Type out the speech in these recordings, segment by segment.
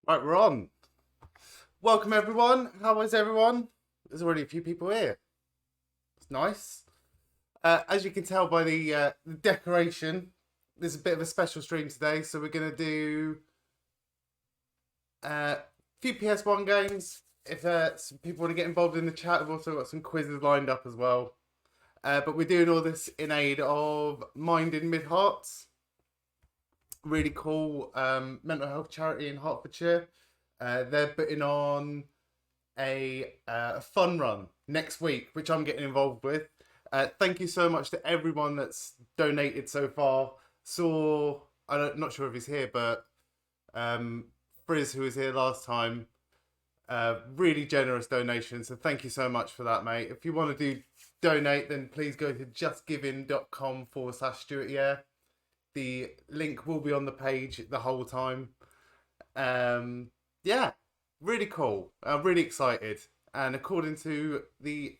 Right, we're on. Welcome everyone. How is everyone? There's already a few people here. It's nice. As you can tell by the decoration, there's a bit of a special stream today. So we're gonna do a few PS1 games. If some people want to get involved in the chat, we've also got some quizzes lined up as well. But we're doing all this in aid of Mind in Mid Herts. Really cool mental health charity in Hertfordshire. They're putting on a fun run next week, which I'm getting involved with. Thank you so much to everyone that's donated so far. I'm not sure if he's here, but Frizz, who was here last time, really generous donation. So thank you so much for that, mate. If you want to donate, then please go to justgiving.com/StuartYeah. The link will be on the page the whole time. Yeah, really cool. I'm really excited. And according to the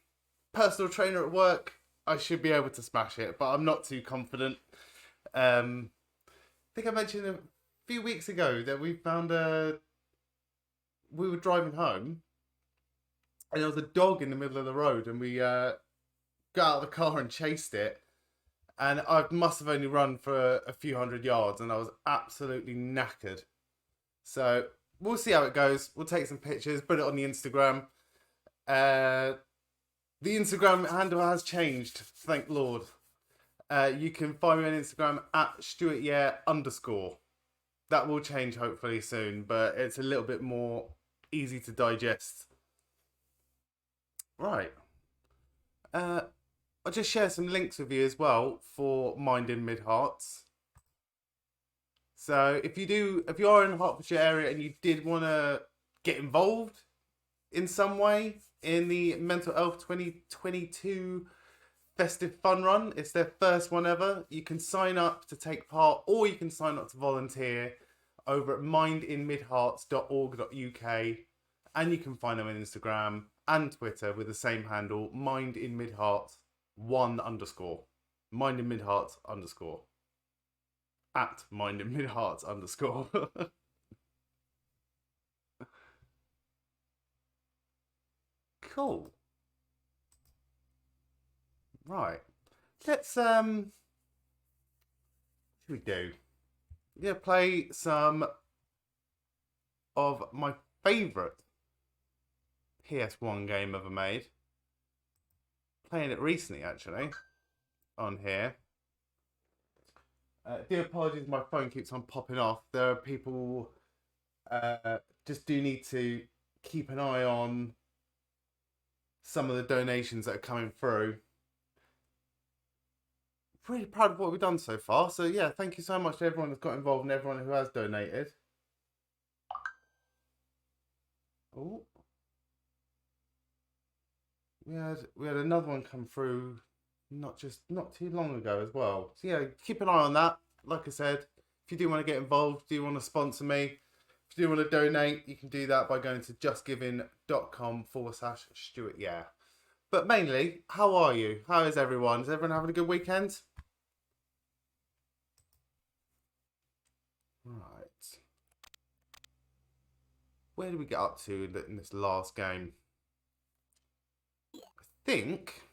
personal trainer at work, I should be able to smash it, but I'm not too confident. I think I mentioned a few weeks ago that we were driving home and there was a dog in the middle of the road and we got out of the car and chased it. And I must have only run for a few hundred yards and I was absolutely knackered. So we'll see how it goes. We'll take some pictures, put it on the Instagram. The Instagram handle has changed, thank Lord. You can find me on Instagram at StuartYeah_. That will change hopefully soon, but it's a little bit more easy to digest. Right. I'll just share some links with you as well for Mind in Mid Herts. So if you are in the Hertfordshire area and you did want to get involved in some way in the Mental Health 2022 Festive Fun Run, it's their first one ever. You can sign up to take part, or you can sign up to volunteer over at mindinmidherts.org.uk, and you can find them on Instagram and Twitter with the same handle, mindinmidherts1_. mindinmidherts_ at mindinmidherts_. Cool. Right. Let's what should we do? Yeah, play some of my favourite PS1 game ever made. Playing it recently, actually, on here. Dear apologies, my phone keeps on popping off. There are people just do need to keep an eye on some of the donations that are coming through. Really proud of what we've done so far. So yeah, thank you so much to everyone that's got involved and everyone who has donated. Oh, we had another one come through not too long ago as well. So yeah, keep an eye on that. Like I said, if you do want to get involved, do you want to sponsor me, if you do want to donate, you can do that by going to justgiving.com/StuartYeah. But mainly, how are you? How is everyone? Is everyone having a good weekend? Right. Where did we get up to in this last game? I think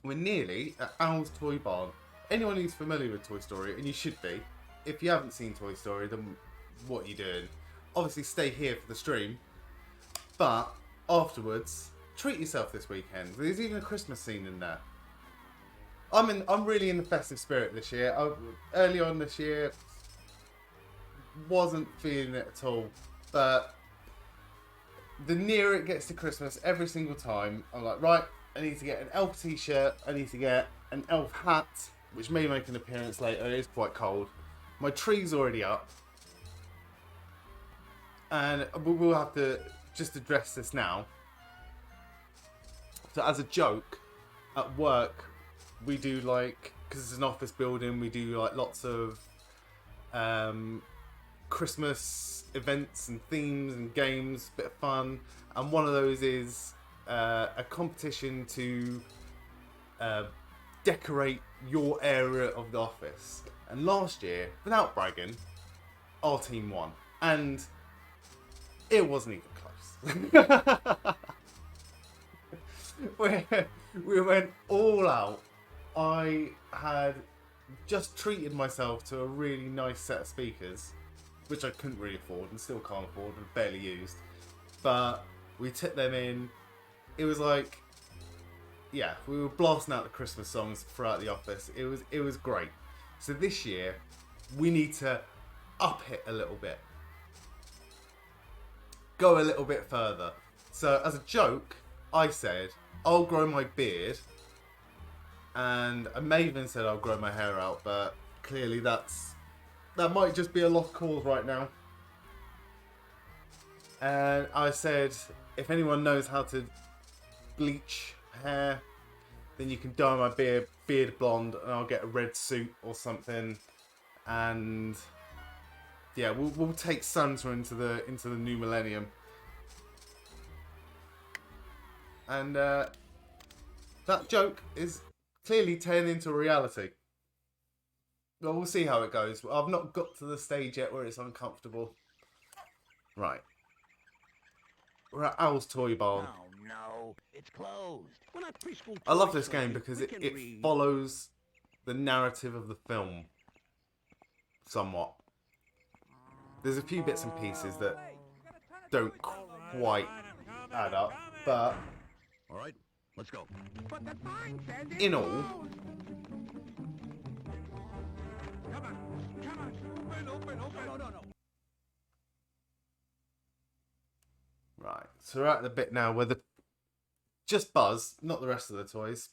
we're nearly at Al's Toy Barn. Anyone who's familiar with Toy Story, and you should be, if you haven't seen Toy Story, then what are you doing? Obviously stay here for the stream, but afterwards, treat yourself this weekend. There's even a Christmas scene in there. I'm really in the festive spirit this year. Early on this year, wasn't feeling it at all, but the nearer it gets to Christmas, every single time, I'm like, right, I need to get an elf t-shirt, I need to get an elf hat, which may make an appearance later, it is quite cold. My tree's already up, and we'll have to just address this now. So as a joke, at work, we do because it's an office building, we do lots of Christmas events and themes and games, bit of fun, and one of those is a competition to decorate your area of the office. And last year, without bragging, our team won. And it wasn't even close. we went all out. I had just treated myself to a really nice set of speakers, which I couldn't really afford and still can't afford and barely used. But we took them in. It was like, yeah, we were blasting out the Christmas songs throughout the office. It was great. So this year, we need to up it a little bit. Go a little bit further. So as a joke, I said, I'll grow my beard. And I may even said I'll grow my hair out, but clearly that might just be a lost cause right now. And I said, if anyone knows how to bleach hair, then you can dye my beard blonde, and I'll get a red suit or something. And yeah, we'll take Santa into the new millennium. And that joke is clearly turned into reality. But we'll see how it goes. I've not got to the stage yet where it's uncomfortable. Right. We're at Owl's Toy Barn. No, it's closed. We're not preschool. I love this game because it follows the narrative of the film somewhat. There's a few bits and pieces that don't quite add up, but all right, let's go. In all, right, so we're at the bit now where just Buzz, not the rest of the toys.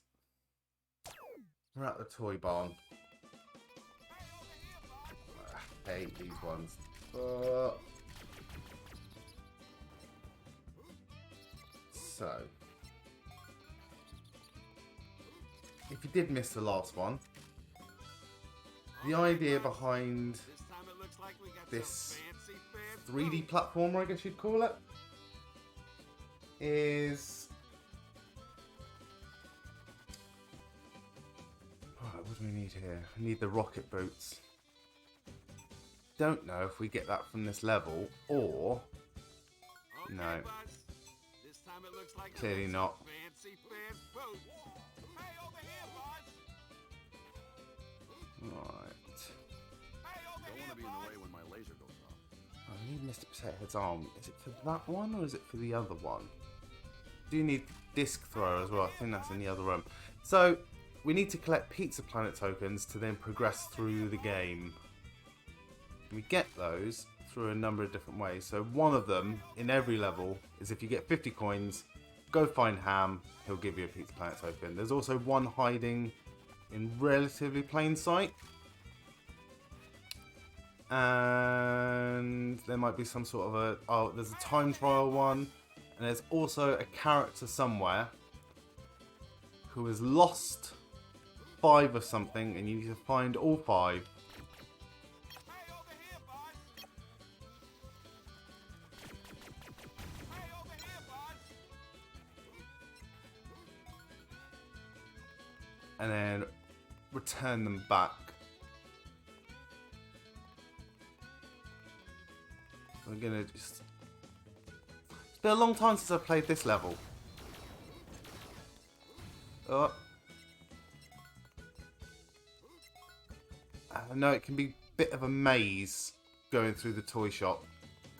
We're at the toy barn. I hate these ones. So, if you did miss the last one, the idea behind this 3D platformer, I guess you'd call it, is... Alright, what do we need here? We need the rocket boots. Don't know if we get that from this level, or... No. Clearly not. Right. Don't want to be in the way when my laser goes off. I need Mr. Potato Head's arm. Is it for that one or is it for the other one? Do you need disc thrower as well? I think that's in the other room. So we need to collect Pizza Planet tokens to then progress through the game. We get those through a number of different ways. So one of them in every level is if you get 50 coins, go find Ham, he'll give you a Pizza Planet token. There's also one hiding in relatively plain sight. And there might be some sort of there's a time trial one. And there's also a character somewhere who has lost 5 of something and you need to find all 5. And then return them back. We're gonna just... It's been a long time since I've played this level. Oh. I know it can be a bit of a maze going through the toy shop.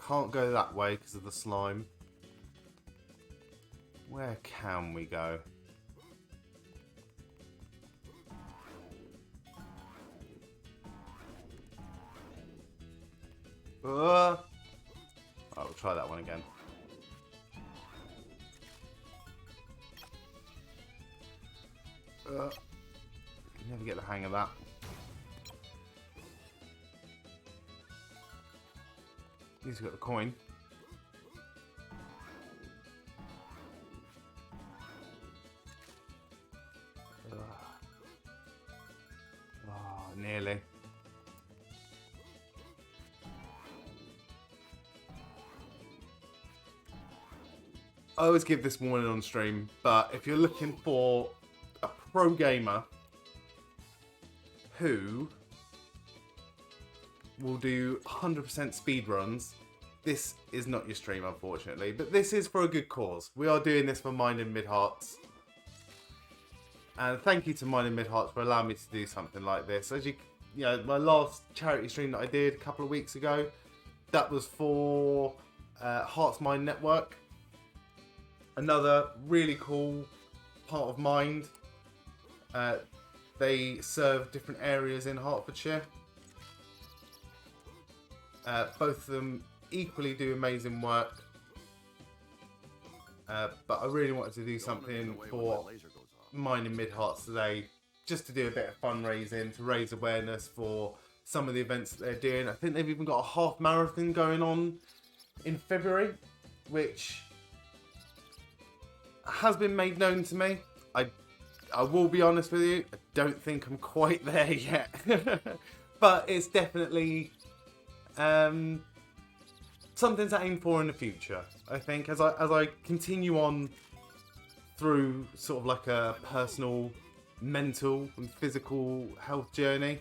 Can't go that way because of the slime. Where can we go? Alright, we'll try that one again. Never get the hang of that. At least we got the coin. Oh, nearly. I always give this warning on stream, but if you're looking for a pro gamer who will do 100% speed runs this is not your stream, unfortunately. But this is for a good cause. We are doing this for Mind in Mid Herts. And thank you to Mind in Mid Herts for allowing me to do something like this. As you know, my last charity stream that I did a couple of weeks ago, that was for Hearts Mind Network. Another really cool part of Mind. They serve different areas in Hertfordshire. Both of them equally do amazing work. But I really wanted to do something for Mind in Mid Herts today, just to do a bit of fundraising, to raise awareness for some of the events that they're doing. I think they've even got a half marathon going on in February, which has been made known to me. I will be honest with you, I don't think I'm quite there yet. But it's definitely something to aim for in the future. I think as I continue on through sort of like a personal, mental and physical health journey,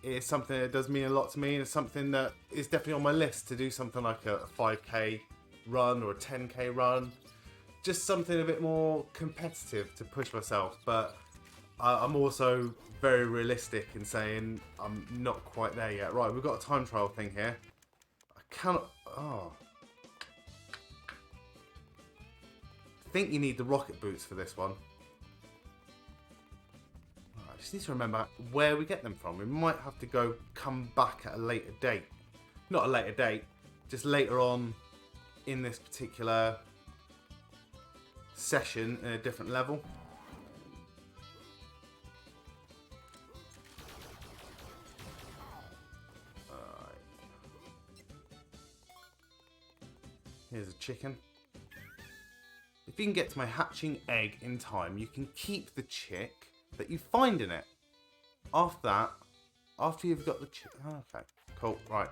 it's something that does mean a lot to me, and it's something that is definitely on my list to do something like a 5k run or a 10k run. Just something a bit more competitive to push myself, but I'm also very realistic in saying I'm not quite there yet. Right, we've got a time trial thing here. I cannot... Oh. I think you need the rocket boots for this one. I just need to remember where we get them from. We might have to come back at a later date. Not a later date, just later on in this particular session in a different level. Alright. Here's a chicken. If you can get to my hatching egg in time, you can keep the chick that you find in it. After that, after you've got the chick... Oh, okay, cool, right.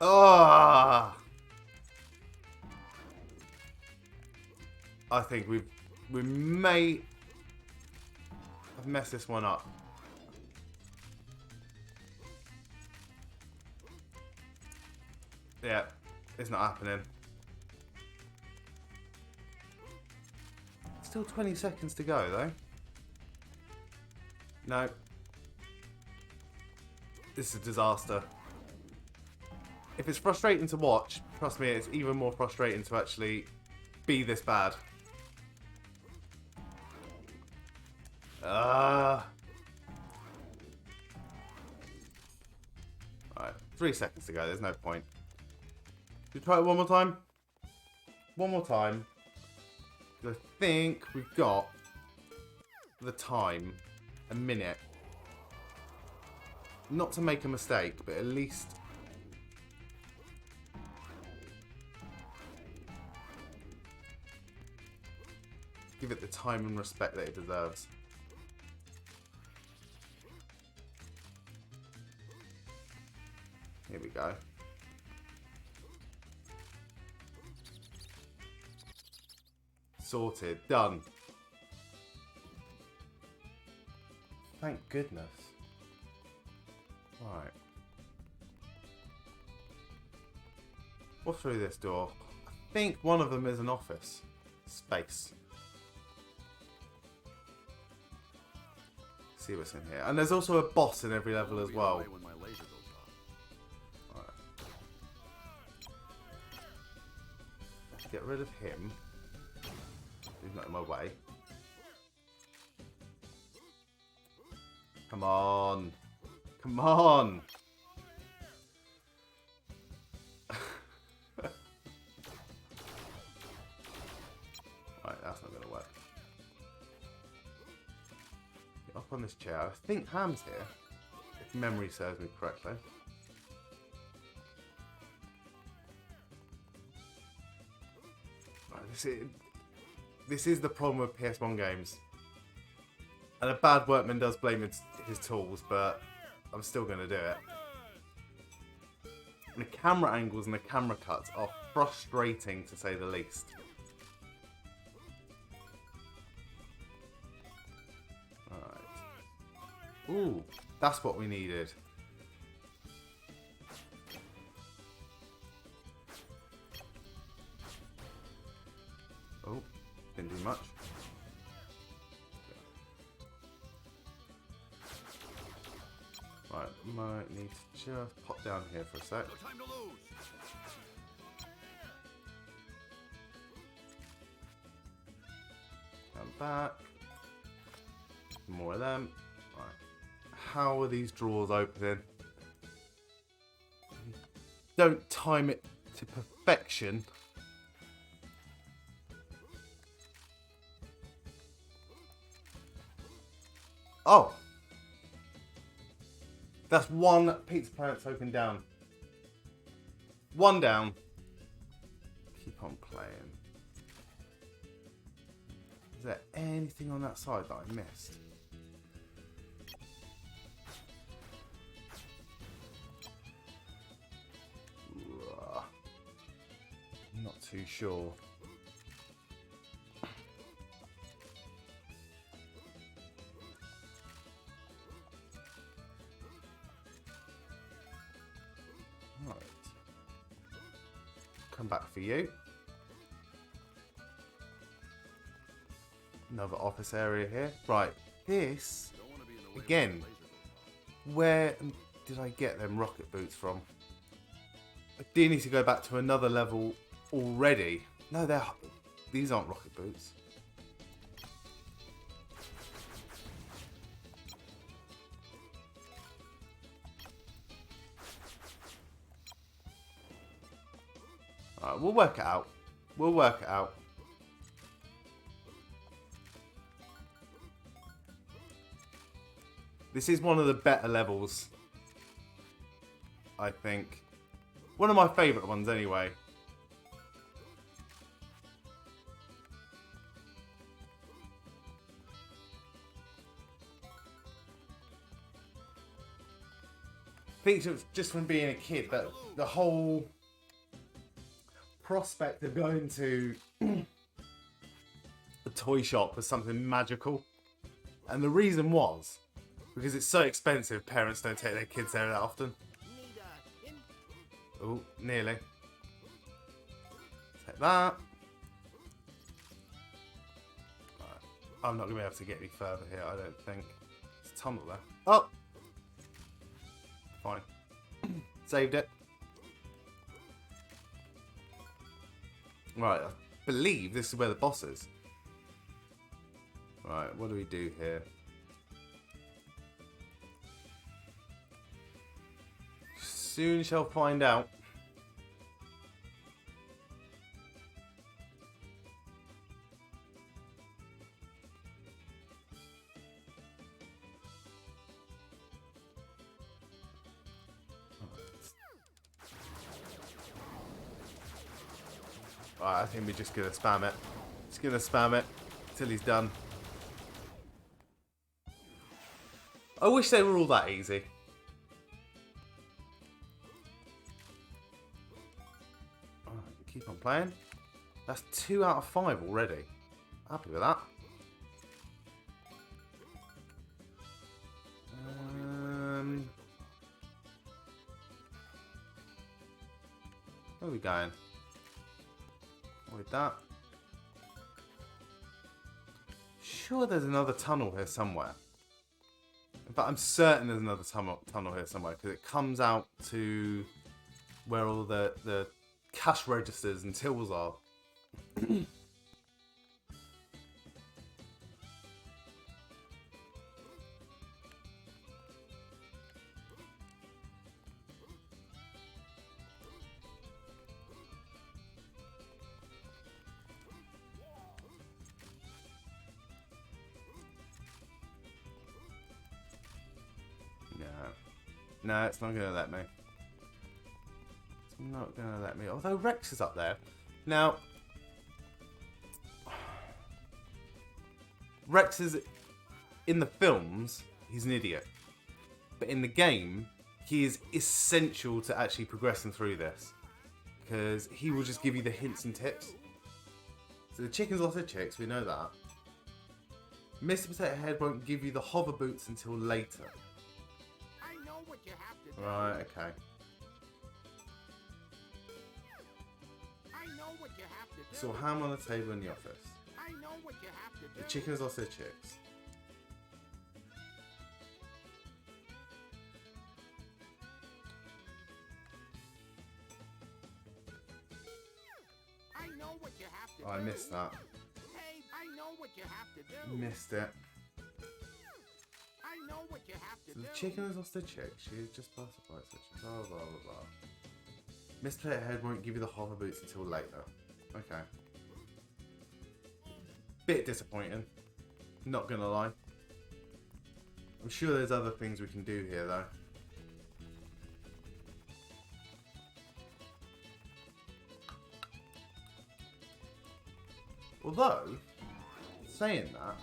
Ah! I think we may have messed this one up. Yeah, it's not happening. Still 20 seconds to go though. No. This is a disaster. If it's frustrating to watch, trust me, it's even more frustrating to actually be this bad. Alright, 3 seconds to go, there's no point. Should we try it one more time? One more time. I think we've got the time, a minute. Not to make a mistake, but at least... give it the time and respect that it deserves. Here we go. Sorted. Done. Thank goodness. Right. What's through this door? I think one of them is an office space. See what's in here. And there's also a boss in every level as well. Right. Let's get rid of him. He's not in my way. Come on. Come on. Right, that's not going to work. Get up on this chair. I think Ham's here, if memory serves me correctly. Right, this is the problem with PS1 games. And a bad workman does blame his tools, but I'm still going to do it. And the camera angles and the camera cuts are frustrating, to say the least. Alright. Ooh, that's what we needed. Oh, didn't do much. Right, might need to just pop down here for a sec. No time to lose. Come back. More of them. Right. How are these drawers opening? Don't time it to perfection. Oh! That's one Pizza Planet's open down. One down. Keep on playing. Is there anything on that side that I missed? Not too sure. Right. Come back for you. Another office area here. Right, this, Don't want to be in the way again, when my laser goes off. where did I get them rocket boots from? I do need to go back to another level already. No, these aren't rocket boots. Alright, we'll work it out. We'll work it out. This is one of the better levels, I think. One of my favourite ones, anyway. I think it's just from being a kid that the whole prospect of going to a toy shop was something magical. And the reason was because it's so expensive, parents don't take their kids there that often. Oh, nearly. Take that. Right. I'm not going to be able to get any further here, I don't think. There's a tunnel there. Oh! Fine. Saved it. Right, I believe this is where the boss is. Right, what do we do here? Soon shall find out. Right, I think we're just gonna spam it. Just gonna spam it till he's done. I wish they were all that easy. Keep on playing. That's 2 out of 5 already. Happy with that. Where are we going? With that. Sure, there's another tunnel here somewhere. In fact, I'm certain there's another tunnel here somewhere because it comes out to where all the cash registers and tills are. No, it's not going to let me. It's not going to let me. Although Rex is up there. Now, Rex is, in the films, he's an idiot. But in the game, he is essential to actually progressing through this. Because he will just give you the hints and tips. So the chicken's lost their chicks, we know that. Mr. Potato Head won't give you the hover boots until later. what you have to do. Right, okay. I know what you have to do. So ham on the table in the office. I know what you have to do. The chickens lost their chicks. I know what you have to Oh, I do. missed that. Hey, I know what you have to do. Missed it. I know what you have to So do. the chicken has lost her chick. She is just past the flight switch. Blah, blah, blah, blah. Miss Playhead won't give you the hover boots until later. Okay. Bit disappointing. Not gonna lie. I'm sure there's other things we can do here though. Although, saying that,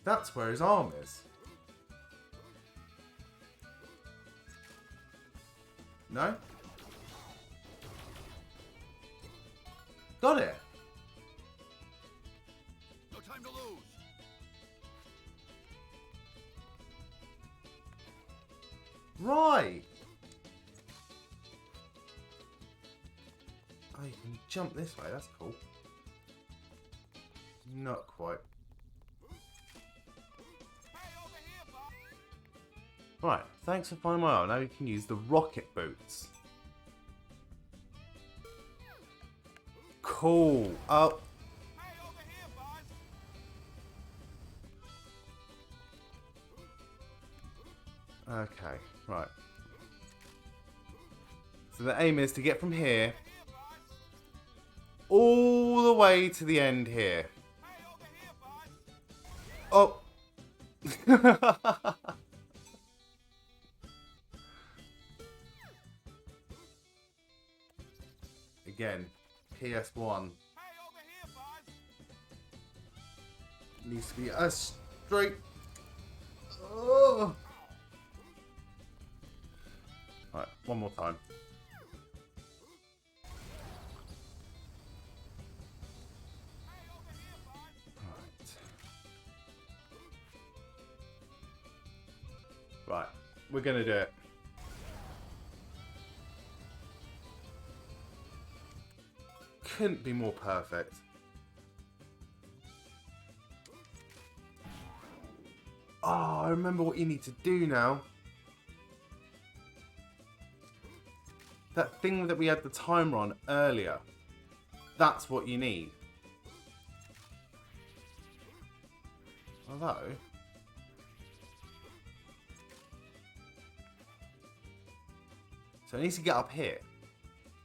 that's where his arm is. No? Got it. No time to lose. Right. Oh, you can jump this way. That's cool. Not quite. Right. Thanks for finding my arm. Now you can use the rocket boots. Cool. Oh. Okay, right. So the aim is to get from here all the way to the end here. Oh! Again, PS1 needs to be a straight. Oh! Right, one more time. Right, we're gonna do it. Couldn't be more perfect. Oh, I remember what you need to do now. That thing that we had the timer on earlier. That's what you need. Although... So it needs to get up here.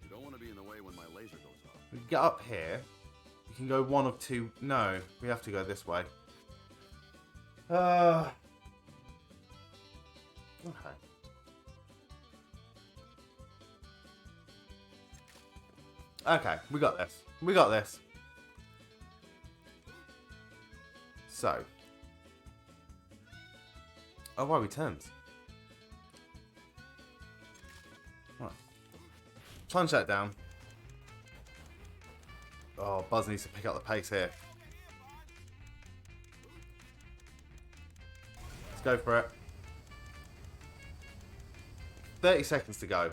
You don't want to be in the way when my laser goes off. We get up here. You can go one of two. No, we have to go this way. Okay. Okay, we got this. We got this. So. Oh, why we turned? Right. Plunge that down. Oh, Buzz needs to pick up the pace here. Let's go for it. 30 seconds to go.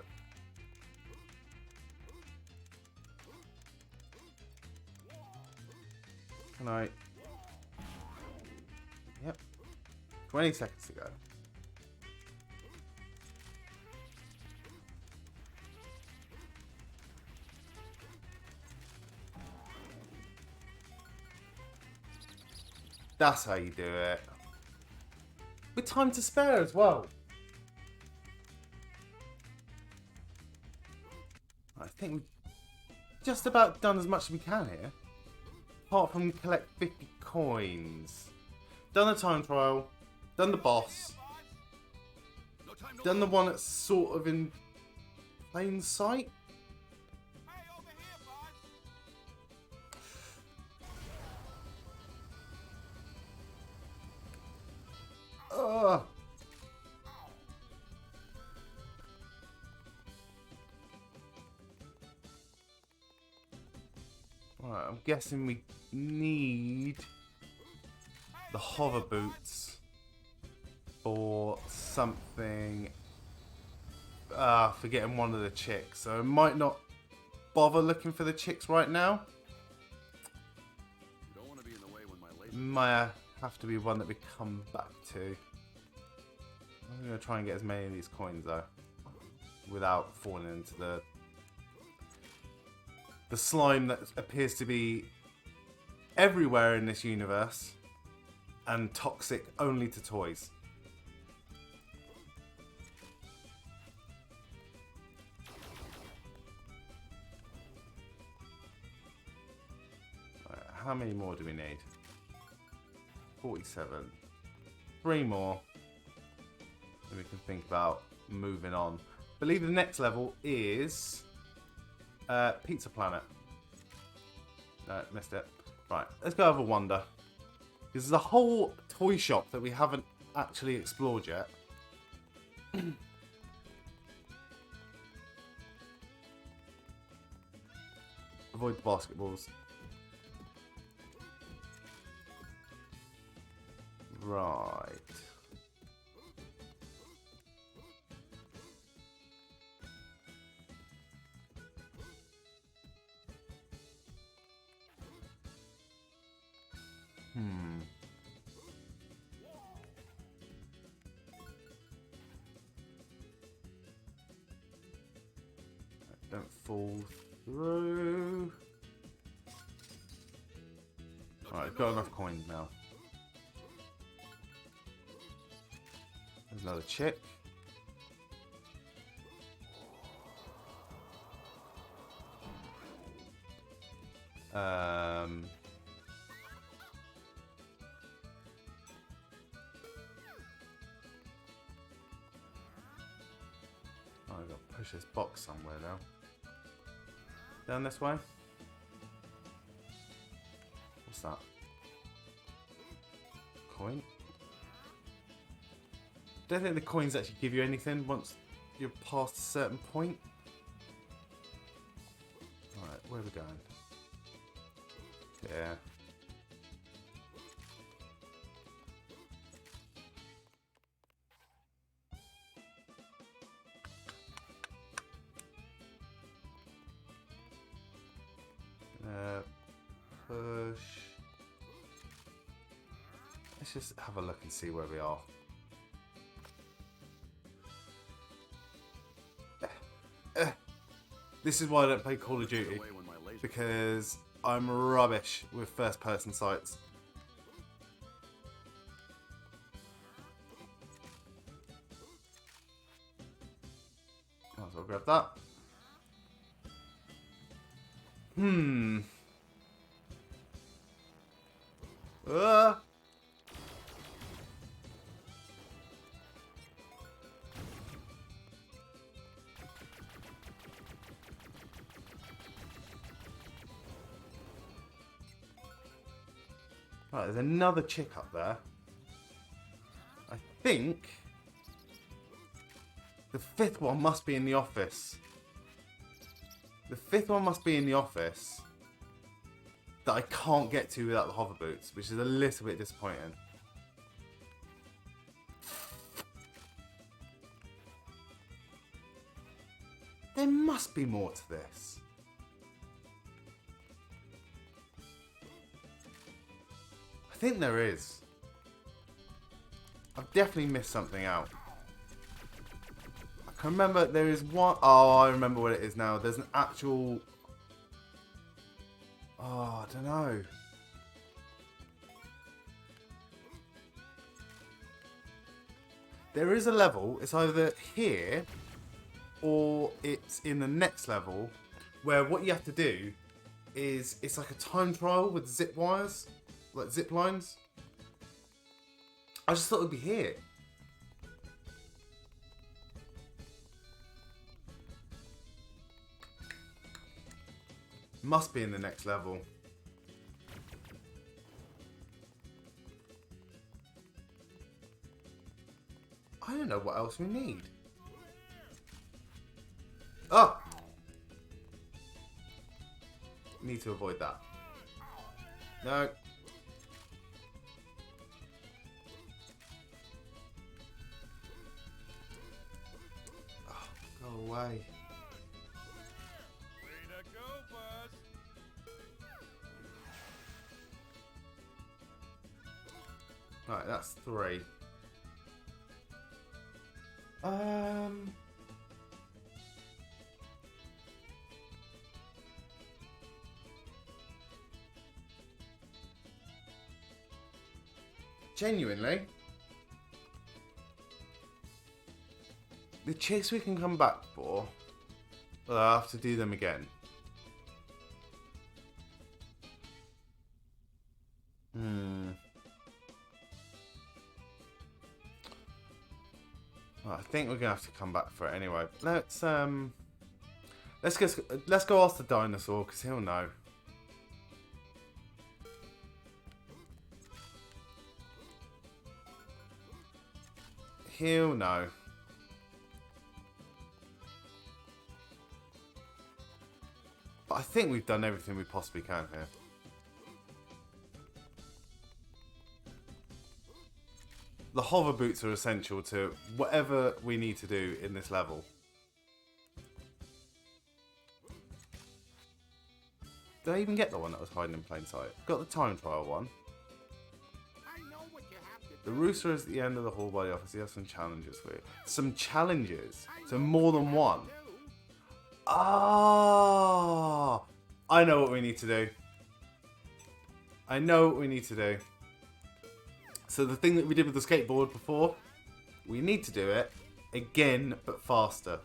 Can I? Yep. 20 seconds to go. That's how you do it. With time to spare as well. I think we've just about done as much as we can here. Apart from collect 50 coins. Done the time trial. Done the boss. No time to Done the lose. one that's sort of in plain sight. Ugh. Right, I'm guessing we need the hover boots for something. Forgetting one of the chicks. So I might not bother looking for the chicks right now. Don't want to be in the way when my laser. Might have to be one that we come back to. I'm going to try and get as many of these coins though, without falling into the slime that appears to be everywhere in this universe and toxic only to toys. Right, how many more do we need? 47. 3 more. Then we can think about moving on. I believe the next level is Pizza Planet. No, missed it. Right, let's go have a wander. There's a whole toy shop that we haven't actually explored yet. Avoid the basketballs. Right. Don't fall through. Alright, got enough coins now. There's another chick. Oh, I've got to push this box somewhere now. Down this way? What's that? Coin? Don't think the coins actually give you anything once you're past a certain point. Alright, where are we going? Yeah. Push. Let's just have a look and see where we are. This is why I don't play Call of Duty, Away when my laser. because I'm rubbish with first person sights. Might as well grab that. Right, there's another chick up there. I think the 5th one must be in the office. The 5th one must be in the office that I can't get to without the hover boots, which is a little bit disappointing. There must be more to this. I think there is. I've definitely missed something out. I can remember there is one. Oh, I remember what it is now. There's an actual. Oh, I don't know. There is a level. It's either here or it's in the next level where what you have to do is it's like a time trial with zip wires, like zip lines. I just thought it would be here. Must be in the next level. I don't know what else we need. Oh! need to avoid that. No. Oh, go away. Way to go, Buzz. Right, that's 3. Genuinely, the chase we can come back for, but I'll have to do them again. Well, I think we're gonna have to come back for it anyway. Let's go ask the dinosaur because he'll know. He'll know. But I think we've done everything we possibly can here. The hover boots are essential to whatever we need to do in this level. Did I even get the one that was hiding in plain sight? Got the time trial one. I know what you have to do. The rooster is at the end of the hall by the office. He has some challenges for you. Some challenges? So more than one? Ah! I know what we need to do. I know what we need to do. So the thing that we did with the skateboard before, we need to do it again, but faster.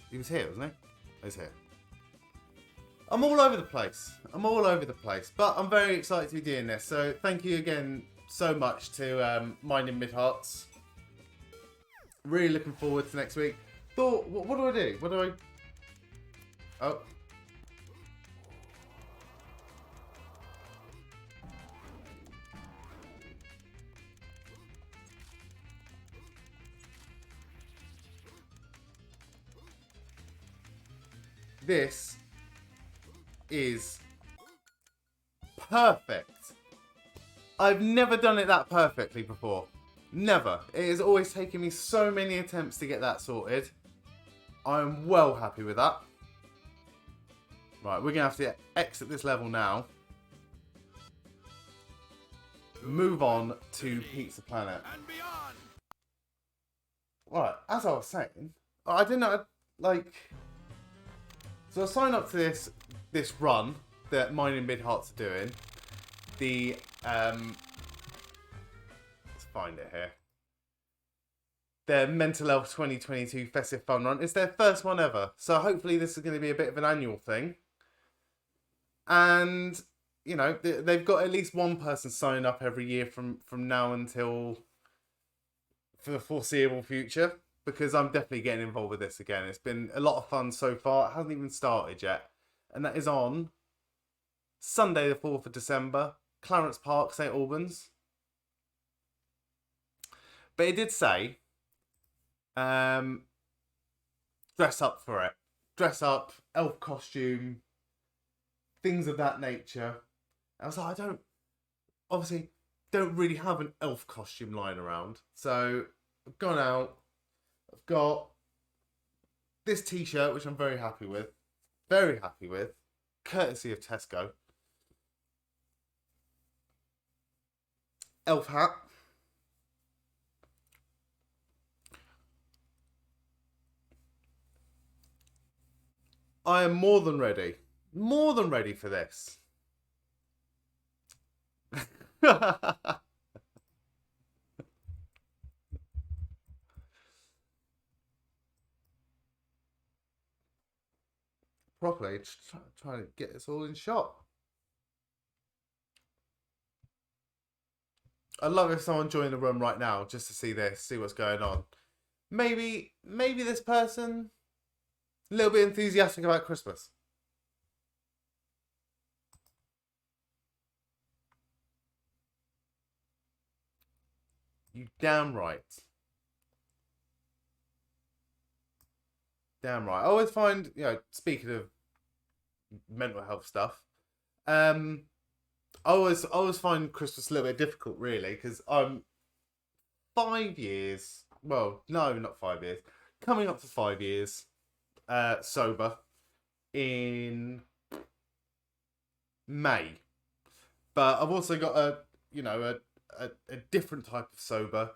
He was here, wasn't he? He's here. I'm all over the place. I'm all over the place. But I'm very excited to be doing this. So thank you again so much to Minding Mid Herts. Really looking forward to next week. Thought, what do I do? What do I... Oh. This is perfect. I've never done it that perfectly before. Never. It has always taken me so many attempts to get that sorted. I'm well happy with that. Right, we're going to have to exit this level now. Move on to Pizza Planet. And beyond. Right, as I was saying, I didn't know, like... So I signed up to this run that Minding Mid Herts are doing. The, let's find it here. Their Mental Health 2022 Festive Fun Run. It's their first one ever. So hopefully this is going to be a bit of an annual thing. And, you know, they've got at least one person signing up every year from now until for the foreseeable future. Because I'm definitely getting involved with this again. It's been a lot of fun so far. It hasn't even started yet. And that is on Sunday the 4th of December. Clarence Park, St Albans. But it did say, dress up for it. Dress up, elf costume, things of that nature. I was like, obviously, don't really have an elf costume lying around. So, I've gone out. I've got this t-shirt, which I'm very happy with. Very happy with. Courtesy of Tesco. Elf hat. I am more than ready. More than ready for this. Properly, just trying to get this all in shot. I'd love if someone joined the room right now just to see this, see what's going on. Maybe this person a little bit enthusiastic about Christmas. You damn right. Damn right. I always find, speaking of mental health stuff, I always find Christmas a little bit difficult, really, because I'm 5 years. Well, no, not 5 years. Coming up to 5 years, sober in May. But I've also got a different type of sober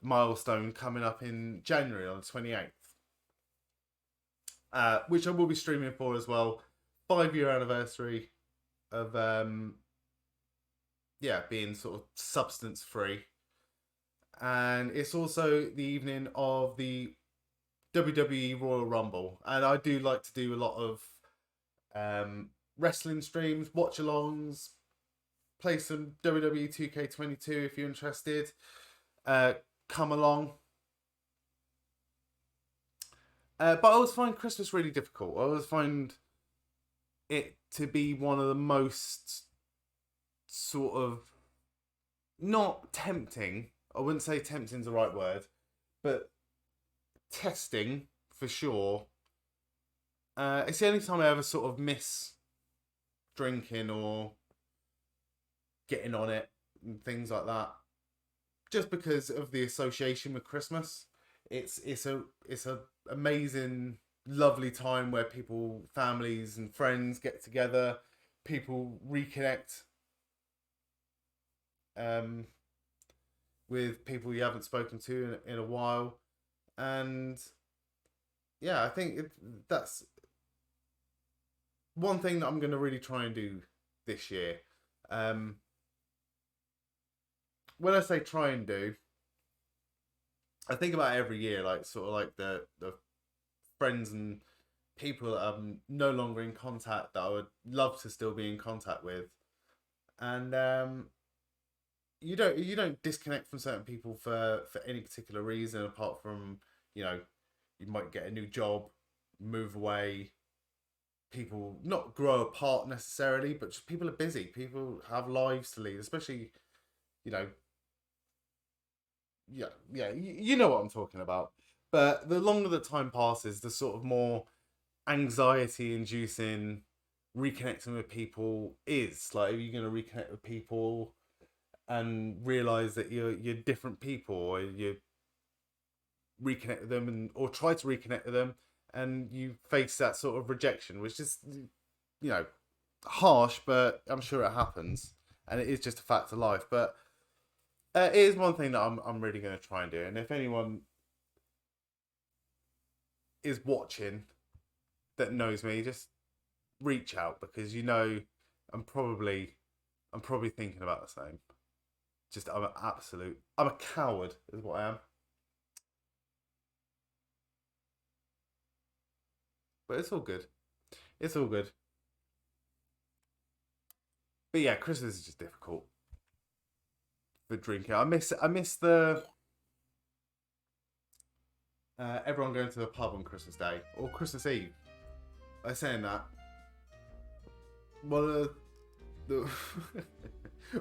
milestone coming up in January on the 28th, which I will be streaming for as well. 5-year anniversary of being sort of substance free, and it's also the evening of the WWE Royal Rumble, and I do like to do a lot of wrestling streams, watch alongs, play some WWE 2K22 if you're interested. Come along. But I always find Christmas really difficult. I always find it to be one of the most sort of not tempting. I wouldn't say tempting is the right word, but testing for sure. It's the only time I ever sort of miss drinking or getting on it and things like that, just because of the association with Christmas. It's a amazing, lovely time where people, families and friends get together, people reconnect with people you haven't spoken to in a while, and I think that's one thing that I'm going to really try and do this year. When I say try and do, I think about it every year, like sort of like the friends and people that I'm no longer in contact that I would love to still be in contact with, and you don't disconnect from certain people for any particular reason, apart from you might get a new job, move away. People not grow apart necessarily, but just people are busy. People have lives to lead, especially you know what I'm talking about. But the longer the time passes, the sort of more anxiety inducing reconnecting with people is. Like, if you're going to reconnect with people and realize that you're different people, or you reconnect with them or try to reconnect with them, and you face that sort of rejection, which is harsh, but I'm sure it happens, and it is just a fact of life. But it is one thing that I'm really going to try and do. And if anyone is watching that knows me, just reach out, because I'm probably thinking about the same. Just I'm a coward is what I am. But it's all good. It's all good. But yeah, Christmas is just difficult for drinking. I miss the everyone going to the pub on Christmas Day or Christmas Eve. By saying that, one of the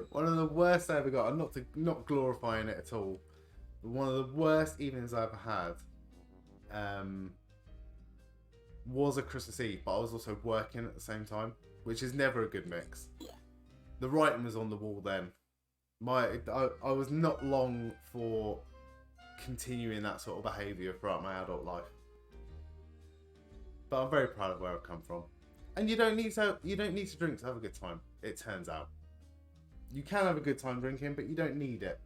one of the worst I ever got. I'm not glorifying it at all, but one of the worst evenings I ever had was a Christmas Eve, but I was also working at the same time, which is never a good mix. The writing was on the wall then. I was not long for continuing that sort of behaviour throughout my adult life. But I'm very proud of where I've come from. And you don't need to drink to have a good time, it turns out. You can have a good time drinking, but you don't need it.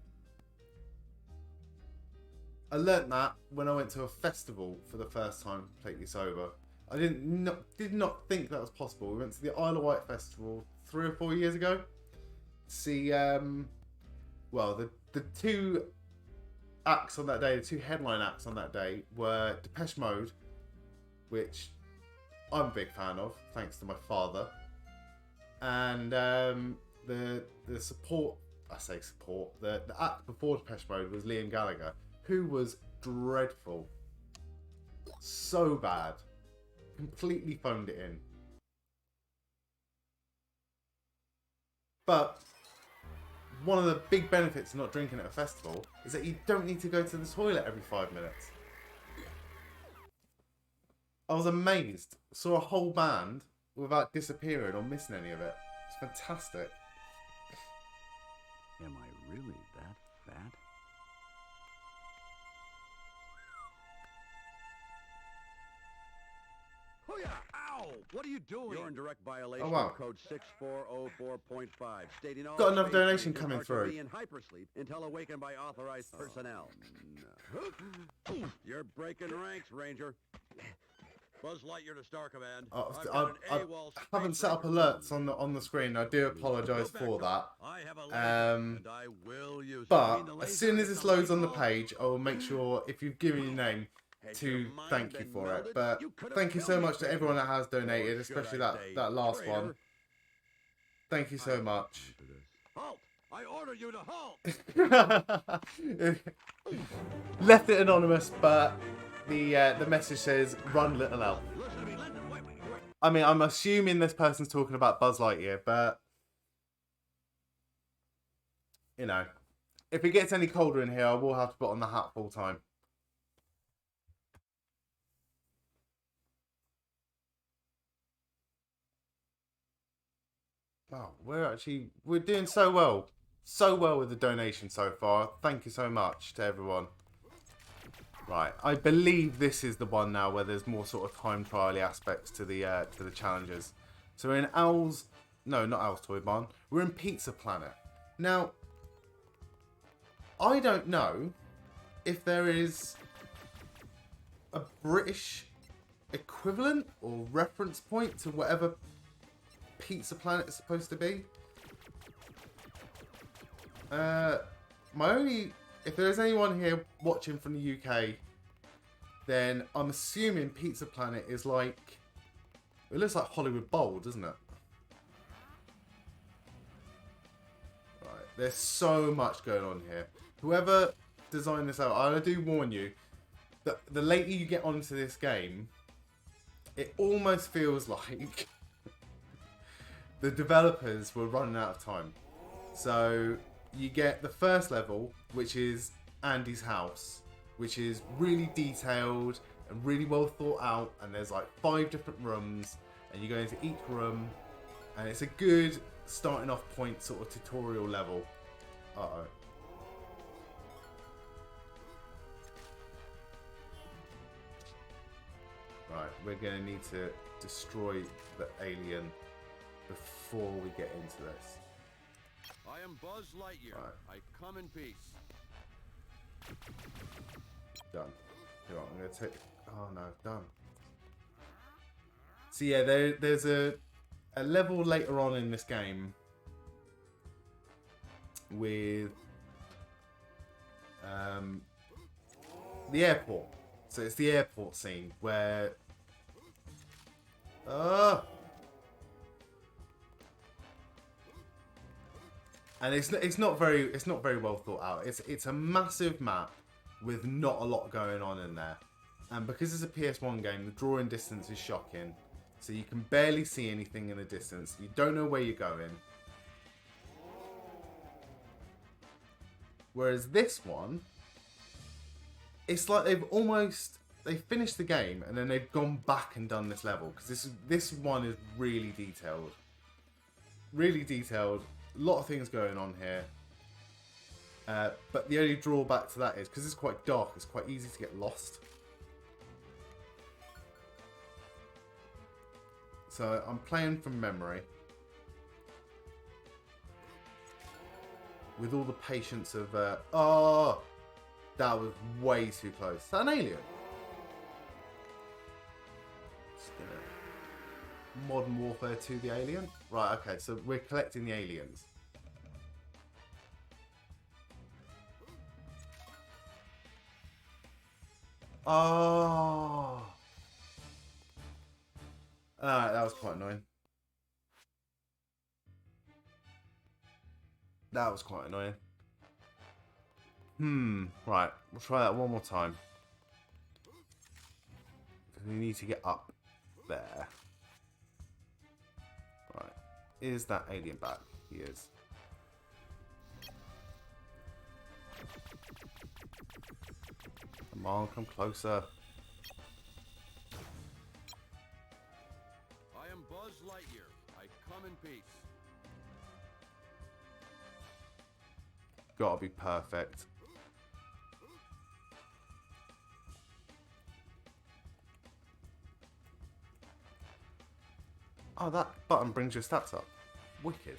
I learnt that when I went to a festival for the first time completely sober. I did not think that was possible. We went to the Isle of Wight festival 3 or 4 years ago. See, the two acts on that day, the two headline acts on that day were Depeche Mode, which I'm a big fan of, thanks to my father, and the support. I say support. The act before Depeche Mode was Liam Gallagher, who was dreadful, so bad, completely phoned it in. But one of the big benefits of not drinking at a festival is that you don't need to go to the toilet every 5 minutes. I was amazed. Saw a whole band without disappearing or missing any of it. It's fantastic. Am I really that fat? Hoo-yah! Ow! What are you doing? You're in direct violation Oh, wow. of code 6404.5, stating all Got another space donation rangers coming are to through. be in hypersleep until awakened by authorized personnel. No. You're breaking ranks, Ranger. Buzz Lightyear to Star Command. I've got an I AWOL haven't space set up ranger alerts on the screen. I do apologise Go back for to that. I have a laser, and I will use it. I mean, But the as laser soon as is this a loads light on the bulb. page, I will make sure, if you've given your name, Has to your mind thank you been for it. melded? But You could have thank you so killed me, much to baby. everyone that has donated, Or should especially I that say last traitor? one. Thank you so much. Halt! I order you to halt! Left it anonymous, but the message says, "Run, little elf." Listen to me, listen. Wait. I mean, I'm assuming this person's talking about Buzz Lightyear, but you know, if it gets any colder in here, I will have to put on the hat full time. Wow, we're doing so well with the donation so far. Thank you so much to everyone. Right, I believe this is the one now where there's more sort of time trial aspects to the challenges. So we're in not Owl's Toy Barn. We're in Pizza Planet. Now, I don't know if there is a British equivalent or reference point to whatever Pizza Planet is supposed to be. If there's anyone here watching from the UK, then I'm assuming Pizza Planet is like, it looks like Hollywood Bowl, doesn't it? Right, there's so much going on here. Whoever designed this out, I do warn you that the later you get onto this game, it almost feels like the developers were running out of time. So you get the first level, which is Andy's house, which is really detailed and really well thought out, and there's like 5 different rooms, and you go into each room, and it's a good starting off point sort of tutorial level. Uh-oh. Right, we're going to need to destroy the alien before we get into this. I am Buzz Lightyear. Right. I come in peace. Done. Here, I'm going to take... Oh no, done. So yeah, there's a level later on in this game with the airport. So it's the airport scene where... And it's not very well thought out. It's a massive map with not a lot going on in there, and because it's a PS1 game, the drawing distance is shocking. So you can barely see anything in the distance. You don't know where you're going. Whereas this one, it's like they've finished the game and then they've gone back and done this level, because this one is really detailed. Really detailed. A lot of things going on here. But the only drawback to that is, because it's quite dark, it's quite easy to get lost. So I'm playing from memory. With all the patience of... oh! That was way too close. Is that an alien? Just gonna... Modern Warfare 2 the alien? Right, okay, so we're collecting the aliens. Oh! Alright, that was quite annoying. That was quite annoying. Right, we'll try that one more time. We need to get up there. Right, is that alien back? He is. Come on, come closer. Buzz Lightyear, I come in peace. Gotta be perfect. Oh, that button brings your stats up. Wicked.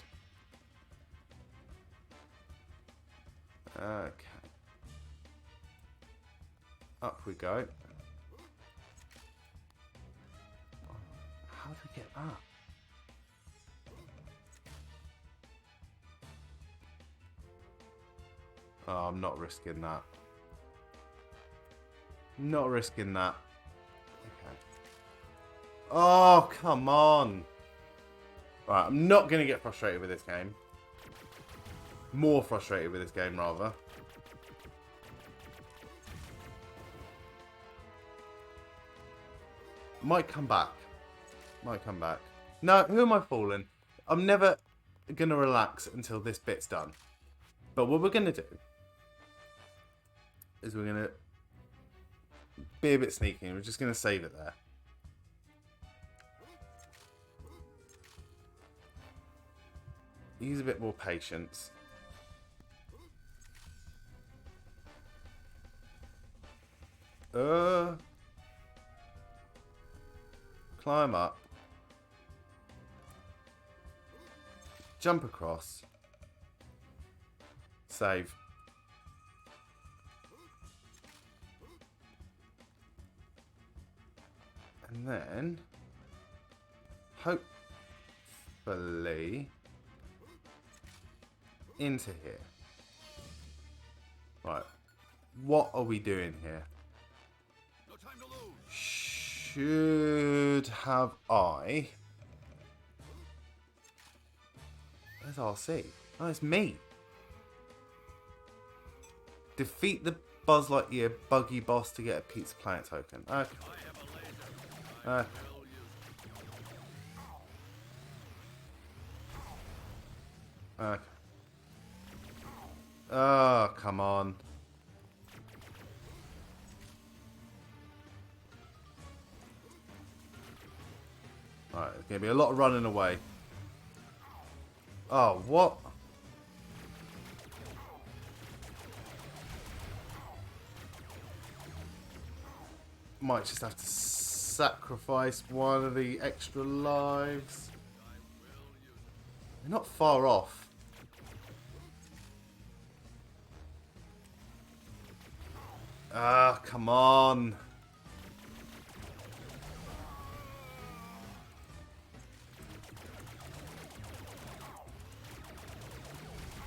Okay. Up we go. How do we get that? Oh, I'm not risking that. Not risking that. Okay. Oh, come on. Right, I'm not going to get frustrated with this game. More frustrated with this game, rather. Might come back. Might come back. No, who am I fooling? I'm never going to relax until this bit's done. But what we're going to do is we're going to be a bit sneaky. We're just going to save it there. Use a bit more patience. Climb up. Jump across. Save. And then, hopefully, into here. Right. What are we doing here? No time to lose. Should have I... Where's RC? Oh, it's me. Defeat the Buzz Lightyear buggy boss to get a Pizza Planet token. Okay. I have a laser. Okay. Okay. Oh, come on. Alright, there's going to be a lot of running away. Oh, what? Might just have to sacrifice one of the extra lives. They're not far off. Ah, come on.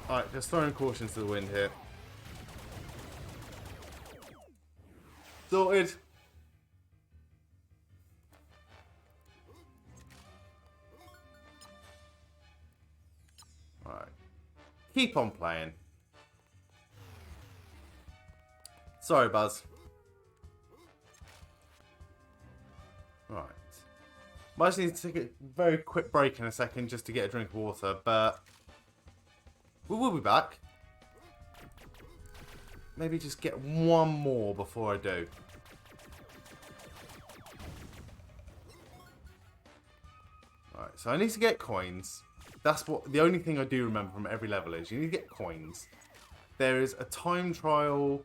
Alright, just throwing cautions to the wind here. Sorted. Alright. Keep on playing. Sorry, Buzz. Right. Might just need to take a very quick break in a second just to get a drink of water, but we will be back. Maybe just get one more before I do. Alright, so I need to get coins. That's what the only thing I do remember from every level is you need to get coins. There is a time trial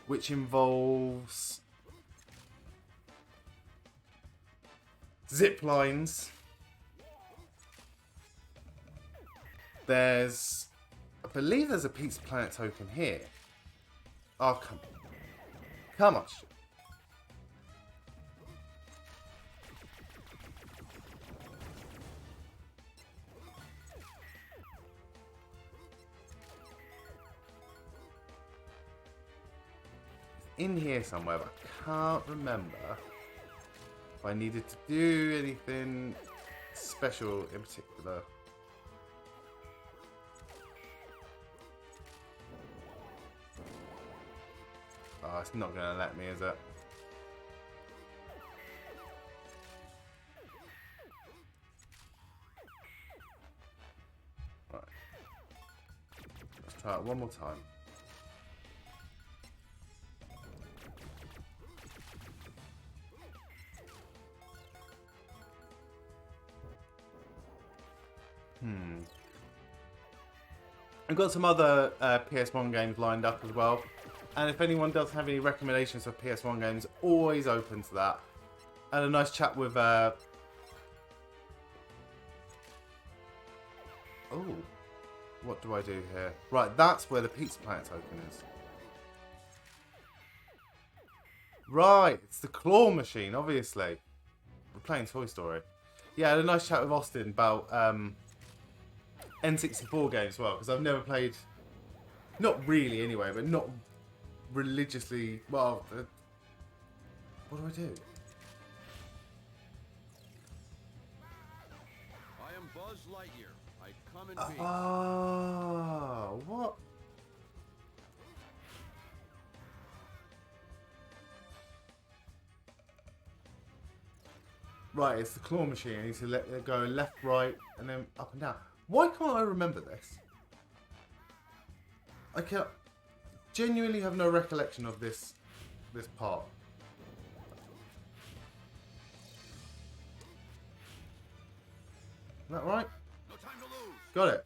which involves zip lines. There's, I believe there's a Pizza Planet token here. Oh, come on. Come on. In here somewhere, but I can't remember if I needed to do anything special in particular. Oh, it's not going to let me, is it? Right. Let's try it one more time. I've got some other PS1 games lined up as well. And if anyone does have any recommendations for PS1 games, always open to that. I had a nice chat with... Oh, what do I do here? Right, that's where the Pizza Planet token is. Right, it's the claw machine, obviously. We're playing Toy Story. Yeah, I had a nice chat with Austin about N64 games as well, because I've never played... Not really, anyway, but not religiously... Well, what do I do? I am Buzz Lightyear. I come in peace. Oh, what? Right, it's the claw machine. I need to let it go left, right, and then up and down. Why can't I remember this? I genuinely have no recollection of this part. Is that right? No time to lose. Got it.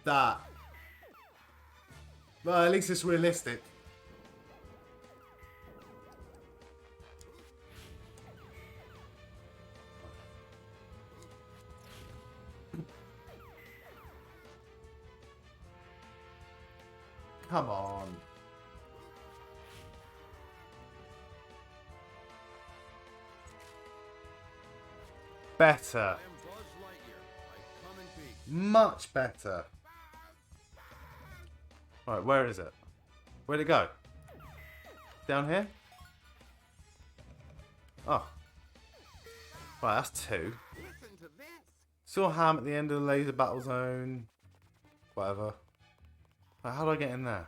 That. Well, at least it's realistic. Come on. Better. I am Buzz Lightyear. I come in peace. Much better. Right, where is it? Where'd it go? Down here? Oh. Right, that's 2. Listen to this. Saw Ham at the end of the laser battle zone. Whatever. Right, how do I get in there?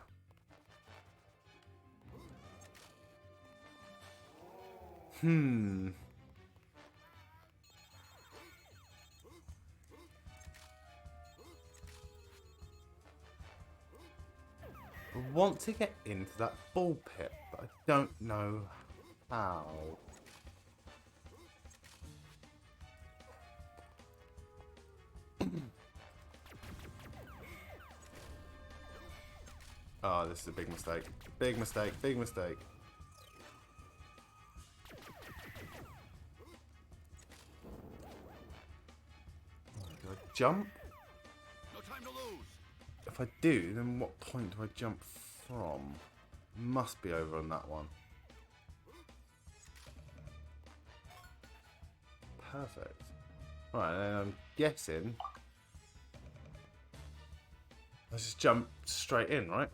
I want to get into that ball pit, but I don't know how. Oh, this is a big mistake. Big mistake, big mistake. Do I jump? No time to lose. If I do, then what point do I jump from? Must be over on that one. Perfect. Right, and then I'm guessing let's just jump straight in, right?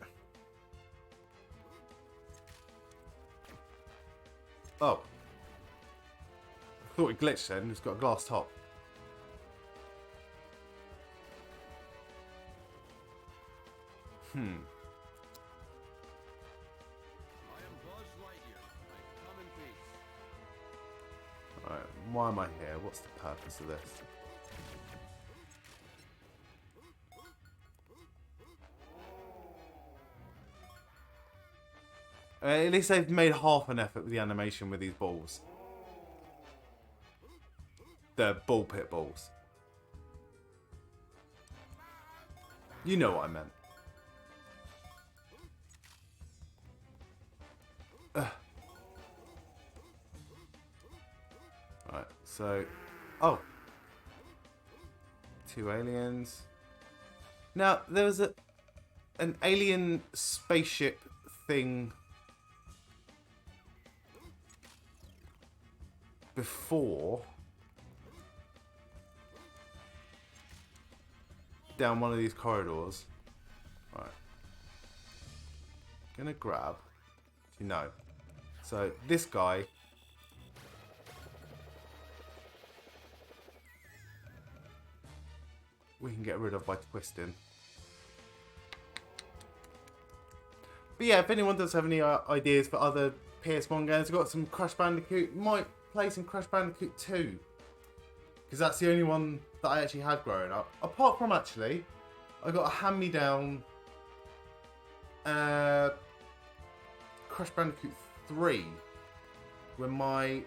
Oh. I thought it glitched then. It's got a glass top. I am Buzz Lightyear. I come in peace. Alright, why am I here? What's the purpose of this? At least they've made half an effort with the animation with these balls. The ball pit balls. You know what I meant. Right, so... Oh! 2 aliens. Now, there was an alien spaceship thing before down one of these corridors. Right. Gonna grab. No. So this guy we can get rid of by twisting. But yeah, if anyone does have any ideas for other PS1 games, I've got some Crash Bandicoot. Might play some Crash Bandicoot 2. Because that's the only one that I actually had growing up. Apart from, actually, I got a hand-me-down Crash Bandicoot 3 when my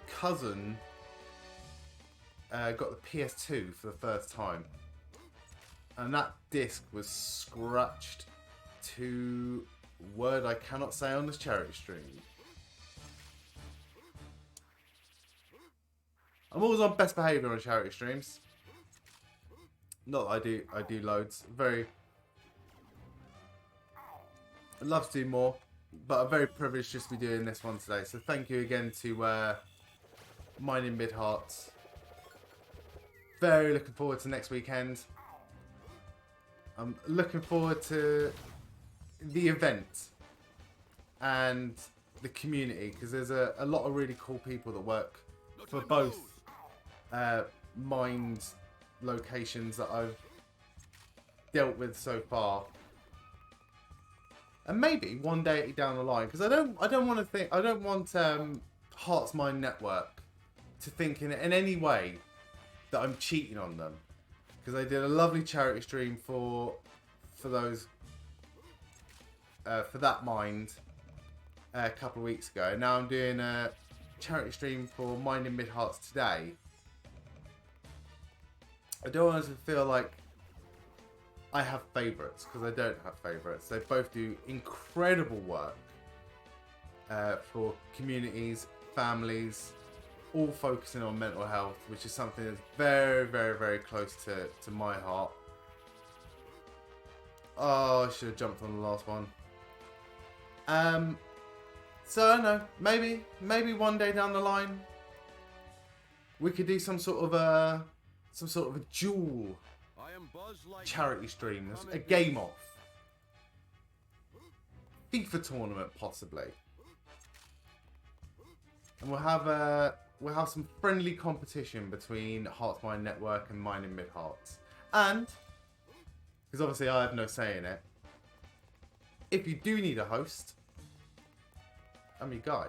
cousin got the PS2 for the first time. And that disc was scratched to word I cannot say on this charity stream. I'm always on best behaviour on charity streams. Not that I do loads. I'd love to do more, but I'm very privileged just to be doing this one today. So thank you again to mine in Mid Herts. Very looking forward to next weekend. I'm looking forward to the event and the community, because there's a lot of really cool people that work for both mined locations that I've dealt with so far. And maybe one day down the line, because I don't want Hearts Mine Network to think in any way that I'm cheating on them, because I did a lovely charity stream for those for that mined a couple of weeks ago. Now I'm doing a charity stream for Minding Mid Herts today. I don't want it to feel like I have favourites, because I don't have favourites. They both do incredible work for communities, families, all focusing on mental health, which is something that's very, very, very close to my heart. Oh, I should have jumped on the last one. So I don't know, maybe one day down the line we could do some sort of a dual charity stream, a game off, FIFA tournament possibly, and we'll have some friendly competition between Hearts Mine Network and Mine in Mid Herts. And because obviously I have no say in it, if you do need a host, I'm your guy.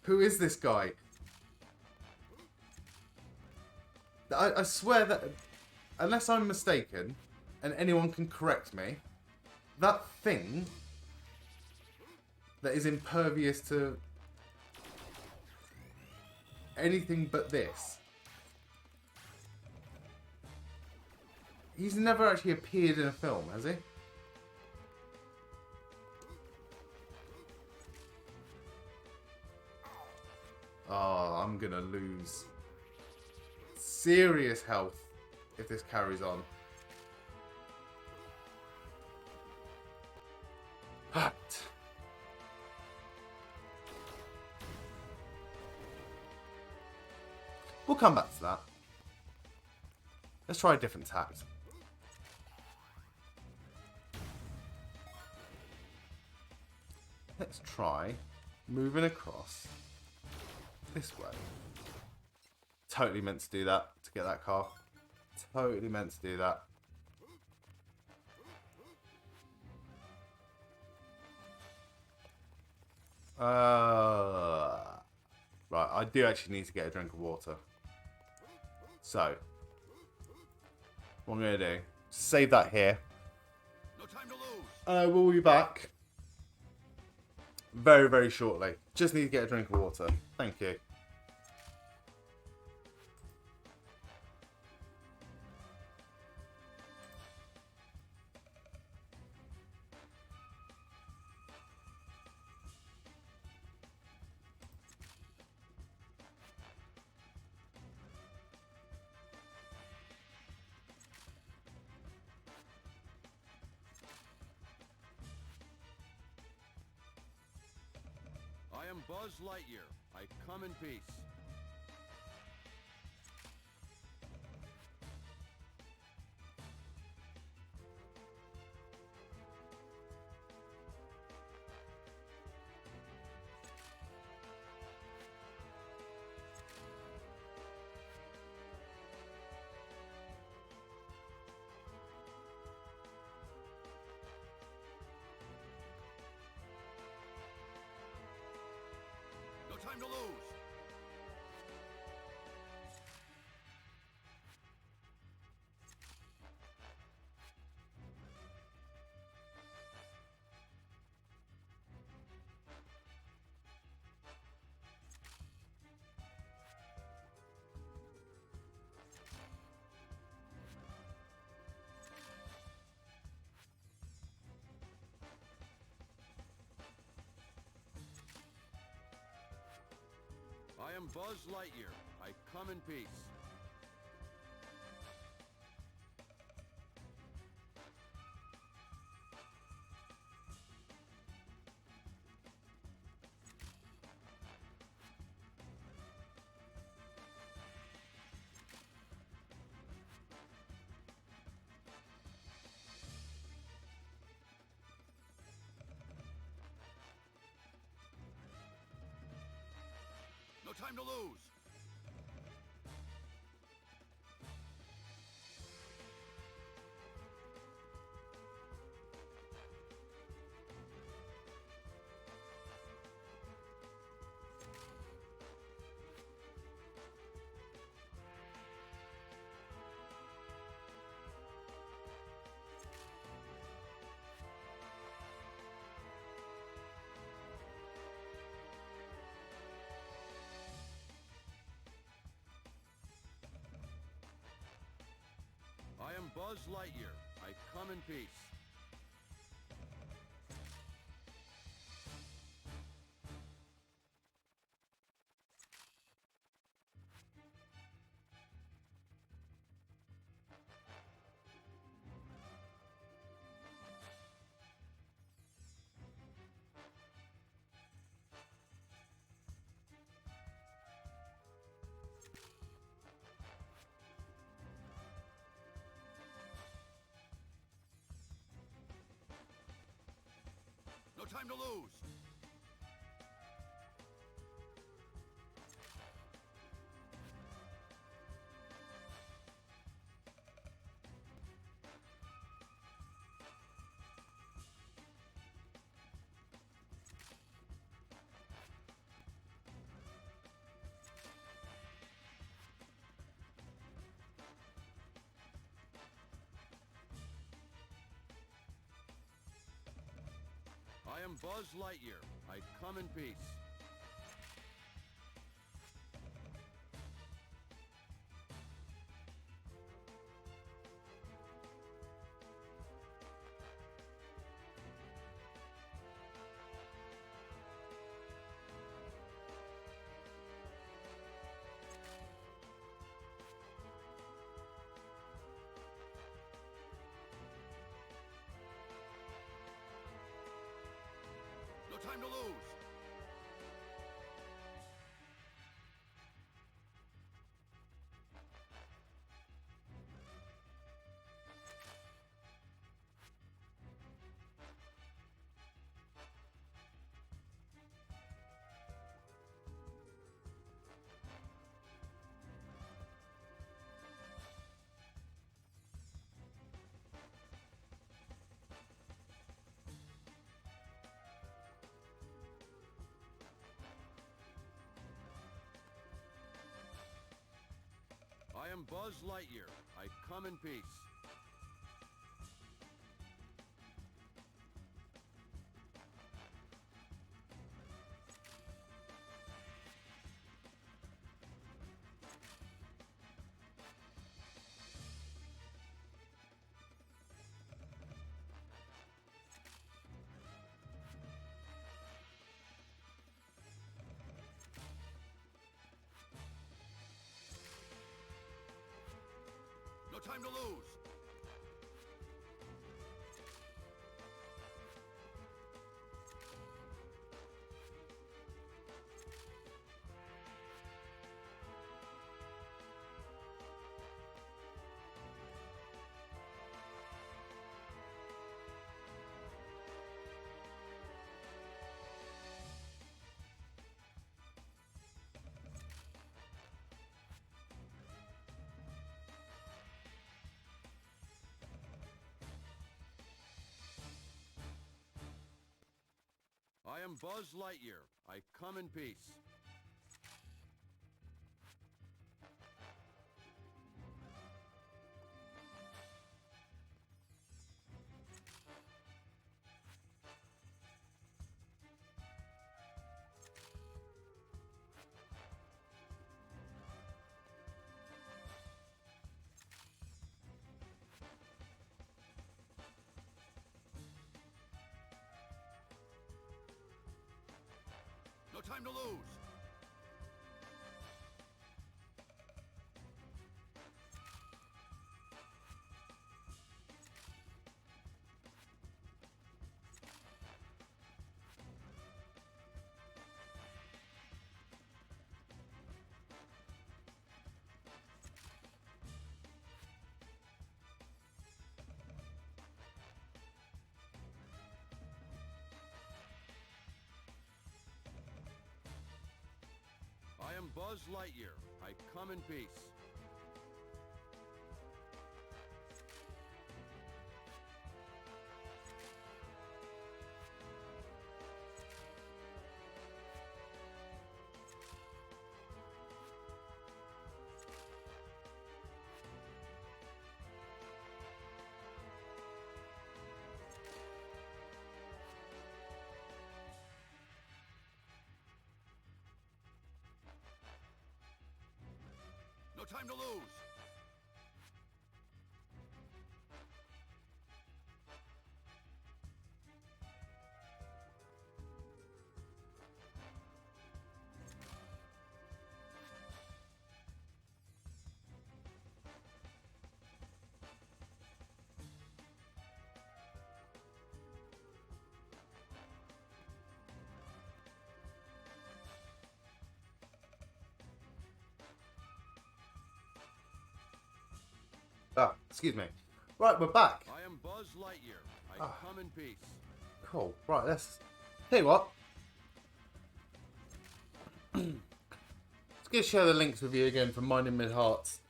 Who is this guy? I swear that, unless I'm mistaken, and anyone can correct me, that thing that is impervious to anything but this, he's never actually appeared in a film, has he? Oh, I'm gonna lose serious health if this carries on. But we'll come back to that. Let's try a different tact. Let's try moving across this way. Totally meant to do that to get that car. Totally meant to do that. Right, I do actually need to get a drink of water. So, what I'm going to do, save that here. No time to lose. I will be back very, very shortly. Just need to get a drink of water. Thank you. I am Buzz Lightyear. I come in peace. No time to lose. I am Buzz Lightyear. I come in peace. No time to lose! I am Buzz Lightyear. I come in peace. No time to lose! I am Buzz Lightyear. I come in peace. No time to lose! I am Buzz Lightyear. I come in peace. No time to lose! I am Buzz Lightyear. I come in peace. No time to lose! Buzz Lightyear. I come in peace. No time to lose. Ah, excuse me. Right, we're back. I am Buzz Lightyear. I come in peace. Cool. Right, let's tell you what. Let's go share the links with you again from mine in Mid Herts.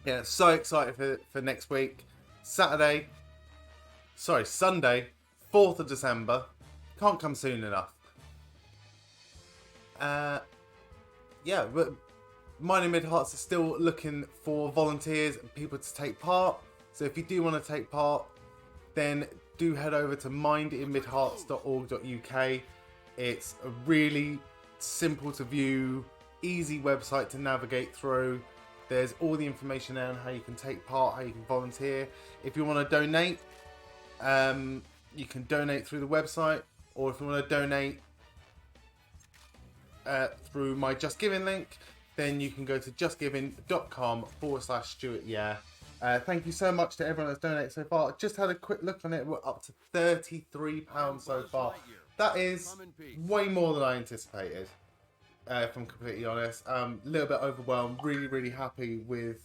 Yeah, so excited for next week. Sunday, 4th of December. Can't come soon enough. Yeah, but mine in Mid Herts is still looking for volunteers and people to take part. So if you do want to take part, then do head over to mindinmidhearts.org.uk. It's a really simple to view, easy website to navigate through. There's all the information there on how you can take part, how you can volunteer. If you want to donate, you can donate through the website, or if you want to donate through my Just Giving link, then you can go to justgiving.com/StuartYeah. Thank you so much to everyone that's donated so far. Just had a quick look on it. We're up to £33 so far. That is way more than I anticipated, if I'm completely honest. A little bit overwhelmed. Really, really happy with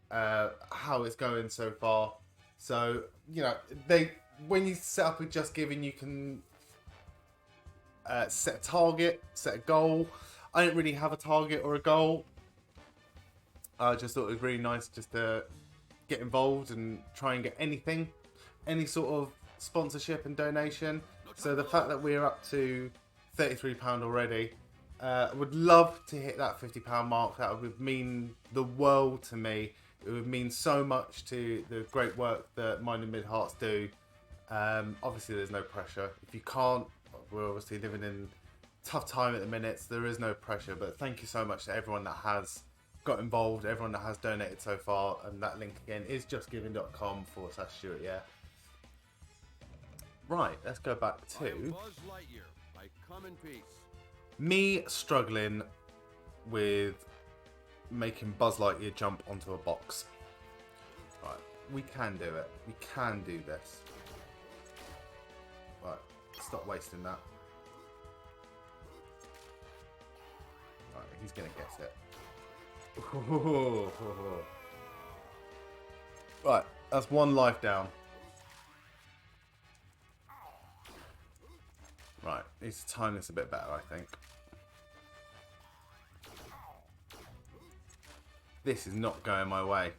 how it's going so far. So, you know, when you set up with Just Giving, you can set a target, set a goal. I don't really have a target or a goal. I just thought it was really nice just to get involved and try and get any sort of sponsorship and donation. So the fact that we're up to £33 already, would love to hit that £50 mark. That would mean the world to me. It would mean so much to the great work that Mine in Mid Herts do. Obviously there's no pressure. If you can't, we're obviously living in tough time at the minute, so there is no pressure. But thank you so much to everyone that has got involved, everyone that has donated so far, and that link again is justgiving.com/StuartYeah. Right, let's go back to me struggling with making Buzz Lightyear jump onto a box. Right, we can do it. We can do this. Right, stop wasting that. Right, he's gonna guess it. Right, that's one life down. Right, needs to time this a bit better, I think. This is not going my way.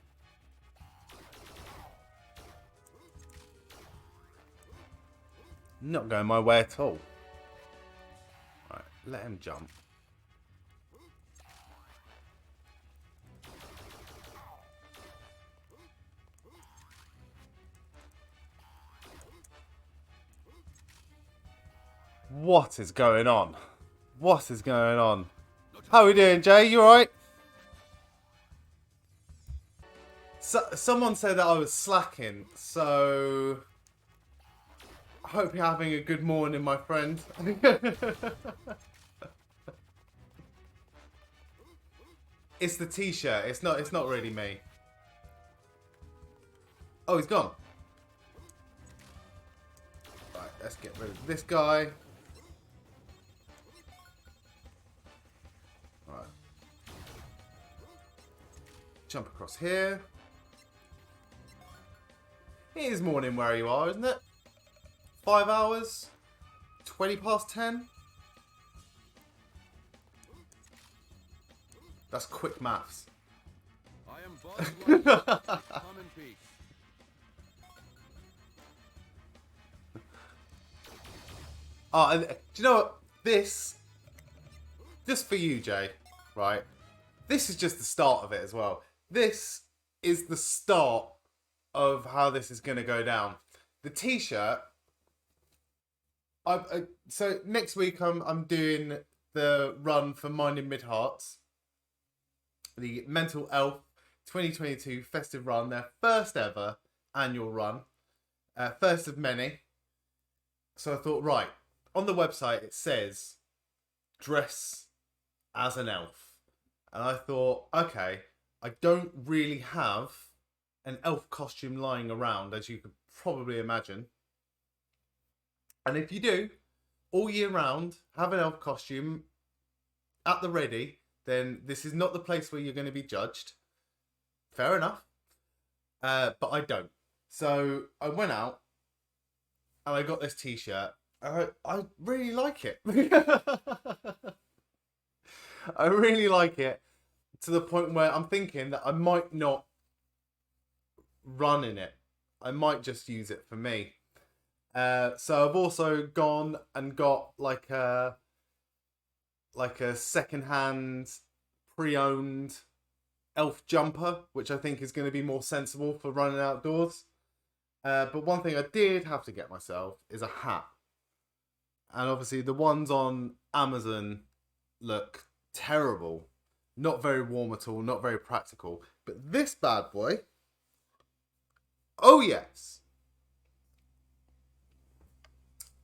Not going my way at all. Right, let him jump. What is going on? What is going on? How are we doing, Jay? You alright? So, someone said that I was slacking, so I hope you're having a good morning, my friend. It's the t-shirt. It's not really me. Oh, he's gone. Right, let's get rid of this guy. Right. Jump across here. It is morning where you are, isn't it? 5 hours? 20 past 10? That's quick maths. I am Buzz Lightyear. Come in peace. Oh, and, do you know what? This, just for you, Jay, right? This is just the start of it as well. This is the start of how this is going to go down. The t-shirt. So next week I'm doing the run for Mind in Mid Herts, the Mental Health 2022 Festive Run, their first ever annual run, first of many. So I thought, right, on the website it says dress as an elf, and I thought, okay, I don't really have an elf costume lying around, as you could probably imagine. And if you do, all year round, have an elf costume at the ready, then this is not the place where you're going to be judged. Fair enough. But I don't. So I went out and I got this t-shirt. I really like it. I really like it, to the point where I'm thinking that I might not run in it. I might just use it for me. So I've also gone and got like a second-hand, pre-owned elf jumper, which I think is going to be more sensible for running outdoors. But one thing I did have to get myself is a hat. And obviously the ones on Amazon look terrible. Not very warm at all, not very practical. But this bad boy, oh yes.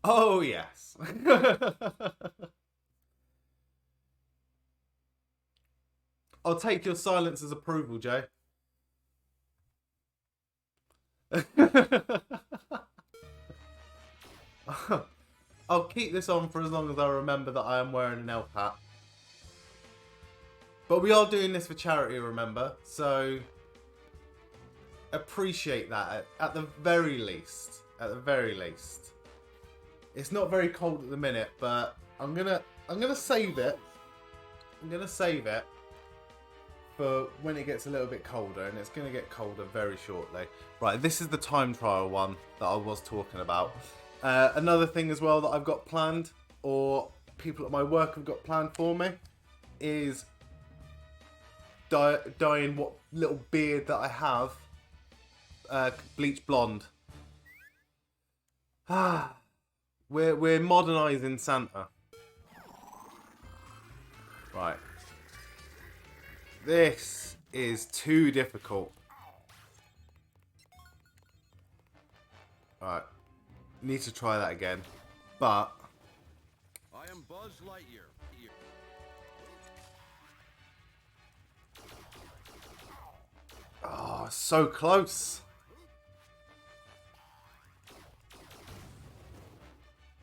Oh yes. I'll take your silence as approval, Jay. I'll keep this on for as long as I remember that I am wearing an elf hat. But we are doing this for charity, remember? So appreciate that at the very least. At the very least. It's not very cold at the minute, but I'm gonna save it. I'm gonna save it for when it gets a little bit colder, and it's gonna get colder very shortly. Right, this is the time trial one that I was talking about. Another thing as well that I've got planned, or people at my work have got planned for me, is dyeing what little beard that I have bleach blonde. We're modernising Santa. Right. This is too difficult. Alright. Need to try that again. But I am Buzz Lightyear. oh, so close.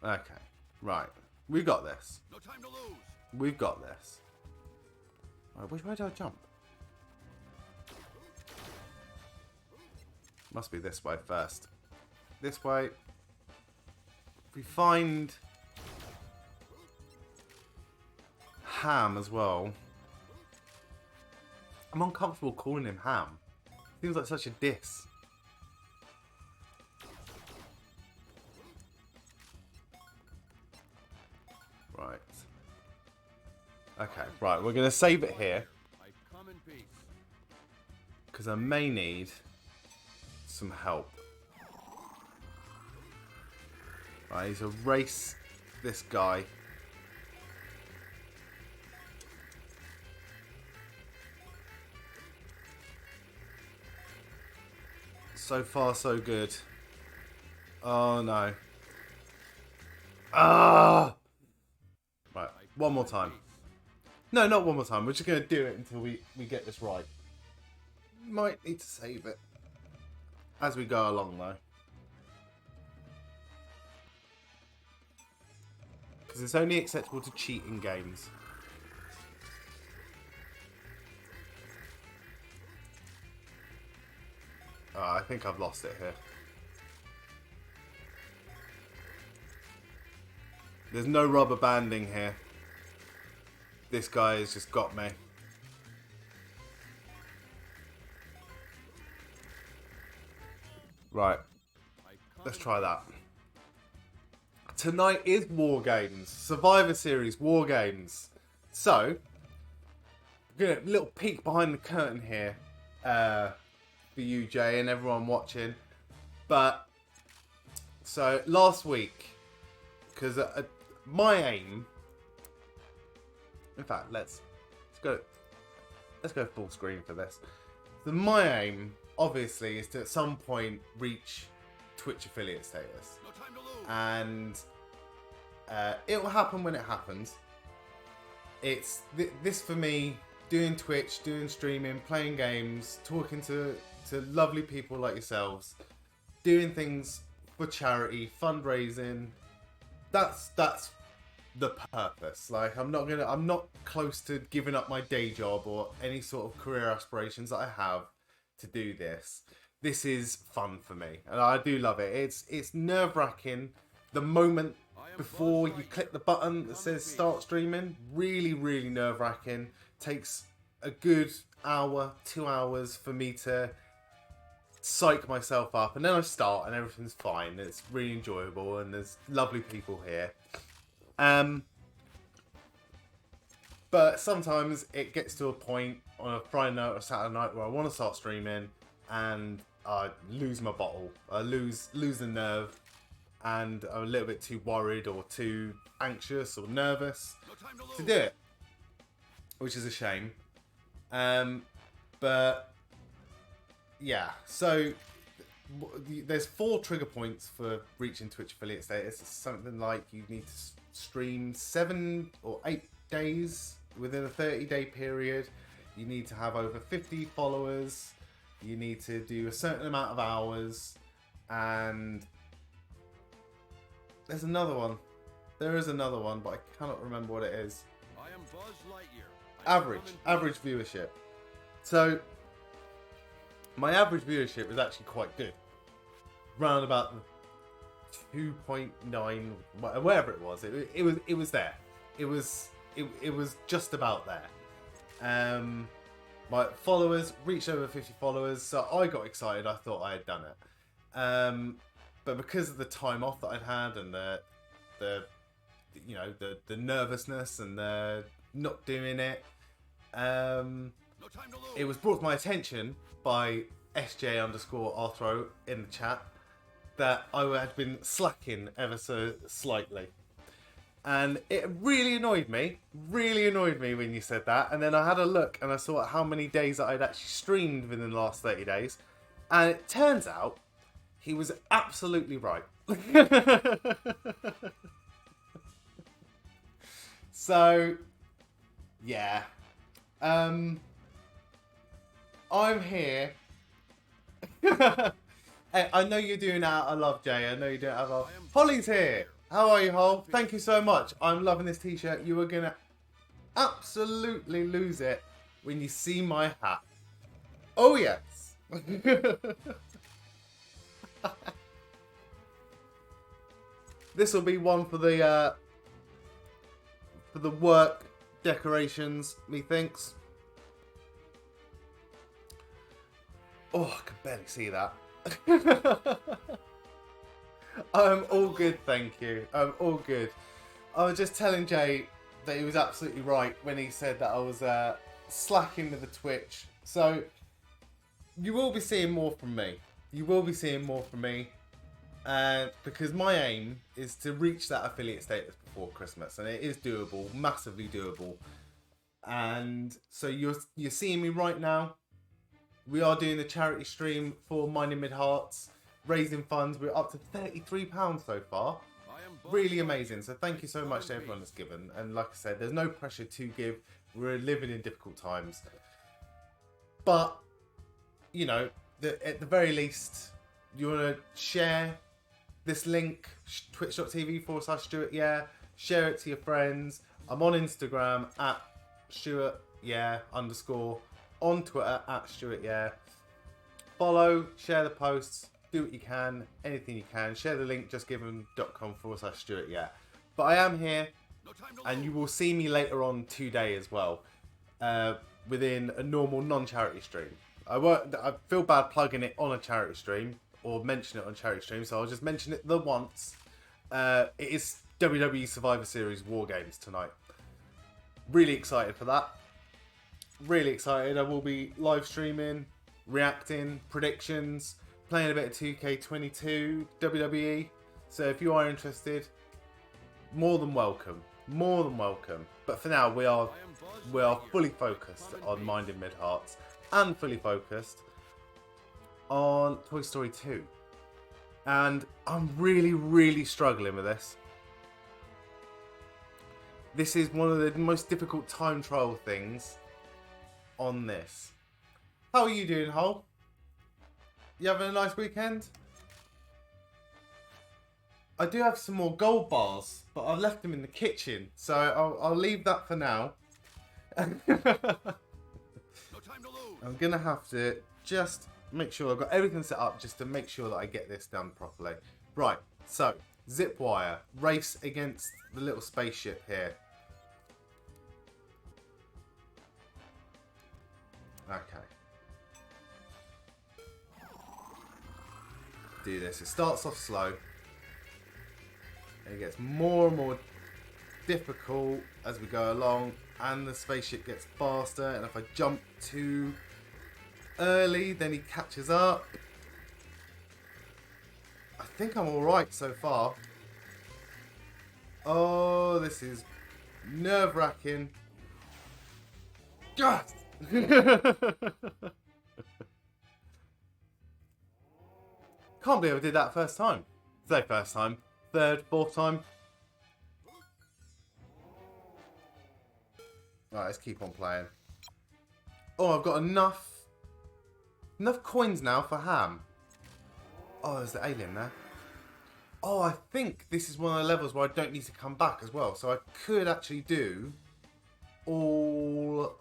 Okay. Right. We've got this. No time to lose. We've got this. Right, which way do I jump? Must be this way first. This way. If we find Ham as well. I'm uncomfortable calling him Ham. Seems like such a diss. Right. Okay, right, we're going to save it here. I come in peace. Because I may need some help. Right, I need to race this guy. So far, so good. Oh, no. Ah! Right, one more time. No, not one more time. We're just going to do it until we get this right. Might need to save it as we go along, though. Because it's only acceptable to cheat in games. Oh, I think I've lost it here. There's no rubber banding here. This guy has just got me. Right. Let's try that. Tonight is War Games. Survivor Series War Games. So, a little peek behind the curtain here for you, Jay, and everyone watching. But, so, last week, because my aim... In fact, let's go full screen for this. So my aim, obviously, is to at some point reach Twitch affiliate status. No time to lose. And it will happen when it happens. It's this for me, doing Twitch, doing streaming, playing games, talking to lovely people like yourselves, doing things for charity, fundraising. That's the purpose. Like, I'm not close to giving up my day job or any sort of career aspirations that I have to do this. This is fun for me, and I do love it. It's nerve-wracking. The moment before you click the button that says start streaming, really, really nerve-wracking. Takes a good hour, 2 hours for me to psych myself up, and then I start and everything's fine. It's really enjoyable, and there's lovely people here. But sometimes it gets to a point on a Friday night or Saturday night where I want to start streaming and I lose my bottle. I lose the nerve, and I'm a little bit too worried or too anxious or nervous to do it, which is a shame. But yeah, so there's 4 trigger points for reaching Twitch affiliate status. It's something like you need to stream 7 or 8 days within a 30-day period. You need to have over 50 followers. You need to do a certain amount of hours, and there's another one. There is another one, but I cannot remember what it is. I am Buzz Lightyear. Average viewership. So my average viewership is actually quite good. Round about 2.9, whatever it was. It was there. It was just about there. My followers reached over 50 followers, so I got excited. I thought I had done it. But because of the time off that I'd had and the nervousness and the not doing it, it was brought to my attention by SJ_Arthro in the chat that I had been slacking ever so slightly. And it really annoyed me when you said that. And then I had a look and I saw how many days that I'd actually streamed within the last 30 days. And it turns out he was absolutely right. So, yeah. I'm here. Hey, I know you're doing out of love, Jay. I know you're doing it out of love. Holly's here. How are you, Hol? Thank you so much. I'm loving this t-shirt. You are going to absolutely lose it when you see my hat. Oh, yes. This will be one for the work decorations, methinks. Oh, I can barely see that. I'm all good, thank you. I'm all good. I was just telling Jay that he was absolutely right when he said that I was slacking with the Twitch. So, you will be seeing more from me. You will be seeing more from me. Because my aim is to reach that affiliate status before Christmas. And it is doable, massively doable. And so you're seeing me right now. We are doing the charity stream for Mine in Mid Herts, raising funds. We're up to £33 so far. Really amazing. So thank you so much to everyone that's given. And like I said, there's no pressure to give. We're living in difficult times. But, you know, at the very least, you want to share this link, twitch.tv/StuartYeah. Share it to your friends. I'm on Instagram at StuartYeah_. On Twitter at StuartYeah. Follow, share the posts, do what you can, anything you can. Share the link, justgiven.com/StuartYeah. But I am here, and you will see me later on today as well, within a normal non-charity stream. I feel bad plugging it on a charity stream. or mention it on charity stream, so I'll just mention it the once. It is WWE Survivor Series War Games tonight. Really excited for that. Really excited. I will be live streaming, reacting, predictions, playing a bit of 2K22, WWE. So if you are interested, more than welcome. More than welcome. But for now, we are fully focused on Minding Mid Herts and fully focused on Toy Story 2. And I'm really, really struggling with this. This is one of the most difficult time trial things on this. How are you doing, Hole? You having a nice weekend? I do have some more gold bars, but I've left them in the kitchen, so I'll leave that for now. I'm gonna have to just make sure I've got everything set up just to make sure that I get this done properly. Right, so zip wire, race against the little spaceship here. Okay. Do this. It starts off slow. And it gets more and more difficult as we go along. And the spaceship gets faster. And if I jump too early, then he catches up. I think I'm alright so far. Oh, this is nerve-wracking. God! Can't believe I did that first time. Say first time. Third, fourth time. Alright, let's keep on playing. Oh, I've got enough coins now for Ham. Oh, there's the alien there. Oh, I think this is one of the levels where I don't need to come back as well. So I could actually do all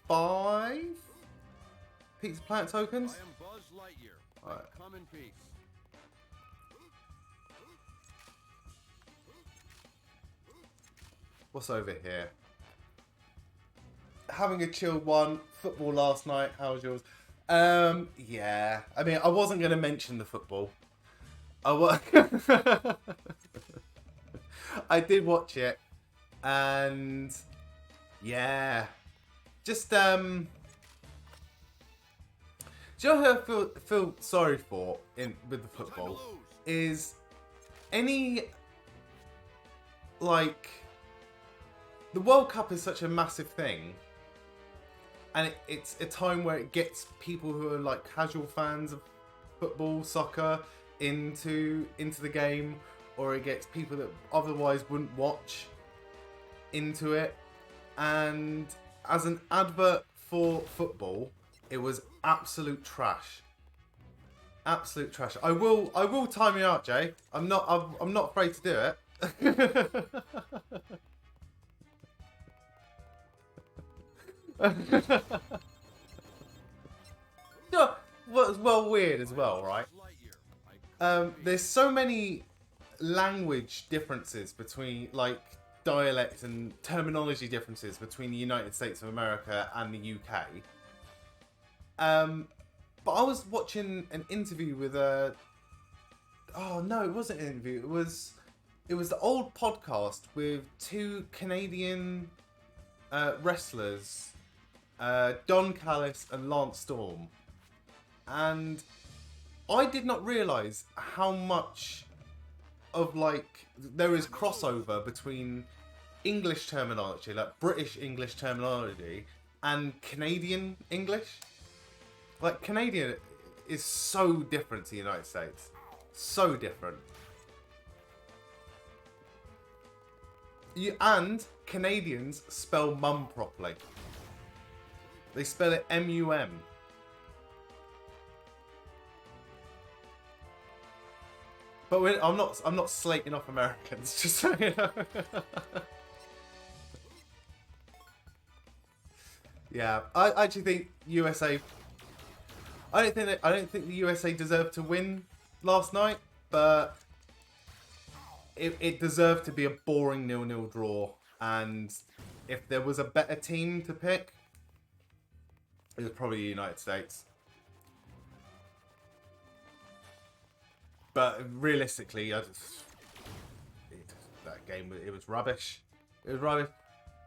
5 Pizza Planet tokens. I am Buzz Lightyear. All right. Come in peace. What's over here? Having a chilled one. Football last night. How was yours? Yeah. I mean, I wasn't going to mention the football. I did watch it, and yeah, just do you know who I feel sorry for with the football is any, like, the World Cup is such a massive thing, and it's a time where it gets people who are like casual fans of football, soccer into the game, or it gets people that otherwise wouldn't watch into it. And as an advert for football, it was absolute trash. Absolute trash. I will time you out, Jay. I'm not afraid to do it. No, what's well weird as well, right? There's so many language differences between, like, dialect and terminology differences between the United States of America and the UK. But I was watching an interview with a... Oh, no, it wasn't an interview. It was the old podcast with 2 Canadian wrestlers, Don Callis and Lance Storm. And I did not realise how much of, like, there is crossover between English terminology, like British English terminology, and Canadian English. Like, Canadian is so different to the United States. So different. And Canadians spell mum properly. They spell it M-U-M. But I'm not slating off Americans, just so you know. Yeah, I actually think USA. I don't think the USA deserved to win last night, but it deserved to be a boring 0-0 draw. And if there was a better team to pick, it was probably the United States. But realistically, that game, it was rubbish. It was rubbish.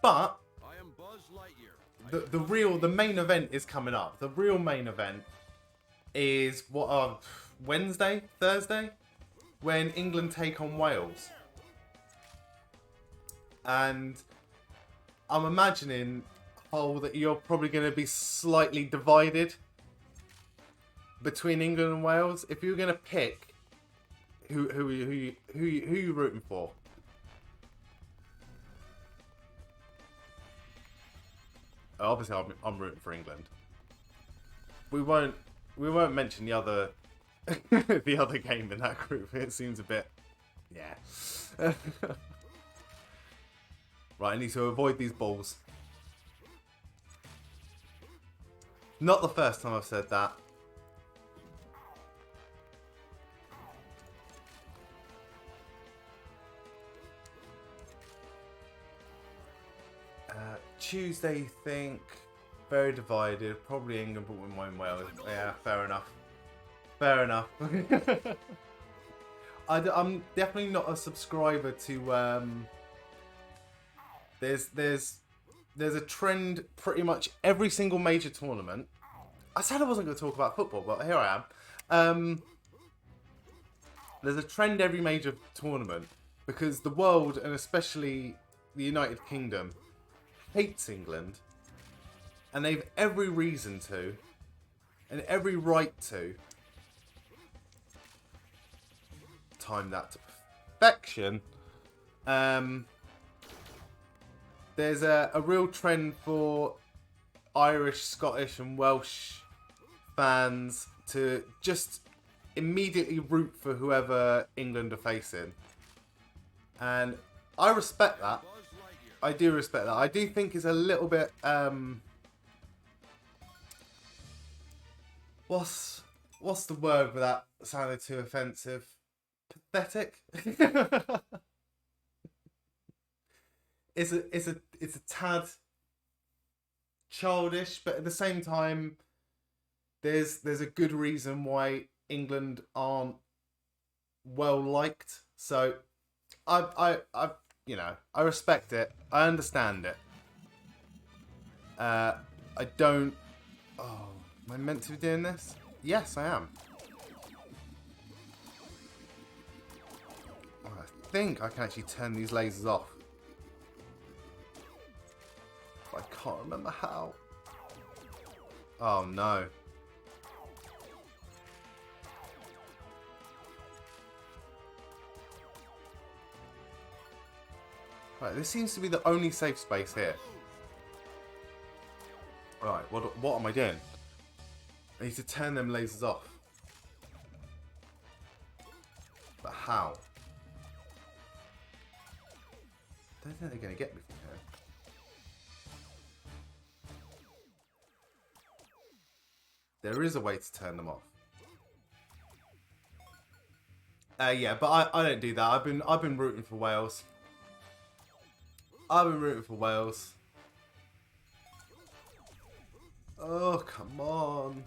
But I am Buzz Lightyear. the main event is coming up. The real main event is Wednesday, Thursday, when England take on Wales. And I'm imagining, that you're probably going to be slightly divided between England and Wales. If you're going to pick, who you rooting for? Obviously, I'm rooting for England. We won't mention the other the other game in that group. It seems a bit, yeah. Right, I need to avoid these balls. Not the first time I've said that. Tuesday, think. Very divided. Probably England, but we won't Wales. Yeah, fair enough. Fair enough. I'm definitely not a subscriber to. There's a trend pretty much every single major tournament. I said I wasn't going to talk about football, but here I am. There's a trend every major tournament because the world, and especially the United Kingdom, hates England, and they've every reason to, and every right to, time that to perfection. There's a real trend for Irish, Scottish and Welsh fans to just immediately root for whoever England are facing. And I respect that. I do respect that. I do think it's a little bit what's the word without sounding too offensive? Pathetic. It's a tad childish, but at the same time, there's a good reason why England aren't well liked. So I respect it. I understand it. I don't. Oh, am I meant to be doing this? Yes, I am. Oh, I think I can actually turn these lasers off. I can't remember how. Oh no. Right, this seems to be the only safe space here. Right, what am I doing? I need to turn them lasers off. But how? I don't think they're going to get me from here. There is a way to turn them off. Yeah, but I don't do that. I've been rooting for Wales. I've been rooting for Wales. Oh, come on.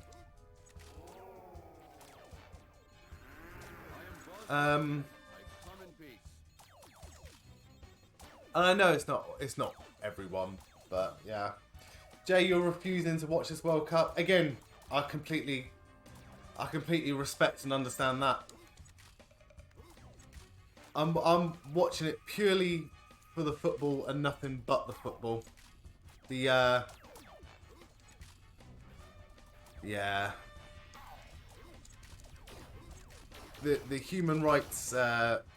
And I know it's not everyone, but yeah. Jay, you're refusing to watch this World Cup again. I completely respect and understand that. I'm watching it purely for the football and nothing but the football. Yeah. The human rights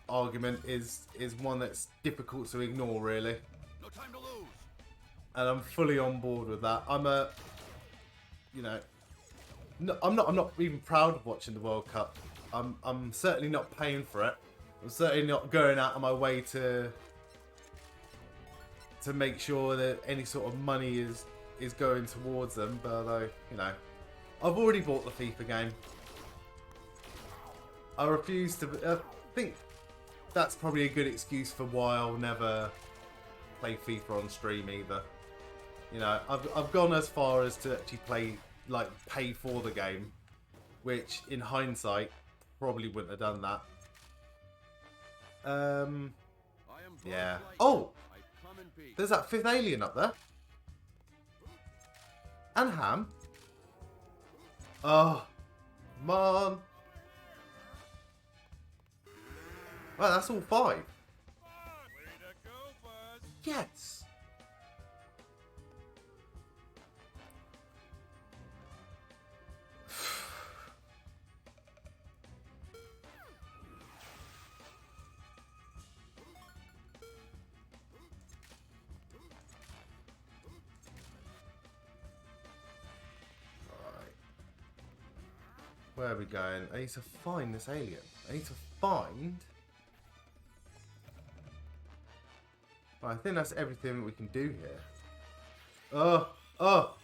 argument is one that's difficult to ignore, really. No time to lose. And I'm fully on board with that. I'm not even proud of watching the World Cup. I'm certainly not paying for it. I'm certainly not going out of my way to make sure that any sort of money is going towards them. But I've already bought the FIFA game. I refuse to. I think that's probably a good excuse for why I'll never play FIFA on stream either. I've gone as far as to actually pay for the game, which in hindsight probably wouldn't have done that. I am Yeah. Buzz Lightyear. Oh! I come in peace. There's that 5th alien up there. And Ham. Oh. Come on. Well, that's all 5. Way to go, Buzz. Yes. Where are we going? I need to find this alien. I need to find... Well, I think that's everything we can do here. Oh! Oh!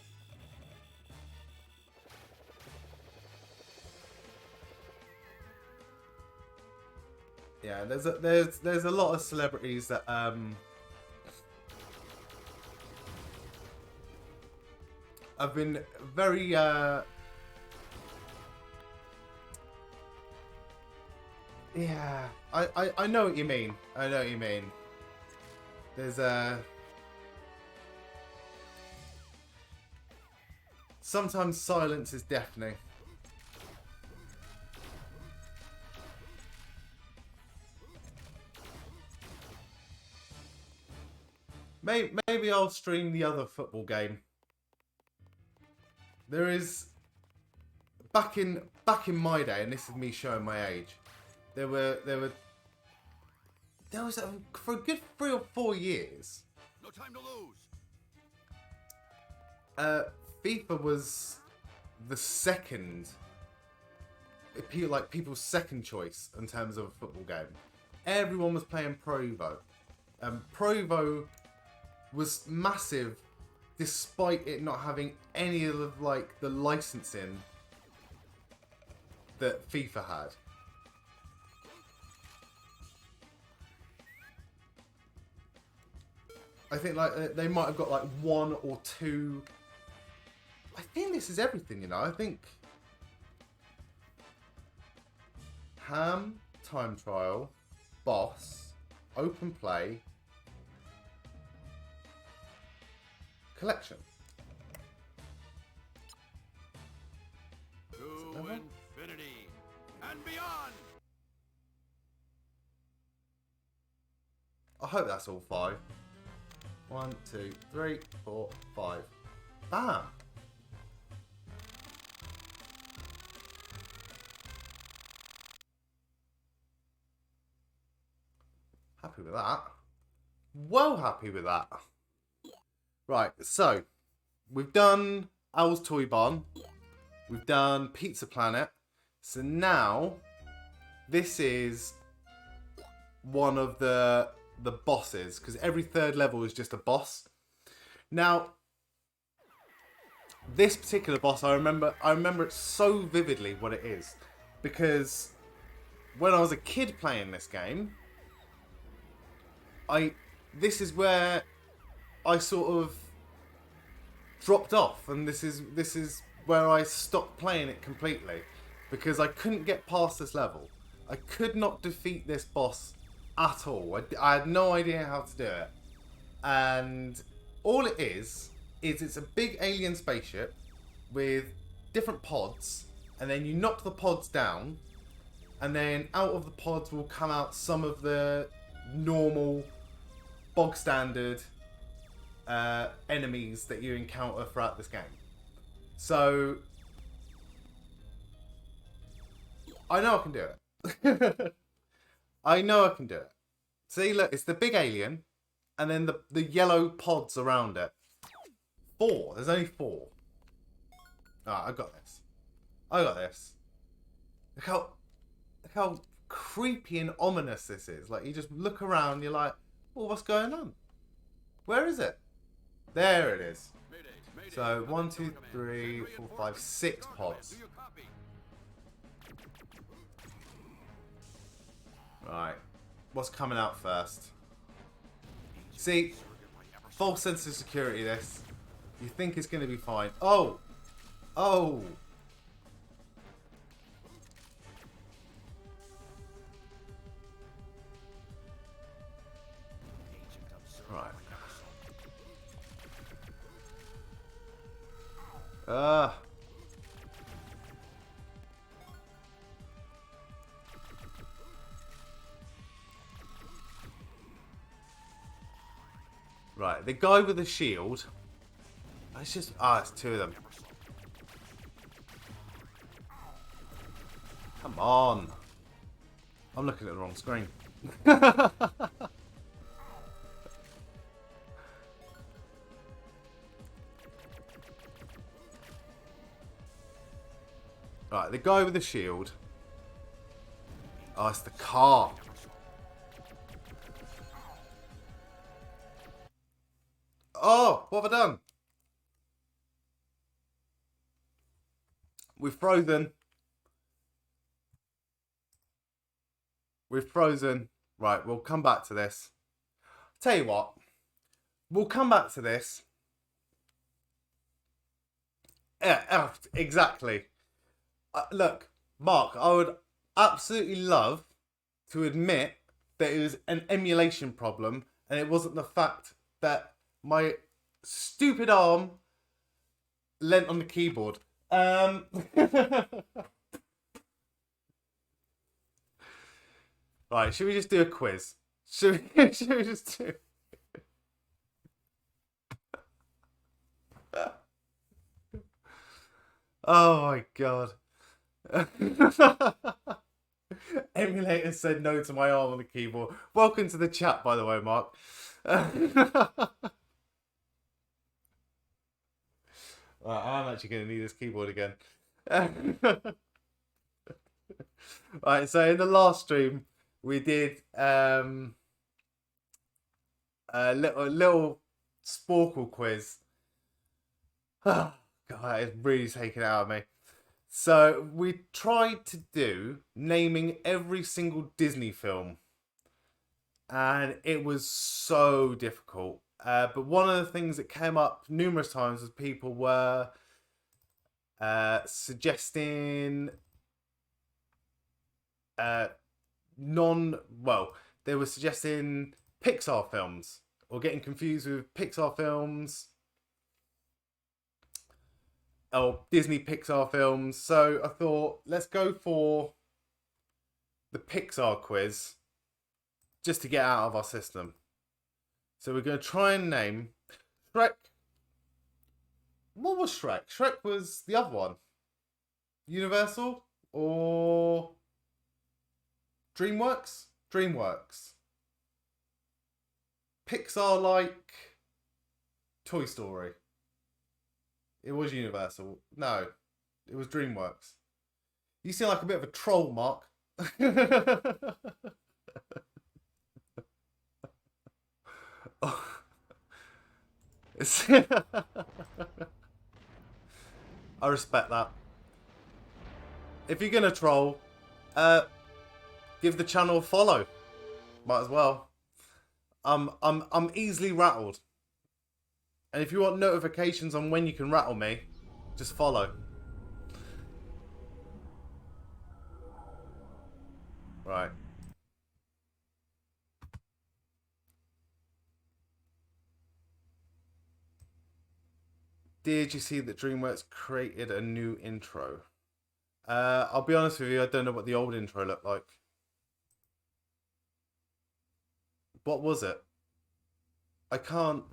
Yeah, there's a lot of celebrities that have been very yeah, I know what you mean. I know what you mean. There's sometimes silence is deafening. Maybe I'll stream the other football game. There is back in my day, and this is me showing my age. There was for a good 3 or 4 years. No time to lose. FIFA was the second, people's second choice in terms of a football game. Everyone was playing Pro Evo. Pro Evo was massive, despite it not having any of the licensing that FIFA had. I think they might have got 1 or 2. I think this is everything, you know. I think Ham, Time Trial, Boss, Open Play, Collection. To infinity and beyond. I hope that's all 5. 1, 2, 3, 4, 5. Bam! Happy with that. Well happy with that. Right, so we've done Owl's Toy Barn. We've done Pizza Planet. So now this is one of the bosses, because every 3rd level is just a boss. Now, this particular boss, I remember it so vividly what it is, because when I was a kid playing this game, this is where I sort of dropped off, and this is where I stopped playing it completely, because I couldn't get past this level. I could not defeat this boss at all. I had no idea how to do it. And all it is it's a big alien spaceship with different pods, and then you knock the pods down, and then out of the pods will come out some of the normal, bog standard enemies that you encounter throughout this game. So I know I can do it. I know I can do it. See, look, it's the big alien, and then the yellow pods around it. 4. There's only 4. Alright, I got this. I got this. Look how creepy and ominous this is. Like, you just look around, you're like, oh, what's going on? Where is it? There it is. So 1, 2, 3, 4, 5, 6 pods. Right. What's coming out first? See, false sense of security this. You think it's going to be fine. Oh! Oh! Right. Ah. Right, the guy with the shield. It's just it's two of them. Come on. I'm looking at the wrong screen. Right, the guy with the shield. Oh, it's the car. Oh, what have I done? We've frozen. We've frozen. Right, we'll come back to this. Tell you what. We'll come back to this. Yeah, exactly. Look, Mark, I would absolutely love to admit that it was an emulation problem and it wasn't the fact that my stupid arm leant on the keyboard. Right, should we just do a quiz? Should we just do... Oh my god. Emulator said no to my arm on the keyboard. Welcome to the chat, by the way, Mark. Right, I'm actually going to need this keyboard again. Right, so in the last stream, we did a little Sporcle quiz. Oh, God, it's really taken it out of me. So we tried to do naming every single Disney film. And it was so difficult. But one of the things that came up numerous times was people were suggesting they were suggesting Pixar films or getting confused with Pixar films or Disney Pixar films. So I thought, let's go for the Pixar quiz just to get out of our system. So we're going to try and name Shrek. What was Shrek? Shrek was the other one. Universal or DreamWorks? DreamWorks. Pixar like Toy Story. It was Universal. No, it was DreamWorks. You seem like a bit of a troll, Mark. Oh. I respect that. If you're gonna troll, give the channel a follow. Might as well. I'm easily rattled. And if you want notifications on when you can rattle me, just follow. Right. Did you see that DreamWorks created a new intro? I'll be honest with you, I don't know what the old intro looked like. What was it? I can't...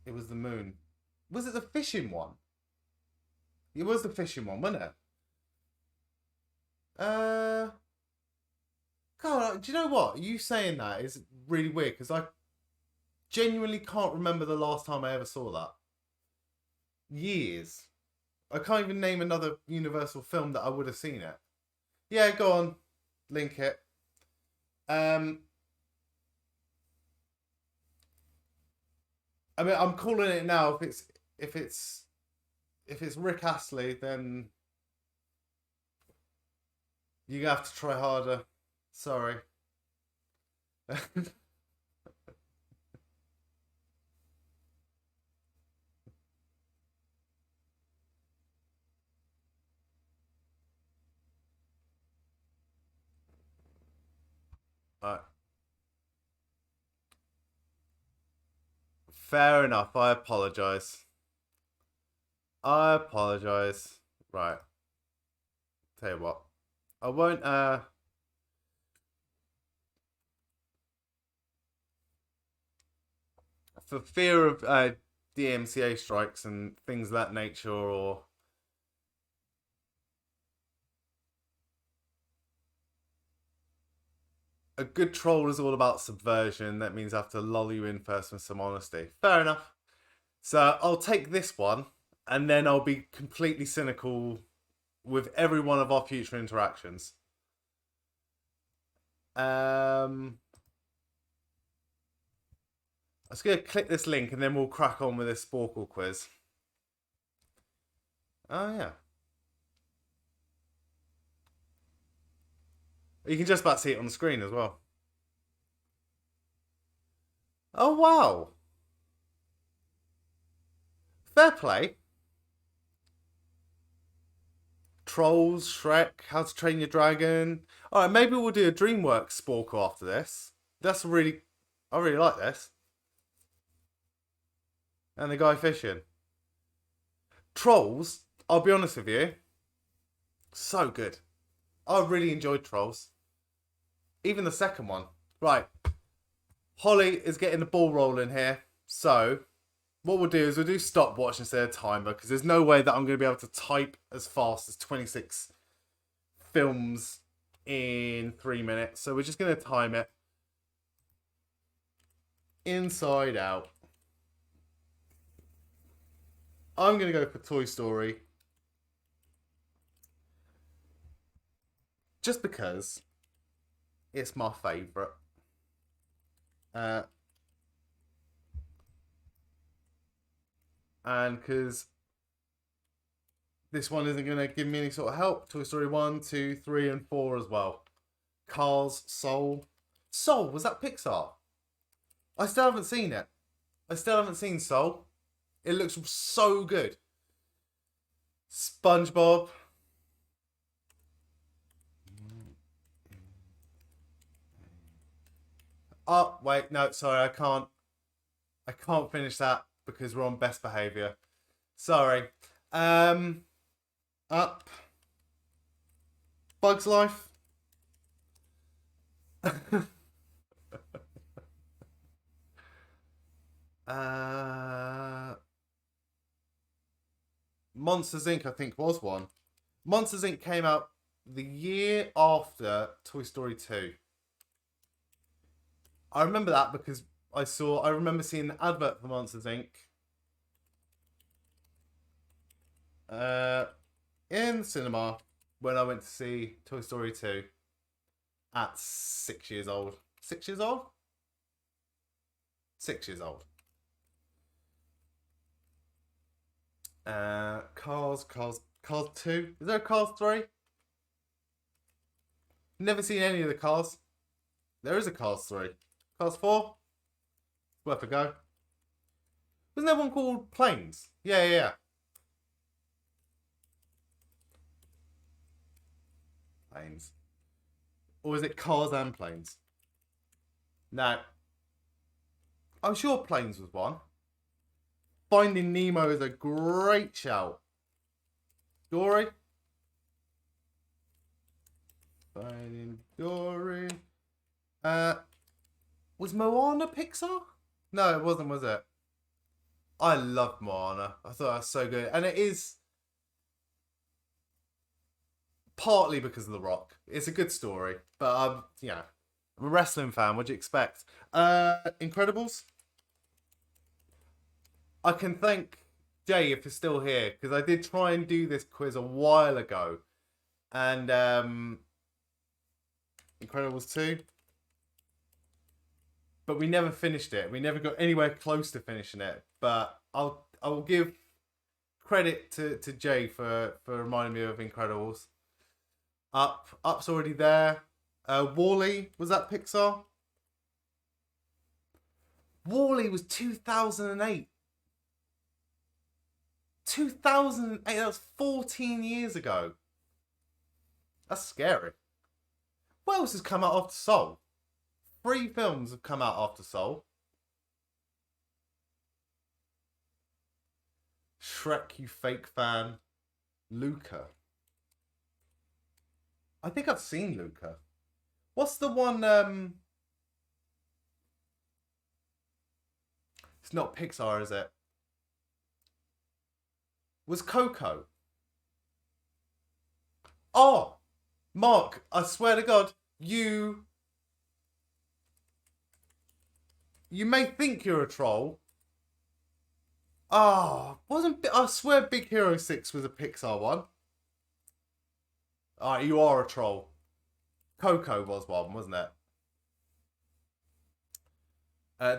It was the moon. Was it the fishing one? It was the fishing one, wasn't it? God, do you know what? You saying that is really weird because I genuinely can't remember the last time I ever saw that. Years. I can't even name another Universal film that I would have seen it. Yeah, go on. Link it. I mean, I'm calling it now. If it's Rick Astley, then you have to try harder. Sorry. Right. Fair enough. I apologise. I apologise. Right. Tell you what. I won't, for fear of DMCA strikes and things of that nature, or a good troll is all about subversion. That means I have to lull you in first with some honesty. Fair enough. So I'll take this one, and then I'll be completely cynical with every one of our future interactions. I'm just going to click this link, and then we'll crack on with this Sporcle quiz. Oh, yeah. You can just about see it on the screen as well. Oh, wow. Fair play. Trolls, Shrek, How to Train Your Dragon. Alright, maybe we'll do a DreamWorks Sporcle after this. I really like this. And the guy fishing. Trolls, I'll be honest with you, so good. I really enjoyed Trolls. Even the second one. Right. Holly is getting the ball rolling here. So, what we'll do is we'll do stopwatch instead of timer, because there's no way that I'm going to be able to type as fast as 26 films in 3 minutes. So we're just going to time it. Inside Out. I'm going to go for Toy Story. Just because it's my favourite. And because this one isn't going to give me any sort of help. Toy Story 1, 2, 3, and 4 as well. Cars, Soul. Soul, was that Pixar? I still haven't seen it. I still haven't seen Soul. It looks so good. SpongeBob. Oh, wait, no, sorry, I can't finish that because we're on best behaviour. Sorry. Up. Bug's Life. Monsters Inc. I think was one. Monsters Inc. came out the year after Toy Story 2. I remember that because I remember seeing the advert for Monsters Inc. In the cinema when I went to see Toy Story 2 at 6 years old. 6 years old? 6 years old. Cars 2. Is there a Cars 3? Never seen any of the Cars. There is a Cars 3. Cars 4? Worth a go. Wasn't there one called Planes? Yeah. Planes. Or is it Cars and Planes? No. I'm sure Planes was one. Finding Nemo is a great shout. Dory? Finding Dory. Was Moana Pixar? No, it wasn't, was it? I loved Moana. I thought that was so good. And it is partly because of The Rock. It's a good story. But I'm a wrestling fan. What do you expect? Incredibles? I can thank Jay if he's still here, because I did try and do this quiz a while ago. And Incredibles 2. But we never finished it. We never got anywhere close to finishing it. But I'll give credit to Jay for reminding me of Incredibles. Up's already there. Wall-E, was that Pixar? Wall-E was 2008. 2008, that was 14 years ago. That's scary. What else has come out after Soul? 3 films have come out after Soul. Shrek, you fake fan. Luca. I think I've seen Luca. What's the one? It's not Pixar, is it? Was Coco? Oh, Mark! I swear to God, you may think you're a troll. Ah, I swear Big Hero 6 was a Pixar one. Alright, you are a troll. Coco was one, wasn't it?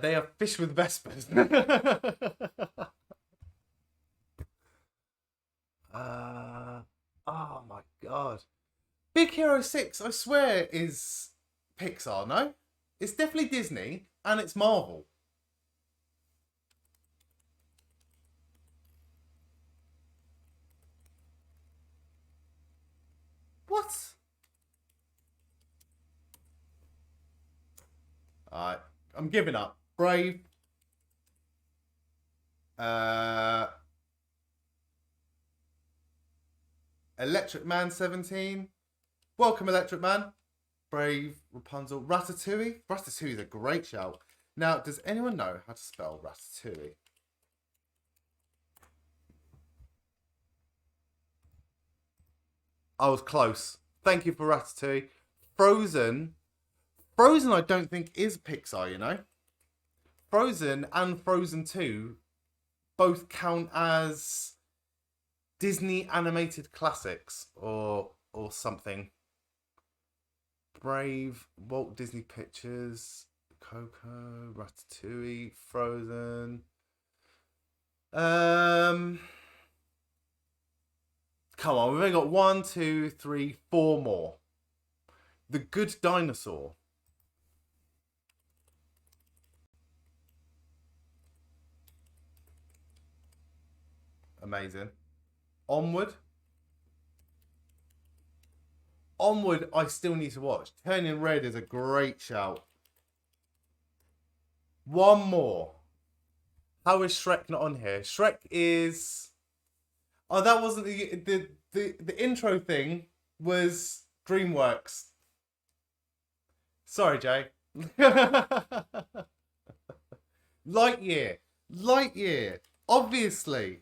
They are fish with Vespers. Oh my God. Big Hero 6, I swear, is Pixar, no? It's definitely Disney, and it's Marvel. What? Alright, I'm giving up. Brave. Electric Man 17. Welcome, Electric Man. Brave, Rapunzel, Ratatouille. Ratatouille is a great shout. Now, does anyone know how to spell Ratatouille? I was close. Thank you for Ratatouille. Frozen. Frozen, I don't think is Pixar, you know. Frozen and Frozen 2 both count as Disney animated classics or something. Brave, Walt Disney Pictures, Coco, Ratatouille, Frozen. Come on, we've only got 1, 2, 3, 4 more. The Good Dinosaur. Amazing. Onward. Onward, I still need to watch. Turning Red is a great shout. 1 more. How is Shrek not on here? Shrek is... Oh, that wasn't the intro thing was DreamWorks. Sorry, Jay. Lightyear. Lightyear. Obviously.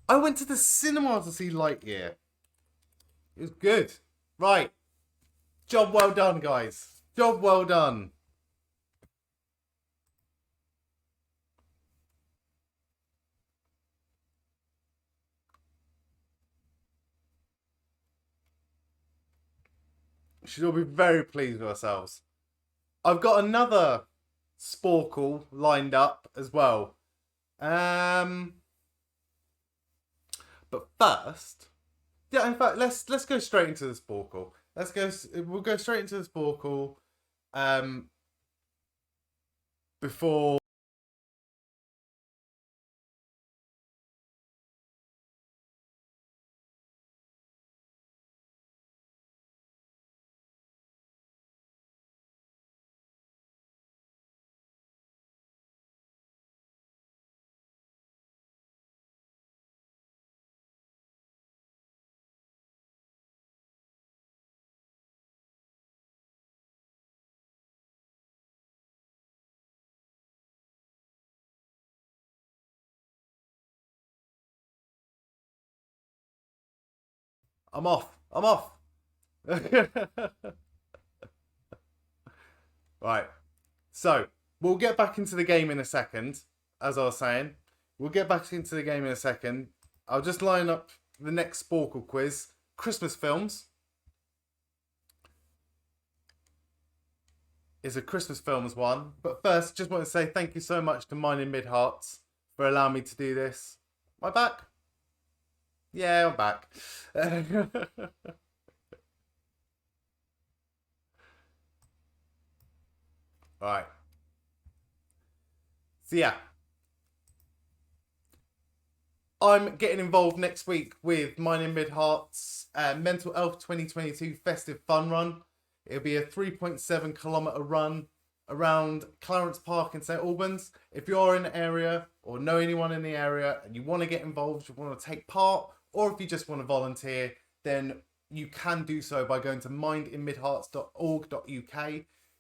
I went to the cinema to see Lightyear. It was good. Right. Job well done, guys. Job well done. We should all be very pleased with ourselves. I've got another Sporcle lined up as well. But first, yeah, in fact, let's go straight into the Sporcle. We'll go straight into the Sporcle. Before. I'm off. Right. So, we'll get back into the game in a second, as I was saying. We'll get back into the game in a second. I'll just line up the next Sporcle quiz. Christmas films. Is a Christmas films one. But first, just want to say thank you so much to mine in Mid Herts for allowing me to do this. Am I back? Yeah, I'm back. Alright. So yeah. I'm getting involved next week with mine in Mid Herts Mental Health 2022 Festive Fun Run. It'll be a 3.7 kilometre run around Clarence Park in St Albans. If you're in the area or know anyone in the area and you want to get involved, you want to take part, or if you just want to volunteer, then you can do so by going to mindinmidhearts.org.uk.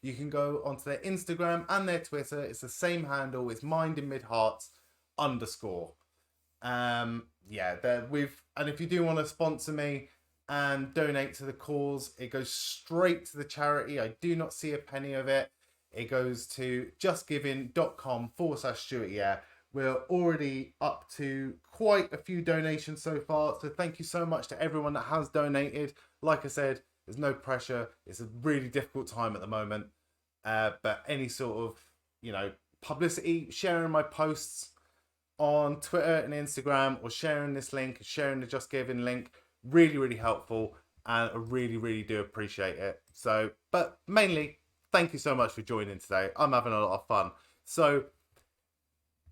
You can go onto their Instagram and their Twitter. It's the same handle. It's mindinmidhearts_. And if you do want to sponsor me and donate to the cause, it goes straight to the charity. I do not see a penny of it. It goes to justgiving.com/StuartYeah. We're already up to quite a few donations so far. So thank you so much to everyone that has donated. Like I said, there's no pressure. It's a really difficult time at the moment. But any sort of, publicity, sharing my posts on Twitter and Instagram, or sharing this link, sharing the Just Giving link, really, really helpful. And I really, really do appreciate it. So, but mainly, thank you so much for joining today. I'm having a lot of fun. So,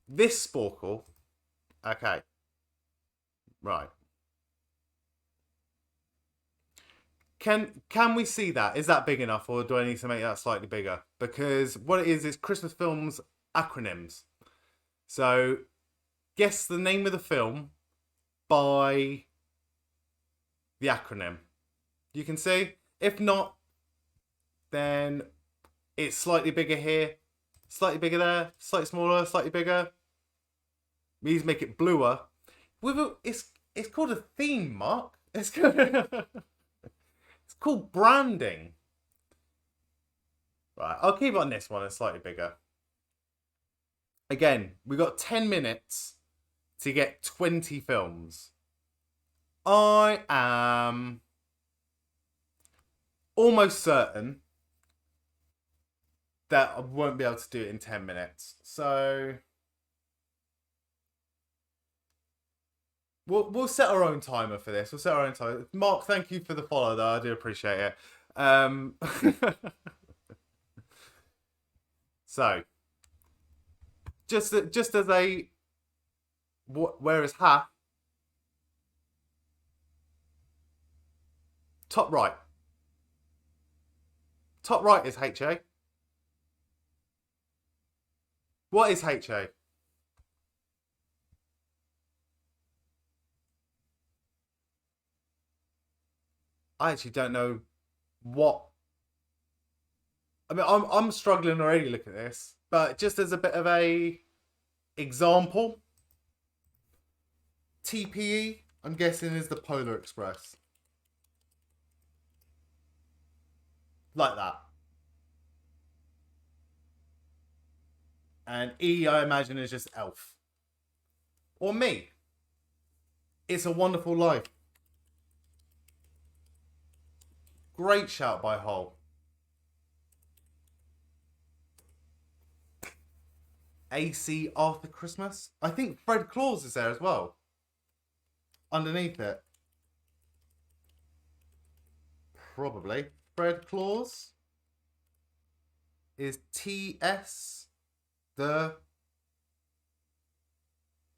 this Sporcle, okay, right. Can we see that? Is that big enough, or do I need to make that slightly bigger? Because what it is Christmas films acronyms. So, guess the name of the film by the acronym. You can see? If not, then it's slightly bigger here, slightly bigger there, slightly smaller, slightly bigger. We need to make it bluer. It's called a theme, Mark. It's called branding. Right, I'll keep on this one. It's slightly bigger. Again, we got 10 minutes to get 20 films. I am almost certain that I won't be able to do it in 10 minutes. So we'll set our own timer for this. We'll set our own timer. Mark, thank you for the follow, though. I do appreciate it. So, just as a where is half? Top right. Top right is HA. What is HA? I actually don't know what. I mean, I'm struggling already looking at this, but just as a bit of a example, TPE, I'm guessing, is the Polar Express. Like that. And E, I imagine, is just Elf. Or me. It's a Wonderful Life. Great shout by Hull. AC After Christmas. I think Fred Claus is there as well. Underneath it. Probably. Fred Claus is TS. The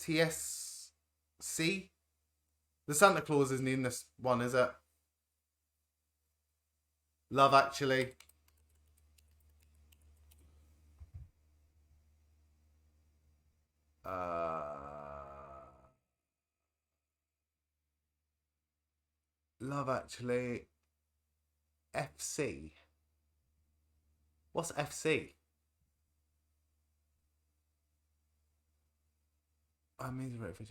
TSC. The Santa Claus isn't in this one, is it? Love Actually. Love Actually. FC. What's FC? I mean, the Muppets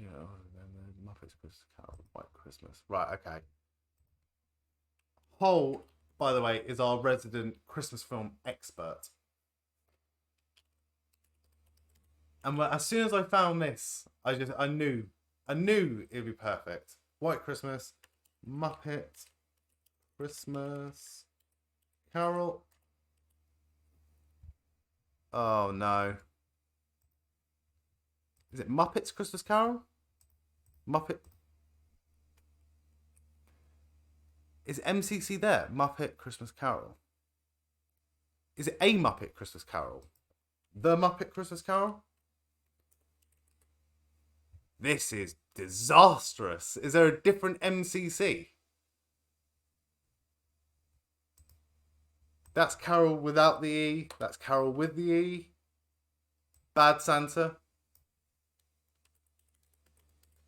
Christmas Carol, White Christmas. Right, okay. Hull, by the way, is our resident Christmas film expert. And as soon as I found this, I knew it'd be perfect. White Christmas, Muppet Christmas Carol. Oh no. Is it Muppets Christmas Carol? Muppet. Is MCC there? Muppet Christmas Carol. Is it a Muppet Christmas Carol? The Muppet Christmas Carol? This is disastrous. Is there a different MCC? That's Carol without the E. That's Carol with the E. Bad Santa.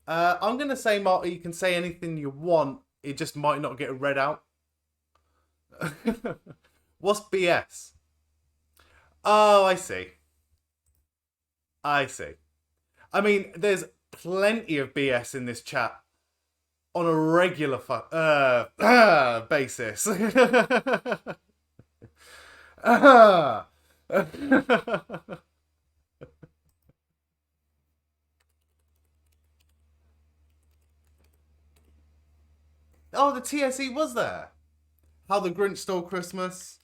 I'm going to say, Marty, you can say anything you want. It just might not get read out. What's BS? Oh, I see. I see. I mean, there's plenty of BS in this chat on a regular basis. Oh, the TSE was there. How the Grinch Stole Christmas.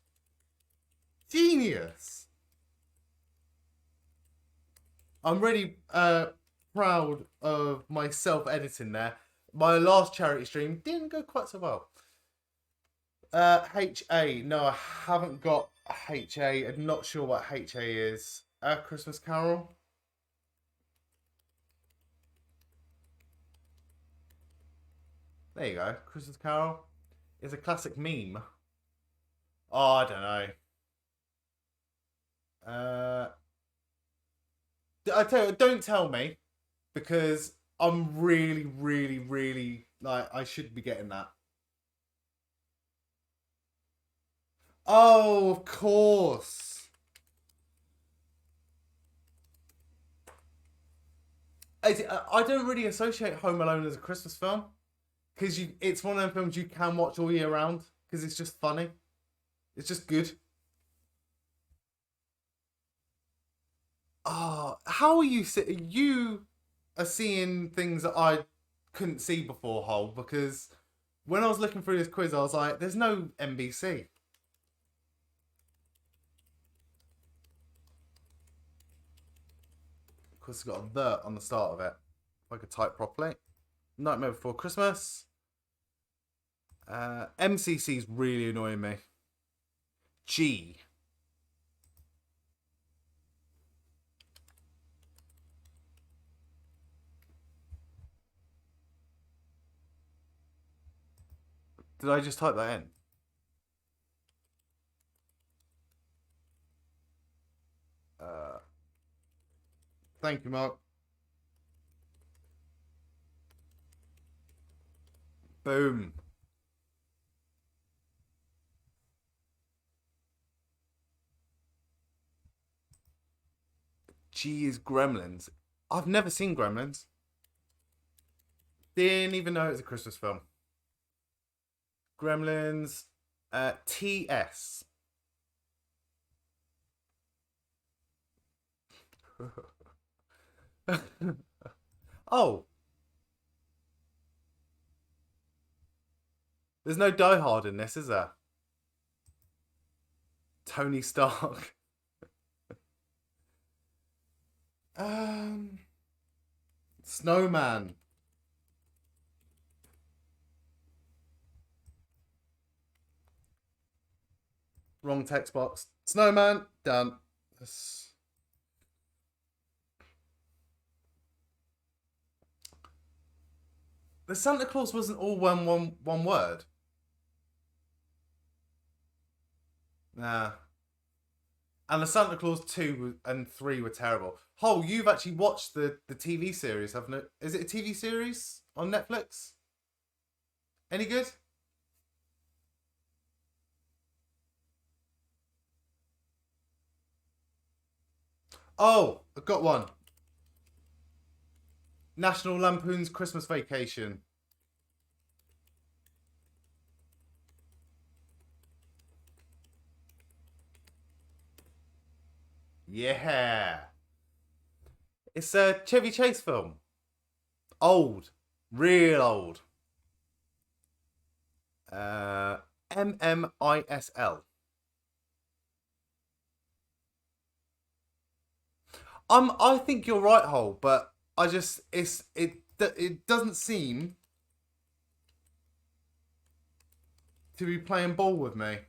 Genius. I'm really proud of myself editing there. My last charity stream didn't go quite so well. HA. No, I haven't got HA. I'm not sure what HA is. Christmas Carol. There you go. Christmas Carol is a classic meme. Oh, I don't know. I tell you, don't tell me, because I'm really like, I should be getting that. Oh, of course. I don't really associate Home Alone as a Christmas film, because it's one of them films you can watch all year round, because it's just funny. It's just good. Oh, how are you? You are seeing things that I couldn't see before, Hole, because when I was looking through this quiz, I was like, there's no NBC. Of course, it's got a the on the start of it. If I could type properly. Nightmare Before Christmas. MCC's really annoying me. G. Did I just type that in? Thank you, Mark. Boom. G is Gremlins. I've never seen Gremlins. Didn't even know it was a Christmas film. Gremlins. TS. Oh. There's no Die Hard in this, is there? Tony Stark. Snowman. Wrong text box. Snowman. Done. The Santa Claus wasn't all one word. Nah. And the Santa Claus 2 and 3 were terrible. Hole, you've actually watched the TV series, haven't you? Is it a TV series on Netflix? Any good? Oh, I've got one. National Lampoon's Christmas Vacation. Yeah. It's a Chevy Chase film. Old. Real old. MMISL. I think you're right, Hole, but I just it doesn't seem to be playing ball with me.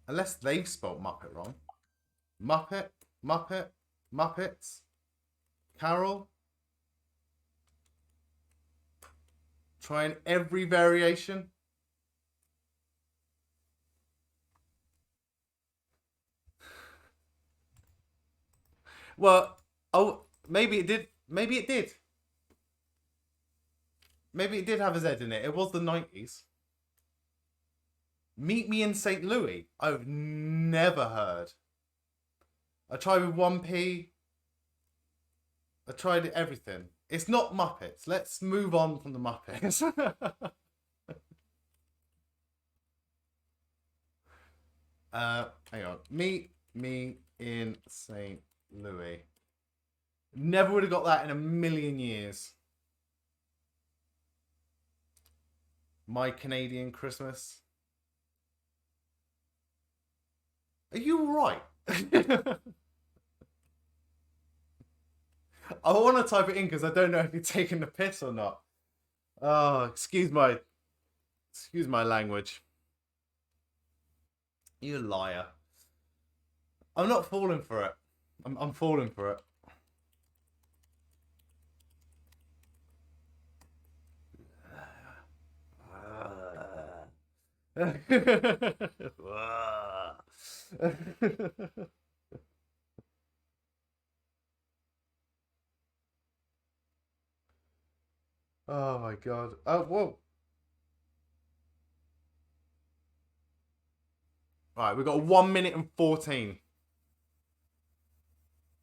Unless they've spelt Muppet wrong. Muppet, Muppet, Muppets, Carol. Trying every variation. Well, oh, maybe it did. Maybe it did. Maybe it did have a Z in it. It was the 90s. Meet Me in St. Louis. I've never heard. I tried with 1P. I tried everything. It's not Muppets. Let's move on from the Muppets. Hang on. Meet Me in St. Louis. Never would have got that in a million years. My Canadian Christmas. Are you alright? I want to type it in because I don't know if you're taking the piss or not. Oh, excuse my language. You liar. I'm not falling for it. I'm falling for it. Oh my god. Oh, whoa. Right, we've got 1 minute and 14.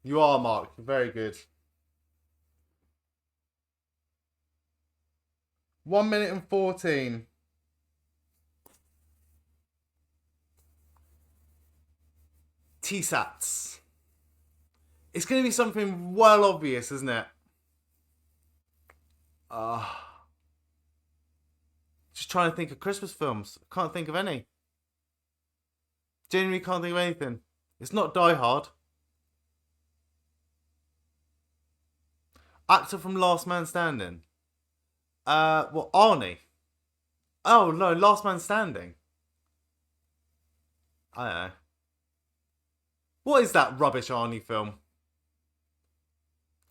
You are, Mark. Very good. 1 minute and 14. T-Sats. It's going to be something well obvious, isn't it? Just trying to think of Christmas films. Can't think of any. Genuinely can't think of anything. It's not Die Hard. Actor from Last Man Standing. Well, Arnie. Oh, no, Last Man Standing. I don't know. What is that rubbish Arnie film?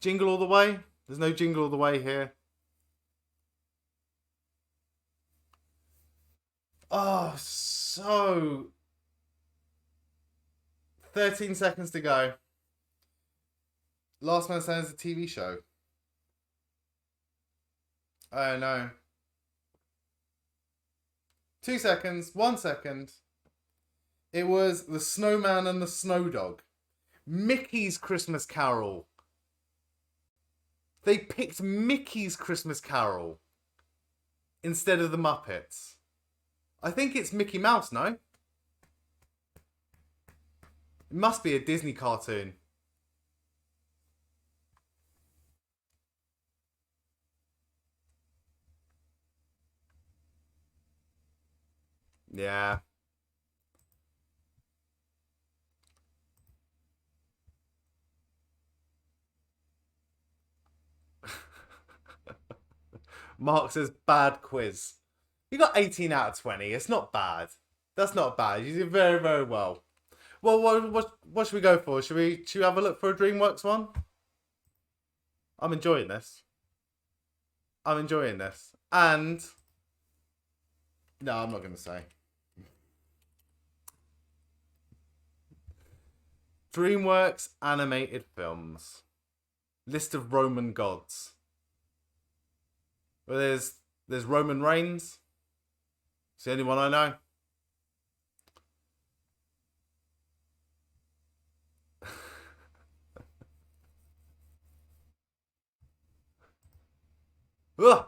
Jingle All the Way? There's no Jingle All the Way here. Oh, so... 13 seconds to go. Last Man Standing is a TV show. I don't know. 2 seconds. 1 second. It was The Snowman and the Snow Dog. Mickey's Christmas Carol. They picked Mickey's Christmas Carol instead of the Muppets. I think it's Mickey Mouse, no? It must be a Disney cartoon. Yeah. Mark says, bad quiz. You got 18 out of 20. It's not bad. That's not bad. You did very, very well. Well, what should we go for? Should we have a look for a DreamWorks one? I'm enjoying this. I'm enjoying this. And... no, I'm not going to say. DreamWorks animated films. List of Roman gods. Well, there's Roman Reigns. It's the only one I know. Ugh.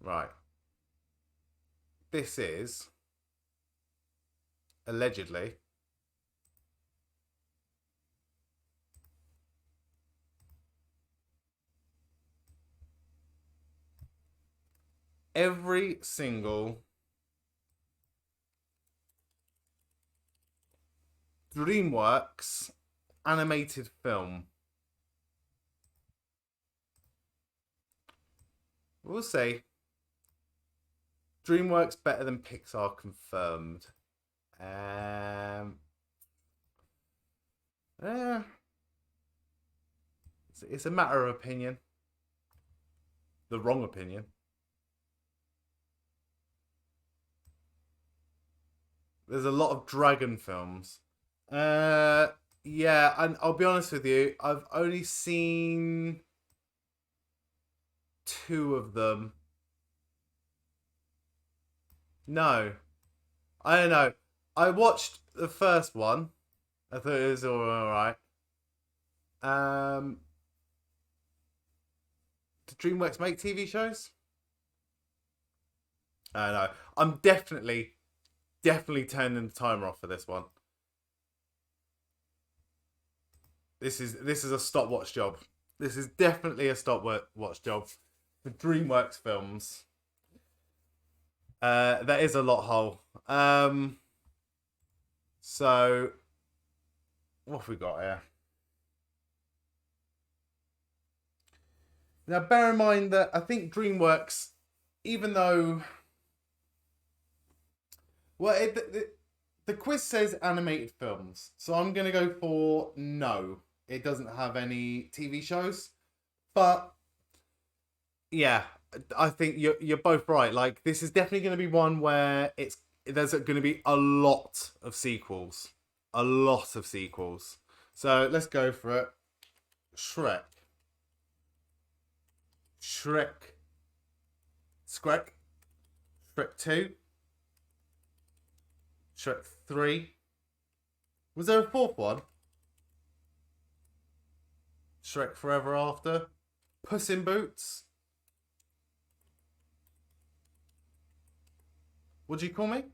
Right. This is allegedly every single DreamWorks animated film We'll see. DreamWorks better than Pixar confirmed. It's a matter of opinion. The wrong opinion. There's a lot of dragon films. Yeah, and I'll be honest with you, I've only seen 2 of them. No. I don't know. I watched the first one. I thought it was alright. Do DreamWorks make TV shows? I don't know. I'm definitely turning the timer off for this one. This is a stopwatch job. This is definitely a stopwatch job for DreamWorks films. That is a lot hole. So what have we got here? Now, bear in mind that I think DreamWorks, even though, well, the quiz says animated films, so I'm gonna go for no. It doesn't have any TV shows, but yeah, I think you're both right. Like, this is definitely going to be one where there's going to be a lot of sequels. So let's go for it. Shrek 2, Shrek 3. Was there a 4th one? Shrek Forever After, Puss in Boots. What do you call me?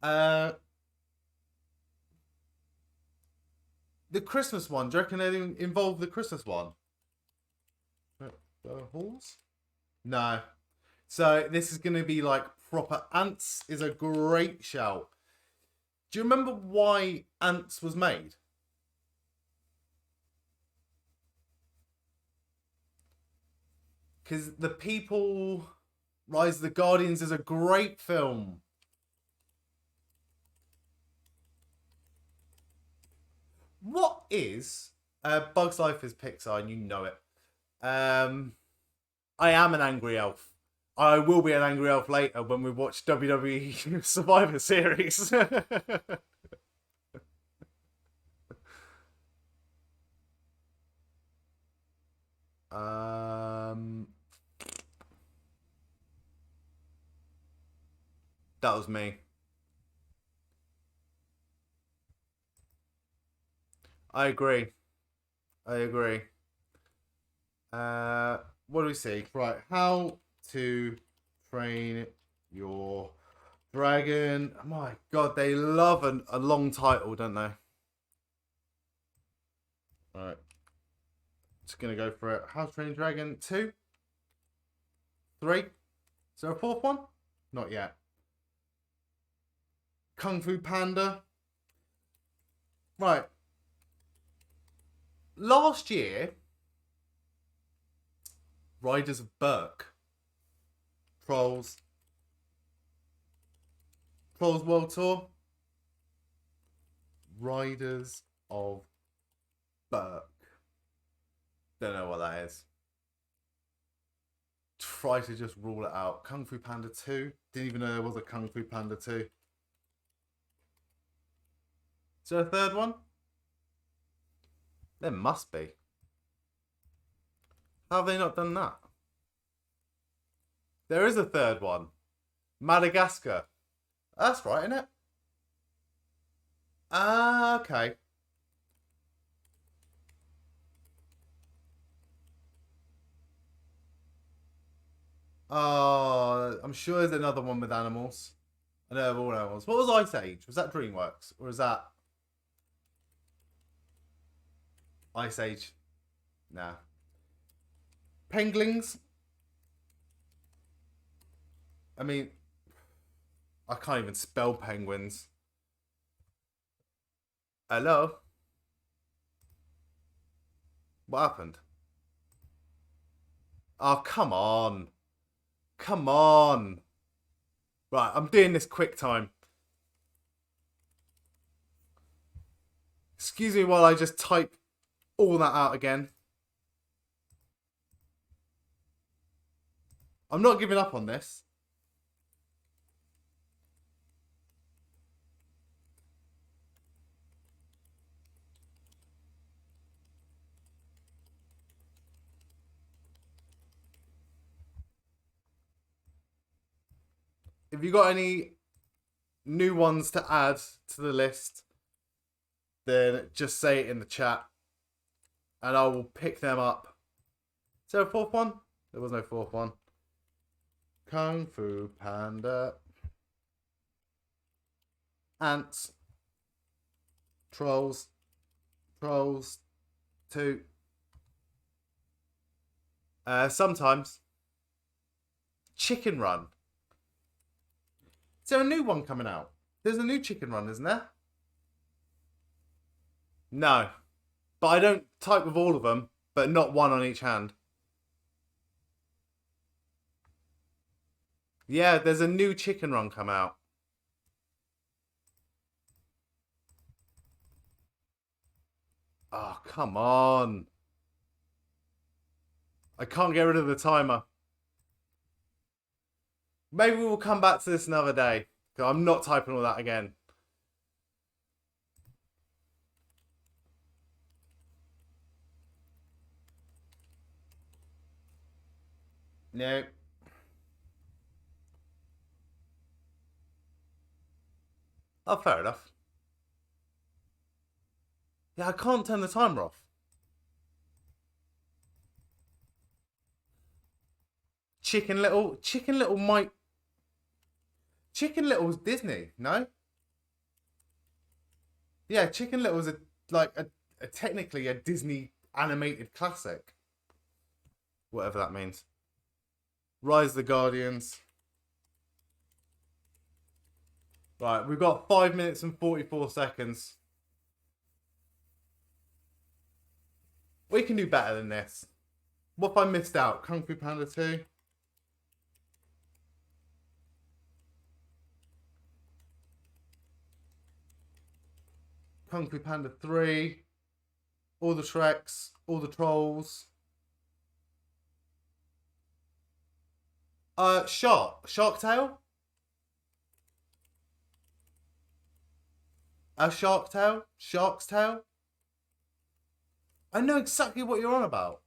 The Christmas one. Do you reckon they involve the Christmas one? Halls? No. So this is going to be like proper. Ants is a great shout. Do you remember why Ants was made? Because the people... Rise of the Guardians is a great film. What is... Bug's Life is Pixar and you know it. I am an angry elf. I will be an angry elf later when we watch WWE Survivor Series. That was me. I agree. What do we see? Right, How to Train Your Dragon. Oh my God, they love a long title, don't they? Right. Just going to go for it. How to Train Your Dragon 2. 3. Is there a 4th one? Not yet. Kung Fu Panda. Right. Last year, Riders of Berk. Trolls World Tour. Riders of Berk. Don't know what that is. Try to just rule it out. Kung Fu Panda 2. Didn't even know there was a Kung Fu Panda 2. Is there a 3rd one? There must be. How have they not done that? There is a 3rd one. Madagascar. That's right, isn't it? Ah, okay. Oh, I'm sure there's another one with animals. I know of all animals. What was Ice Age? Was that DreamWorks? Or was that... Ice Age? Nah. Penguins? I mean... I can't even spell penguins. Hello? What happened? Oh, come on. Come on. Right, I'm doing this quick time. Excuse me while I just type all that out again. I'm not giving up on this. If you got any new ones to add to the list, then just say it in the chat and I will pick them up. Is there a fourth one? There was no fourth one. Kung Fu Panda. Ants. Trolls. Trolls 2. Sometimes. Chicken Run. Is there a new one coming out? There's a new Chicken Run, isn't there? No. But I don't type with all of them, but not one on each hand. Yeah, there's a new Chicken Run come out. Oh, come on. I can't get rid of the timer. Maybe we'll come back to this another day. Because I'm not typing all that again. No. Oh, fair enough. Yeah, I can't turn the timer off. Chicken Little's Disney, no? Yeah, Chicken Little's technically a Disney animated classic. Whatever that means. Rise of the Guardians. Right, we've got 5 minutes and 44 seconds. We can do better than this. What if I missed out? Kung Fu Panda 2? Kung Fu Panda 3? All the Shreks? All the Trolls? Shark Tale? A Shark Tale? Shark's Tale? I know exactly what you're on about.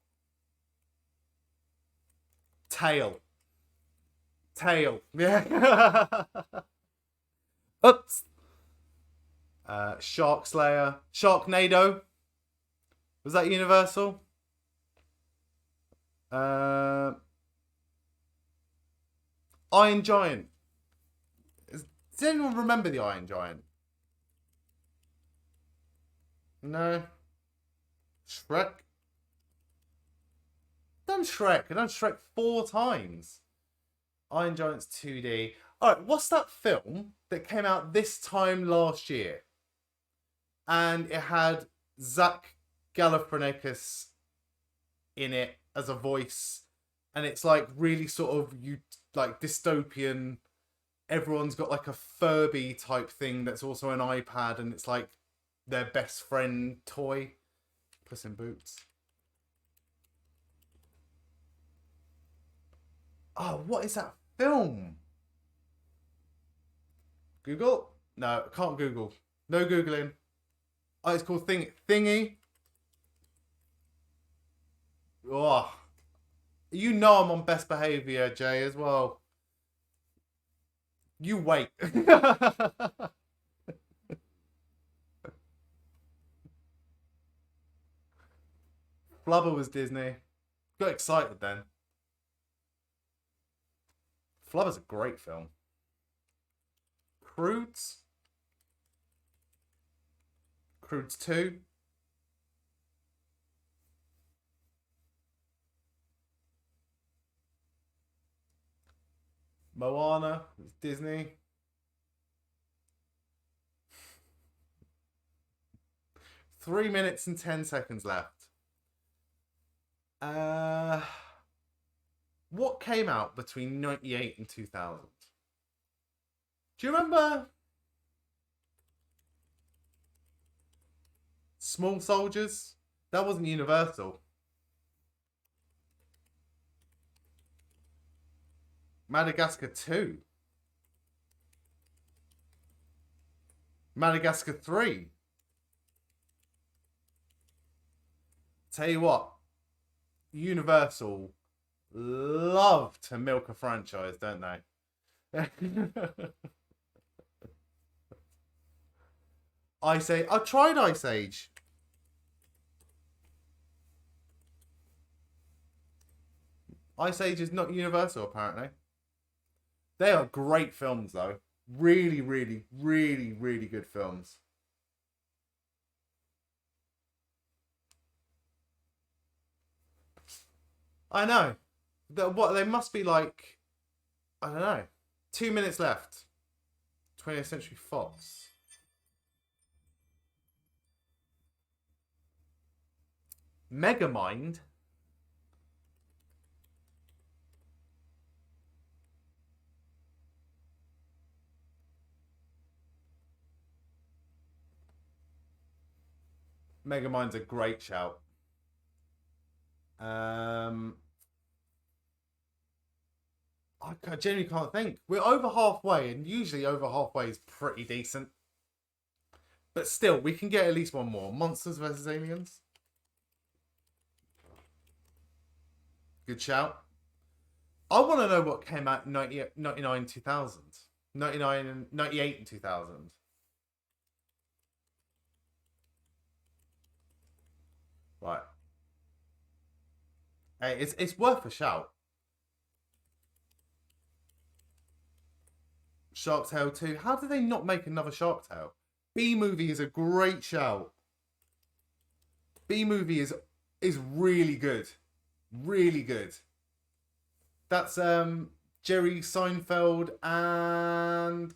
Tail. Yeah. Oops. Shark Slayer. Sharknado. Was that Universal? Iron Giant. Does anyone remember the Iron Giant? No. Shrek. I've done Shrek 4 times. Iron Giant's 2D. Alright, what's that film that came out this time last year? And it had Zach Galifianakis in it as a voice. And it's like really sort of dystopian. Everyone's got like a Furby type thing that's also an iPad, and it's like their best friend toy. Puss in Boots. Oh, what is that film? Google? No, I can't Google. No Googling. Oh, it's called Thingy. Oh. You know I'm on best behaviour, Jay, as well. You wait. Flubber was Disney. Got excited then. Flubber's a great film. Croods 2. Moana was Disney. 3 minutes and 10 seconds left. What came out between 98 and 2000? Do you remember Small Soldiers? That wasn't Universal. Madagascar 2. Madagascar 3. Tell you what, Universal love to milk a franchise, don't they? Ice Age. I tried Ice Age. Ice Age is not Universal, apparently. They are great films, though. Really, really, really, really good films. I know. What they must be like, I don't know. 2 minutes left. 20th Century Fox. Megamind. Megamind's a great shout. I genuinely can't think. We're over halfway, and usually over halfway is pretty decent. But still, we can get at least one more. Monsters vs. Aliens. Good shout. I want to know what came out in 99, 2000. 99 and 98 and 2000. Right. Hey, it's worth a shout. Shark Tale 2. How did they not make another Shark Tale? B-Movie is a great shout. B-Movie is really good. Really good. That's Jerry Seinfeld and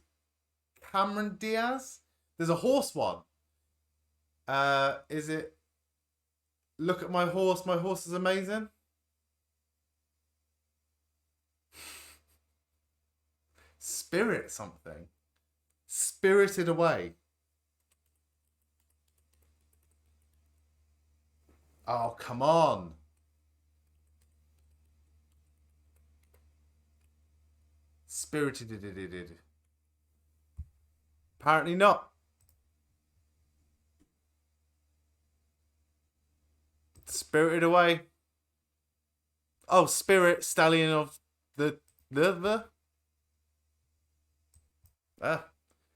Cameron Diaz. There's a horse one. Is it Look at My Horse is Amazing? Spirit something. Spirited Away. Oh, come on. Spirited. Apparently not. Spirited Away. Oh, Spirit, Stallion of the.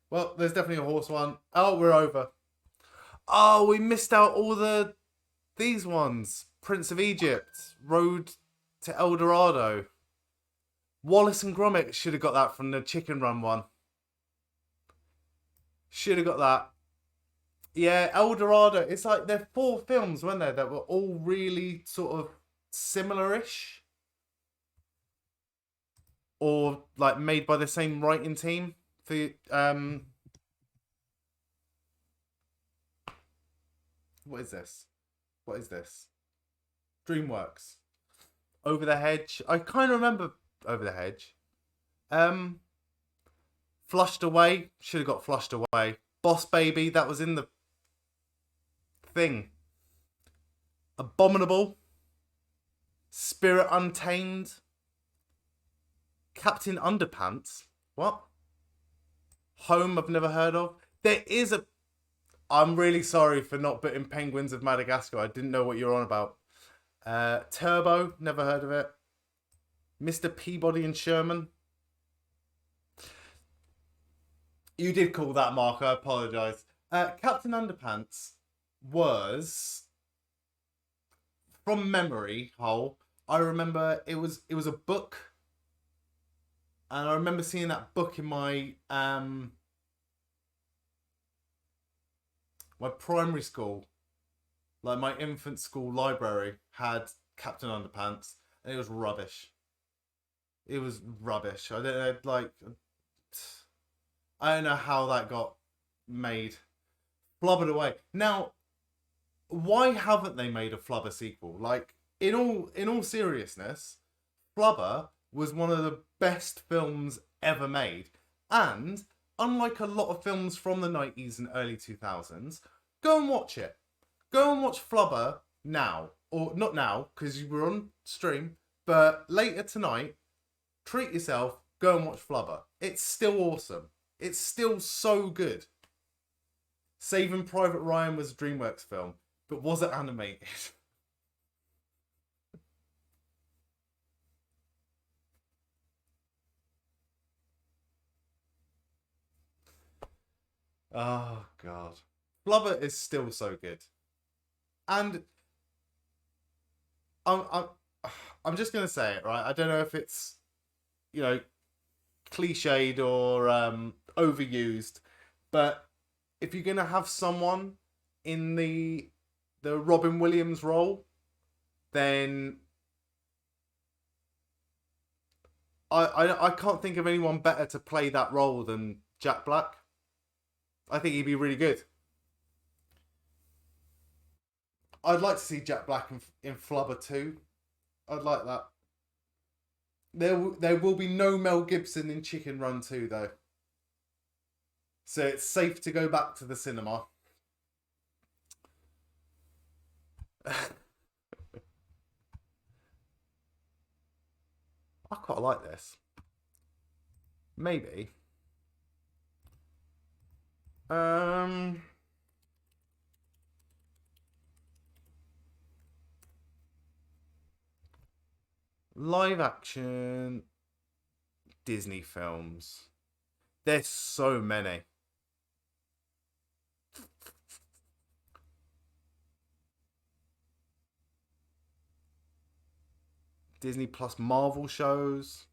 Well, there's definitely a horse one. Oh, we're over. Oh, we missed out all these ones. Prince of Egypt, Road to El Dorado. Wallace and Gromit should have got that from the Chicken Run one. Should have got that. Yeah, El Dorado. It's like there are 4 films, weren't there, that were all really sort of similar-ish. Or like made by the same writing team. For what is this? What is this? DreamWorks. Over the Hedge. I kind of remember Over the Hedge. Flushed Away. Should have got Flushed Away. Boss Baby. That was in the thing. Abominable. Spirit Untamed. Captain Underpants. What? Home I've never heard of. There is a... I'm really sorry for not putting Penguins of Madagascar. I didn't know what you're on about. Turbo, never heard of it. Mr. Peabody and Sherman. You did call that, Mark. I apologise. Captain Underpants was, from memory hole, I remember it was a book. And I remember seeing that book in my my primary school, like my infant school library had Captain Underpants, and it was rubbish. It was rubbish. I don't know, I don't know how that got made. Flubbered away. Now, why haven't they made a Flubber sequel? Like, in all seriousness, Flubber was one of the best films ever made. And unlike a lot of films from the 90s and early 2000s, go and watch it. Go and watch Flubber now. Or not now, because you were on stream, but later tonight, treat yourself, go and watch Flubber. It's still awesome. It's still so good. Saving Private Ryan was a DreamWorks film, but was it animated? Oh, God. Flubber is still so good. And I'm just going to say it, right? I don't know if it's, cliched or overused, but if you're going to have someone in the Robin Williams role, then I can't think of anyone better to play that role than Jack Black. I think he'd be really good. I'd like to see Jack Black in Flubber 2. I'd like that. There will be no Mel Gibson in Chicken Run 2, though. So it's safe to go back to the cinema. I quite like this. Maybe. Live action Disney films. There's so many. Disney Plus Marvel shows.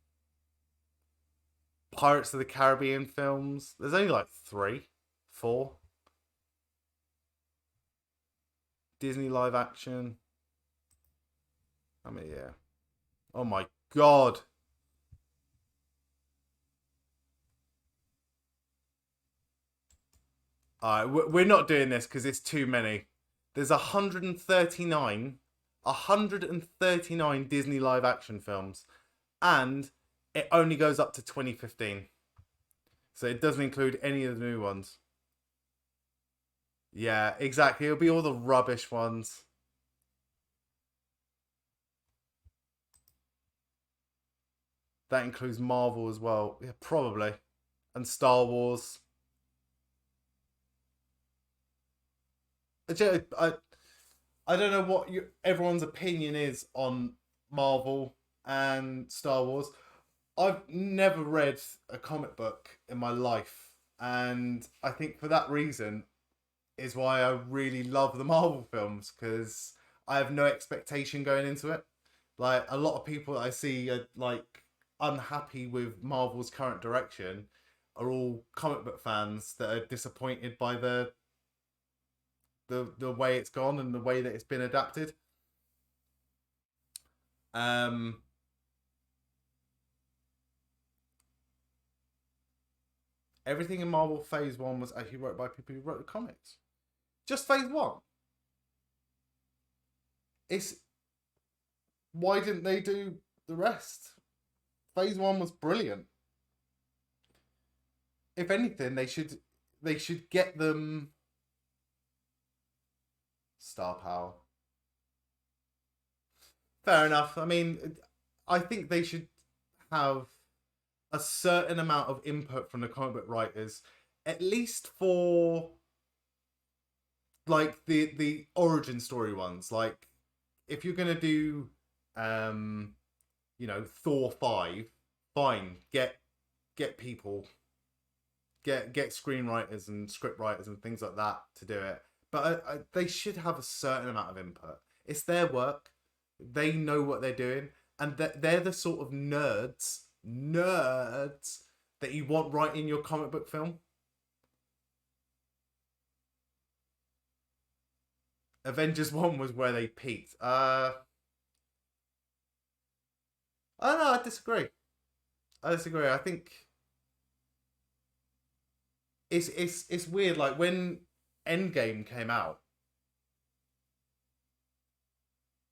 Pirates of the Caribbean films. There's only like 3, 4. Disney live action. How many? Yeah. Oh my God. Alright, we're not doing this because it's too many. There's 139 Disney live action films. And it only goes up to 2015. So it doesn't include any of the new ones. Yeah, exactly. It'll be all the rubbish ones. That includes Marvel as well. Yeah, probably. And Star Wars. I don't know what everyone's opinion is on Marvel and Star Wars. I've never read a comic book in my life. And I think for that reason is why I really love the Marvel films. Because I have no expectation going into it. Like, a lot of people that I see are, like, unhappy with Marvel's current direction are all comic book fans that are disappointed by the way it's gone and the way that it's been adapted. Everything in Marvel Phase 1 was actually wrote by people who wrote the comics. Just Phase 1. Why didn't they do the rest? Phase 1 was brilliant. If anything, they should get them star power. Fair enough. I mean, I think they should have a certain amount of input from the comic book writers, at least for like the origin story ones. Like, if you're gonna do Thor 5, fine, get people, get screenwriters and script writers and things like that to do it. But they should have a certain amount of input. It's their work. They know what they're doing, and they're the sort of nerds that you want writing your comic book film. Avengers 1 was where they peaked. I don't know, I disagree. I think it's weird. Like, when Endgame came out,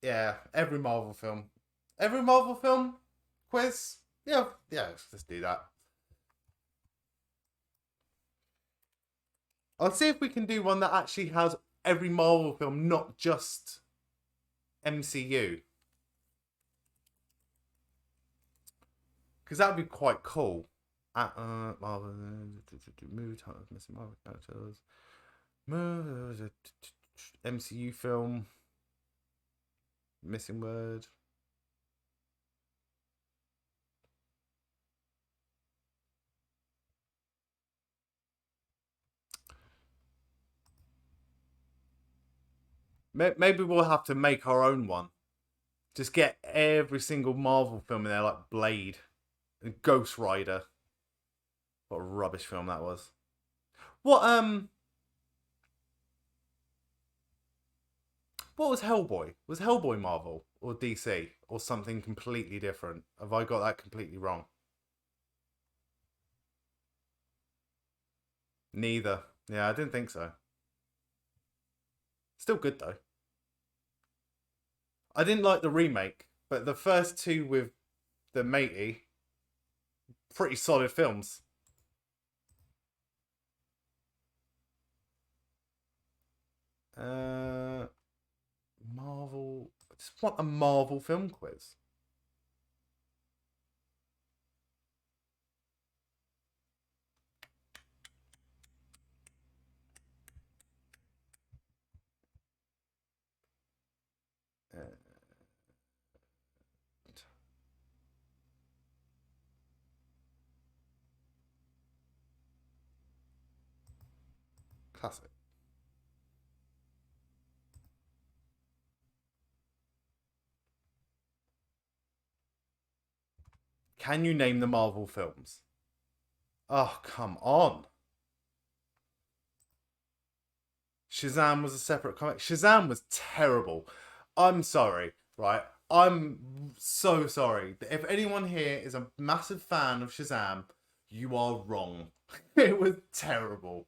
yeah, every Marvel film quiz? Yeah, let's do that. I'll see if we can do one that actually has every Marvel film, not just MCU. Because that would be quite cool. Marvel, movie titles, missing Marvel characters. MCU film. Missing word. Maybe we'll have to make our own one. Just get every single Marvel film in there, like Blade and Ghost Rider. What a rubbish film that was. What was Hellboy? Was Hellboy Marvel or DC or something completely different? Have I got that completely wrong? Neither. Yeah, I didn't think so. Still good though. I didn't like the remake, but the first two with the matey, pretty solid films. Marvel. I just want a Marvel film quiz. Classic. Can you name the Marvel films? Oh, come on. Shazam was a separate comic. Shazam was terrible. I'm sorry, right? I'm so sorry. If anyone here is a massive fan of Shazam, you are wrong. It was terrible.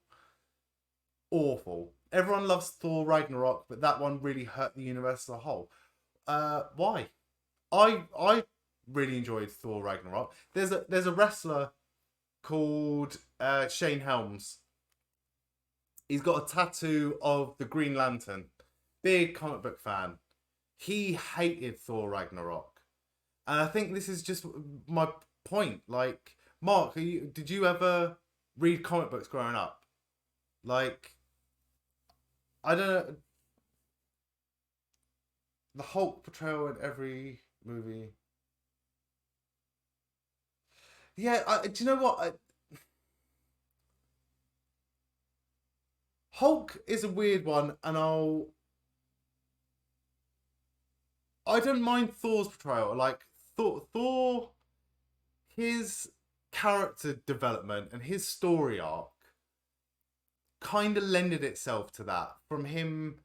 Awful. Everyone loves Thor Ragnarok, but that one really hurt the universe as a whole. Why? I really enjoyed Thor Ragnarok. There's a wrestler called Shane Helms. He's got a tattoo of the Green Lantern. Big comic book fan. He hated Thor Ragnarok. And I think this is just my point. Like, Mark, did you ever read comic books growing up? Like, I don't know. The Hulk portrayal in every movie. Yeah, do you know what? Hulk is a weird one, and I don't mind Thor's portrayal. Like Thor, his character development and his story arc kind of lended itself to that. From him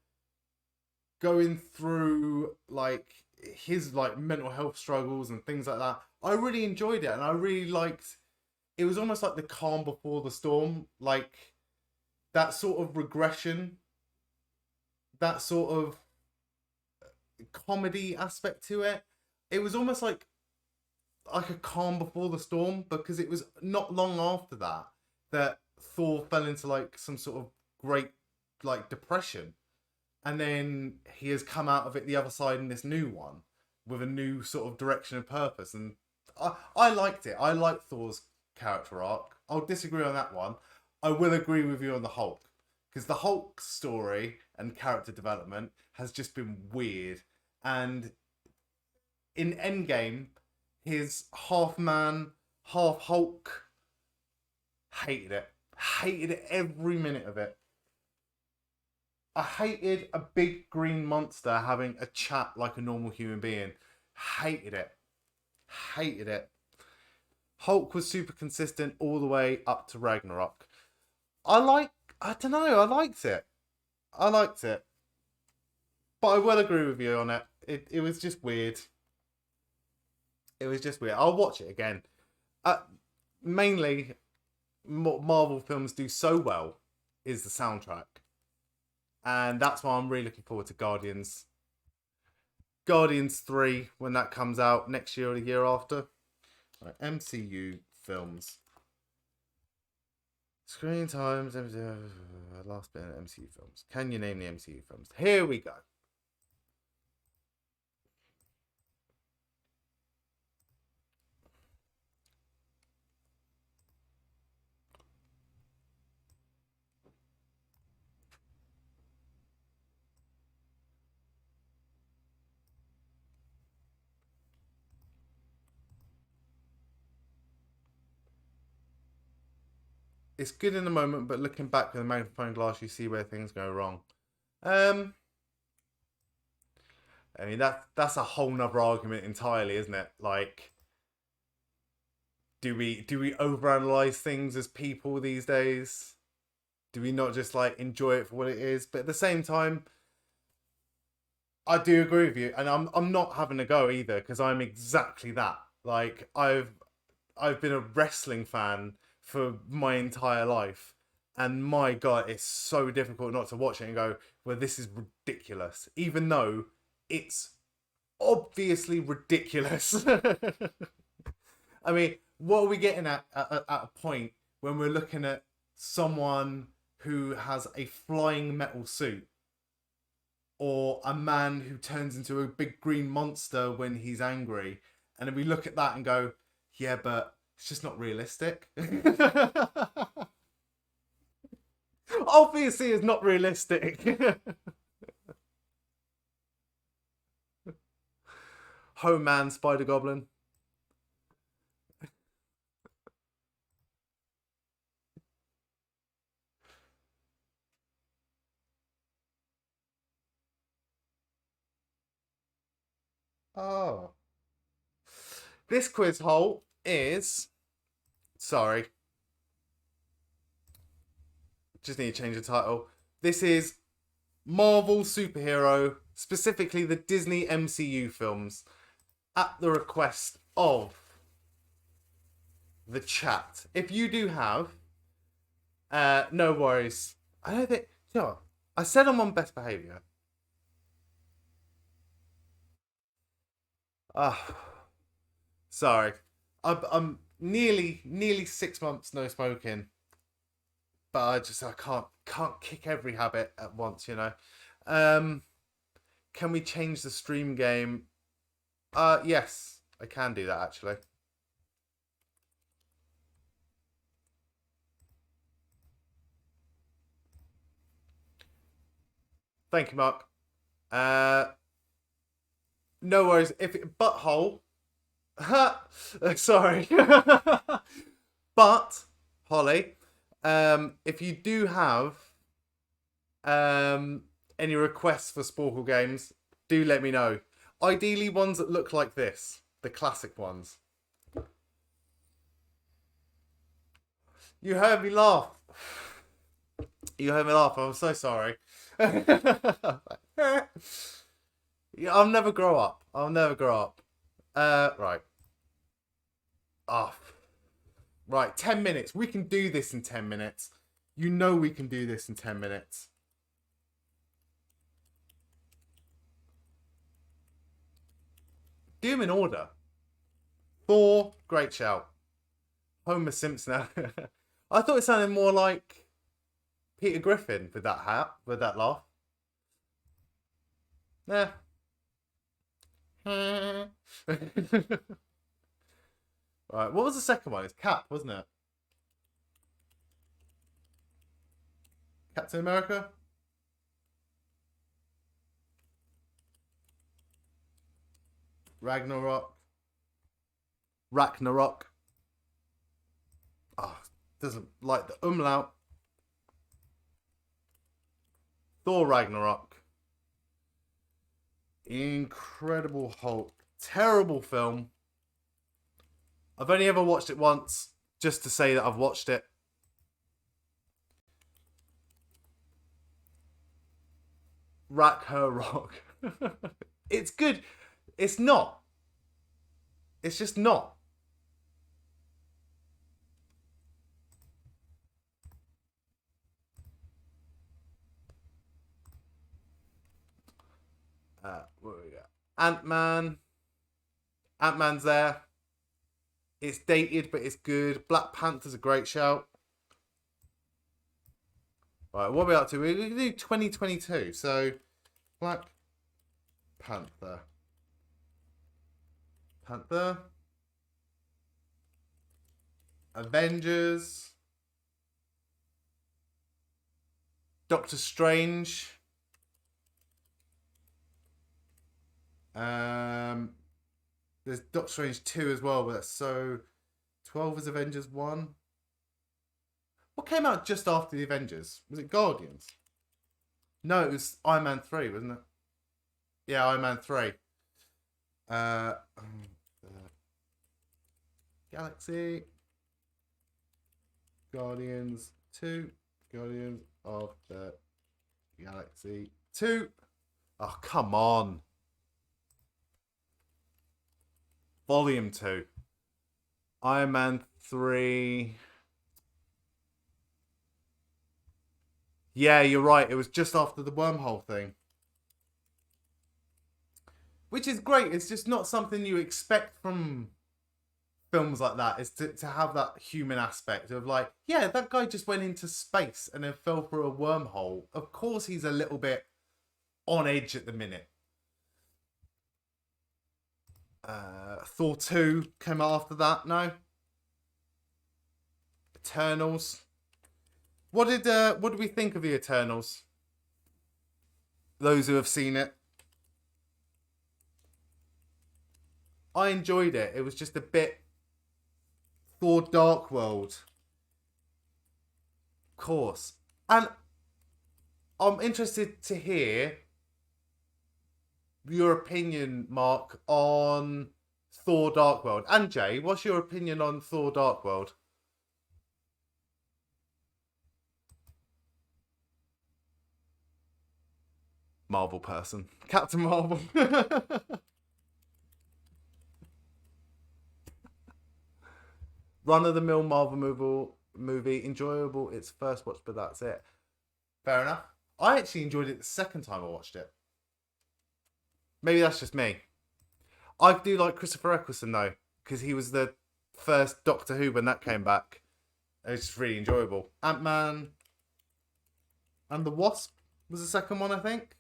going through like his like mental health struggles and things like that. I really enjoyed it, and I really liked. It was almost like the calm before the storm, like that sort of regression, that sort of comedy aspect to it. It was almost like a calm before the storm, because it was not long after that Thor fell into like some sort of great like depression, and then he has come out of it the other side in this new one with a new sort of direction and purpose. And I liked it. I liked Thor's character arc. I'll disagree on that one. I will agree with you on the Hulk, because the Hulk story and character development has just been weird. And in Endgame, his half man, half Hulk, hated it. Hated every minute of it. I hated a big green monster having a chat like a normal human being. Hated it. Hated it. Hulk was super consistent all the way up to Ragnarok. I don't know, I liked it. I liked it. But I will agree with you on it. It was just weird. It was just weird. I'll watch it again. Mainly, what Marvel films do so well is the soundtrack. And that's why I'm really looking forward to Guardians 3 when that comes out next year or the year after. Right, MCU films. Screen times. Last bit of MCU films. Can you name the MCU films? Here we go. It's good in the moment, but looking back with a magnifying glass, you see where things go wrong. I mean that's a whole nother argument entirely, isn't it? Like, do we overanalyze things as people these days? Do we not just like enjoy it for what it is? But at the same time, I do agree with you, and I'm not having a go either, because I'm exactly that. Like, I've been a wrestling fan for my entire life, and my god, it's so difficult not to watch it and go, well, this is ridiculous, even though it's obviously ridiculous. I mean, what are we getting at a point when we're looking at someone who has a flying metal suit, or a man who turns into a big green monster when he's angry, and then we look at that and go, yeah, but it's just not realistic. Obviously, it's not realistic. Home Man, Spider Goblin. Oh. This quiz hole is... Sorry. Just need to change the title. This is Marvel superhero, specifically the Disney MCU films, at the request of the chat. If you do have, no worries. I don't think... You know what? I said I'm on best behaviour. Sorry. I'm nearly 6 months no smoking, but I can't kick every habit at once, you know. Can we change the stream game? Yes, I can do that actually. Thank you, Mark. No worries. If butthole. Sorry. But Holly, if you do have any requests for Sporcle games, do let me know. Ideally, ones that look like this, the classic ones. You heard me laugh. You heard me laugh. I'm so sorry. Yeah, I'll never grow up. I'll never grow up. Right. Oh, right. 10 minutes. We can do this in 10 minutes. You know we can do this in 10 minutes. Do them in order. Thor, great shout. Homer Simpson. I thought it sounded more like Peter Griffin with that hat, with that laugh. Yeah. Right, what was the second one? It's Cap, wasn't it? Captain America? Ragnarok. Oh, doesn't like the umlaut. Thor Ragnarok. Incredible Hulk. Terrible film. I've only ever watched it once, just to say that I've watched it. Rack Her Rock. It's good. It's not. It's just not. What we got? Ant-Man. Ant-Man's there. It's dated, but it's good. Black Panther's a great shout. Right, what are we up to? We're going to do 2022. So, Black Panther. Avengers. Doctor Strange. There's Doctor Strange 2 as well, but that's so 12 is Avengers 1. What came out just after the Avengers? Was it Guardians? No, it was Iron Man 3, wasn't it? Yeah, Iron Man 3. Galaxy. Guardians 2. Guardians of the Galaxy 2. Oh, come on. Volume 2. Iron Man 3. Yeah, you're right. It was just after the wormhole thing. Which is great. It's just not something you expect from films like that. Is to have that human aspect of like, yeah, that guy just went into space and then fell through a wormhole. Of course he's a little bit on edge at the minute. Thor 2 came out after that, no? Eternals. What did we think of the Eternals? Those who have seen it. I enjoyed it. It was just a bit Thor Dark World. Of course. And I'm interested to hear your opinion, Mark, on Thor Dark World. And Jay, what's your opinion on Thor Dark World? Marvel person. Captain Marvel. Run-of-the-mill Marvel movie. Enjoyable. It's first watch, but that's it. Fair enough. I actually enjoyed it the second time I watched it. Maybe that's just me. I do like Christopher Eccleston, though, because he was the first Doctor Who when that came back. It was just really enjoyable. Ant-Man and the Wasp was the second one, I think.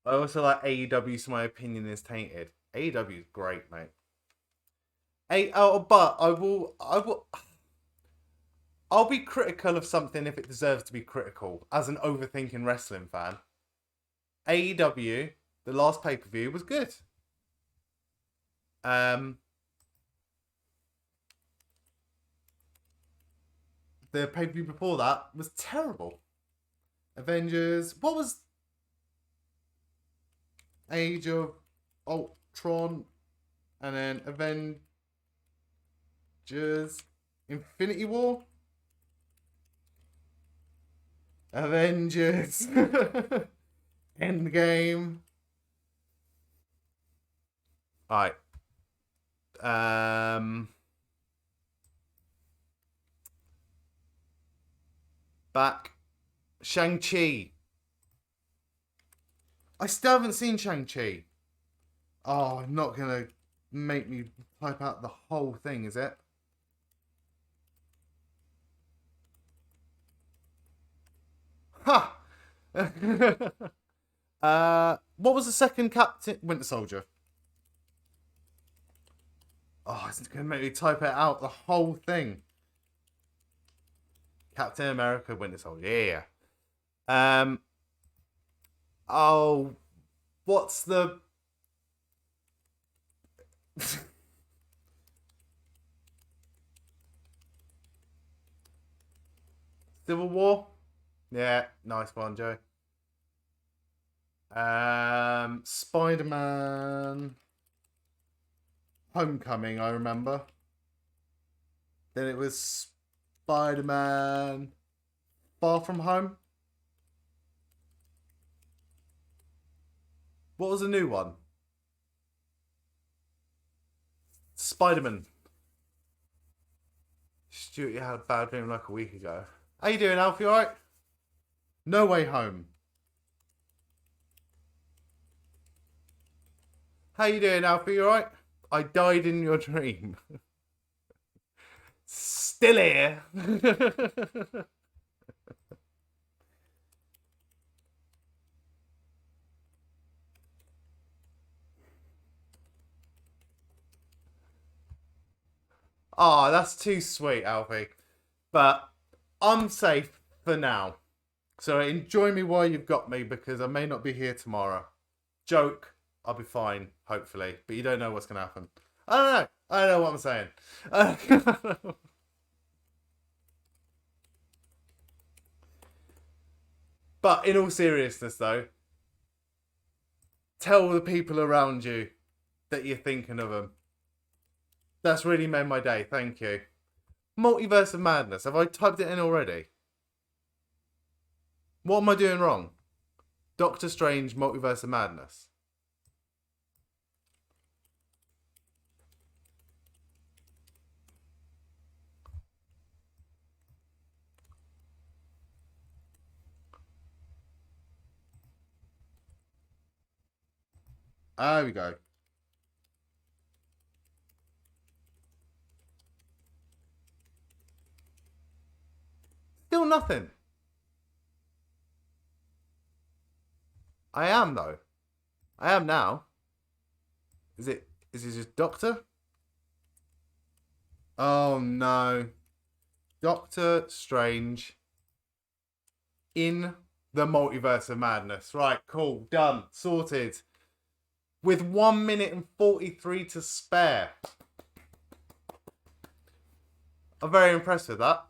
I also like AEW, so my opinion is tainted. AEW is great, mate. But I'll be critical of something if it deserves to be critical, as an overthinking wrestling fan. AEW, the last pay-per-view, was good. The pay-per-view before that was terrible. Avengers, what was Age of Ultron, and then Avengers Infinity War? Avengers Endgame. Alright. Back. Shang-Chi. I still haven't seen Shang-Chi. Oh, not gonna make me type out the whole thing, is it? Ha! What was the second Captain Winter Soldier? Oh, it's gonna make me type it out, the whole thing. Captain America Winter Soldier, yeah. Oh, what's the Civil War? Yeah, nice one, Joe. Spider-Man Homecoming, I remember. Then it was Spider-Man Far From Home. What was the new one? Spider-Man. Stuart, you had a bad dream like a week ago. How you doing, Alfie? All right? No Way Home. How you doing, Alfie? You all right? I died in your dream. Still here. Oh, that's too sweet, Alfie. But I'm safe for now. So enjoy me while you've got me, because I may not be here tomorrow. Joke, I'll be fine, hopefully. But you don't know what's going to happen. I don't know. I don't know what I'm saying. But in all seriousness, though, tell the people around you that you're thinking of them. That's really made my day. Thank you. Multiverse of Madness. Have I typed it in already? What am I doing wrong? Doctor Strange, Multiverse of Madness. There we go. Still nothing. I am, though. I am now. Is it just Doctor? Oh no. Doctor Strange in the Multiverse of Madness. Right, cool, done, sorted. With 1 minute and 43 to spare. I'm very impressed with that.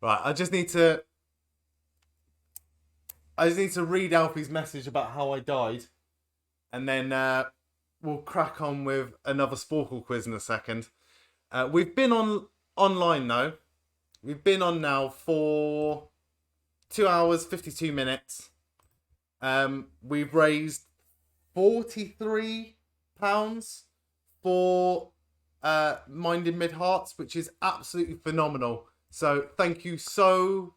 Right, I just need to read Alfie's message about how I died, and then we'll crack on with another Sporcle quiz in a second. We've been online though. We've been on now for 2 hours 52 minutes. We've raised £43 for Mind in Mid Herts, which is absolutely phenomenal. So thank you so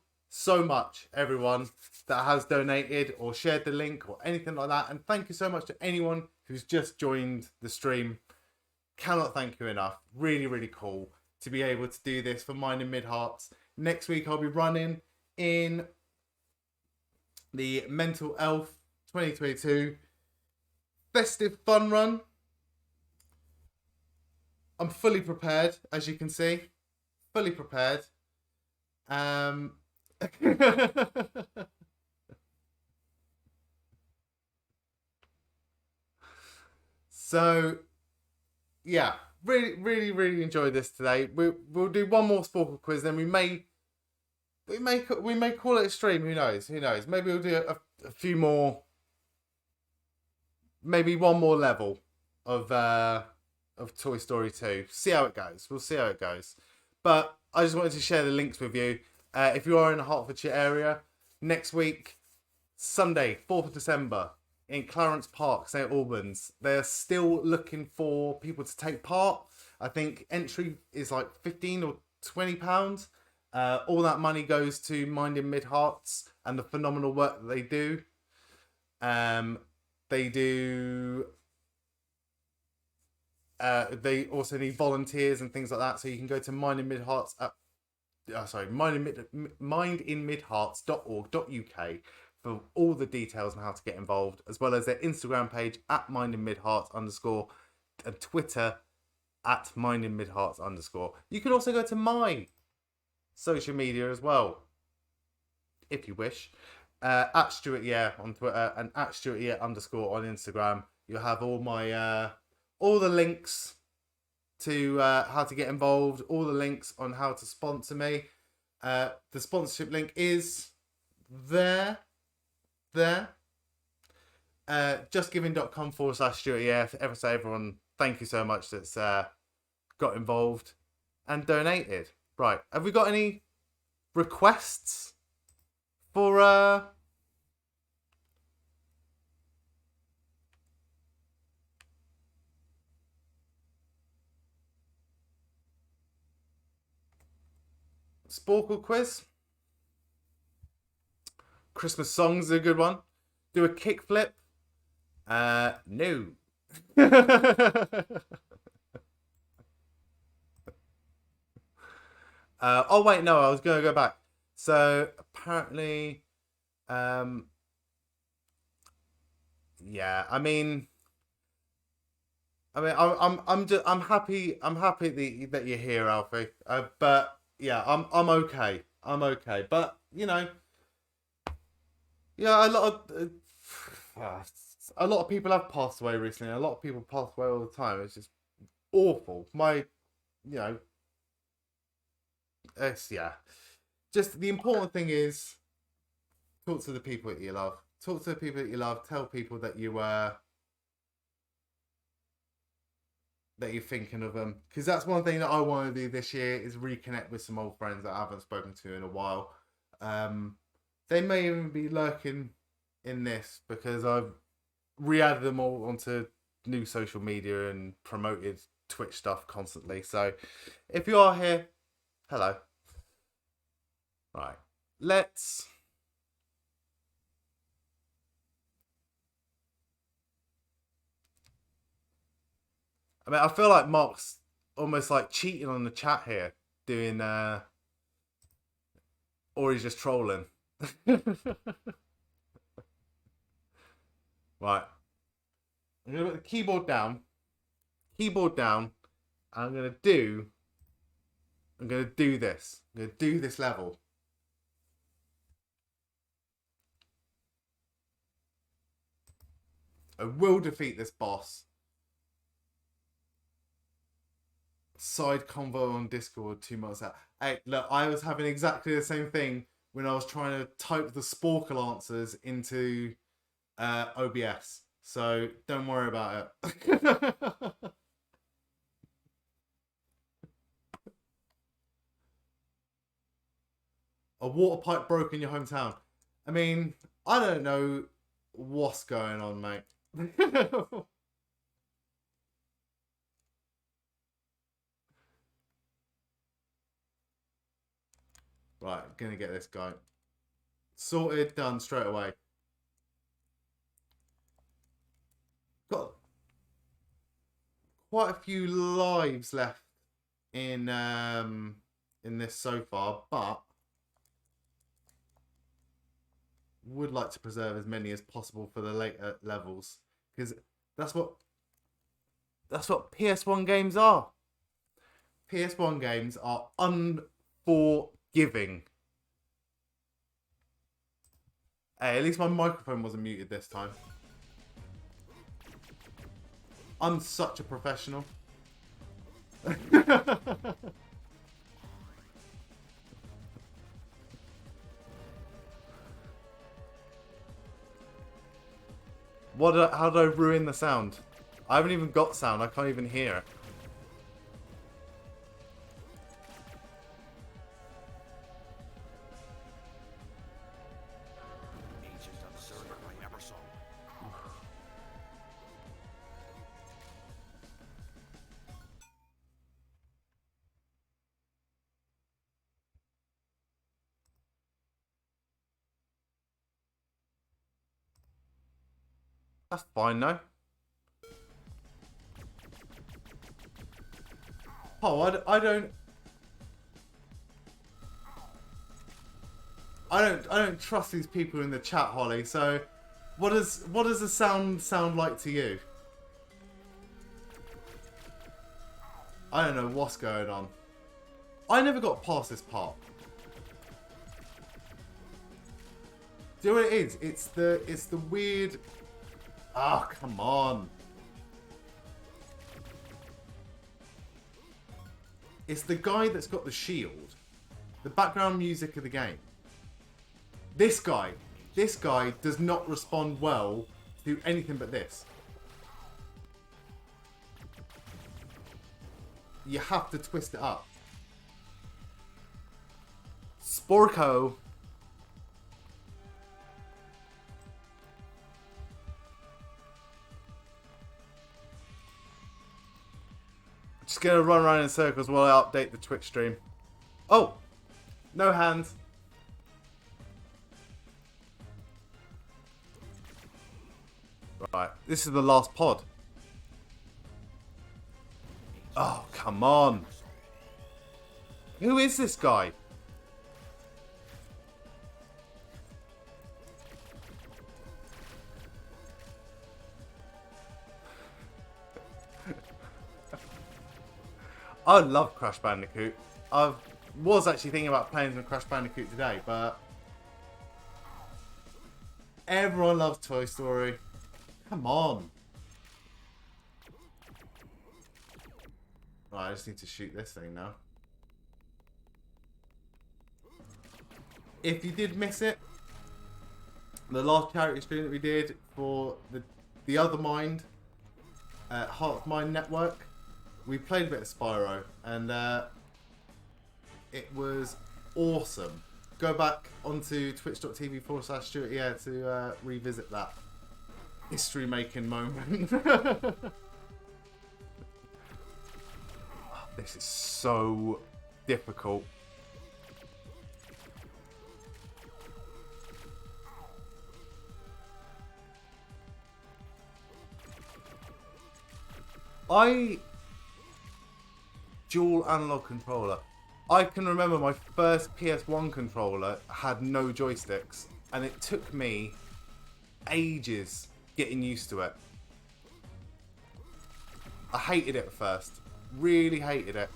much, everyone that has donated or shared the link or anything like that. And thank you so much to anyone who's just joined the stream. Cannot thank you enough. Really, really cool to be able to do this for Mind in Mid Herts. Next week, I'll be running in the Mental Health 2022 Festive Fun Run. I'm fully prepared, as you can see. Fully prepared. So yeah, really enjoyed this today. We'll do one more Sporcle quiz, then we may call it a stream. Who knows? Maybe we'll do a few more, maybe one more level of Toy Story 2. See how it goes. We'll see how it goes. But I just wanted to share the links with you. If you are in the Hertfordshire area, next week, Sunday, 4th of December, in Clarence Park, St Albans, they're still looking for people to take part. I think entry is like £15 or £20. All that money goes to Mind in Mid Herts and the phenomenal work that they do. They also need volunteers and things like that. So you can go to Mind in Mid Herts mindinmidhearts.org.uk for all the details on how to get involved, as well as their Instagram page at mindinmidhearts_ and Twitter at mindinmidhearts_. You can also go to my social media as well, if you wish, at StuartYeah on Twitter and at StuartYeah_ on Instagram. You'll have all my all the links to how to get involved, all the links on how to sponsor me. The sponsorship link is there. Justgiving.com/StuartYeah. Ever say everyone, thank you so much that's got involved and donated. Right, have we got any requests? for Sporcle quiz? Christmas songs are a good one. Do a kickflip? No. Oh wait, no, I was gonna go back. So apparently, yeah, I'm happy that you're here, Alfie. But yeah, I'm okay. I'm okay. But you know, yeah, a lot of people have passed away recently. A lot of people pass away all the time. It's just awful. You know, it's yeah. Just the important thing is talk to the people that you love. Talk to the people that you love. Tell people that that you're thinking of them, because that's one thing that I want to do this year is reconnect with some old friends that I haven't spoken to in a while. They may even be lurking in this because I've re-added them all onto new social media and promoted Twitch stuff constantly. So if you are here, hello. Right, let's I feel like Mark's almost like cheating on the chat here, doing or he's just trolling. Right. I'm gonna put the keyboard down. I'm gonna do this. I'm gonna do this level. I will defeat this boss. Side convo on Discord 2 months out. Hey, look, I was having exactly the same thing when I was trying to type the Sporcle answers into OBS. So don't worry about it. A water pipe broke in your hometown. I mean, I don't know what's going on, mate. Right, gonna get this guy sorted, done straight away. Got quite a few lives left in this so far, but would like to preserve as many as possible for the later levels, because that's what PS1 games are. PS1 games are unforgiving. Hey, at least my microphone wasn't muted this time. I'm such a professional. How did I ruin the sound? I haven't even got sound. I can't even hear it. That's fine, though. Oh, I don't trust these people in the chat, Holly. So, what does the sound like to you? I don't know what's going on. I never got past this part. Do you know what it is? It's the weird. Ah, oh, come on. It's the guy that's got the shield. The background music of the game. This guy does not respond well to anything but this. You have to twist it up. Sporcle going to run around in circles while I update the Twitch stream. Oh! No hands. Right, this is the last pod. Oh, come on. Who is this guy? I love Crash Bandicoot. I was actually thinking about playing some Crash Bandicoot today, but everyone loves Toy Story. Come on. Right, I just need to shoot this thing now. If you did miss it, the last character stream that we did for the other Mind, Heart of Mind Network, we played a bit of Spyro, and it was awesome. Go back onto twitch.tv/StuartYeah to revisit that history-making moment. This is so difficult. Dual analog controller. I can remember my first PS1 controller had no joysticks, and it took me ages getting used to it. I hated it at first. Really hated it.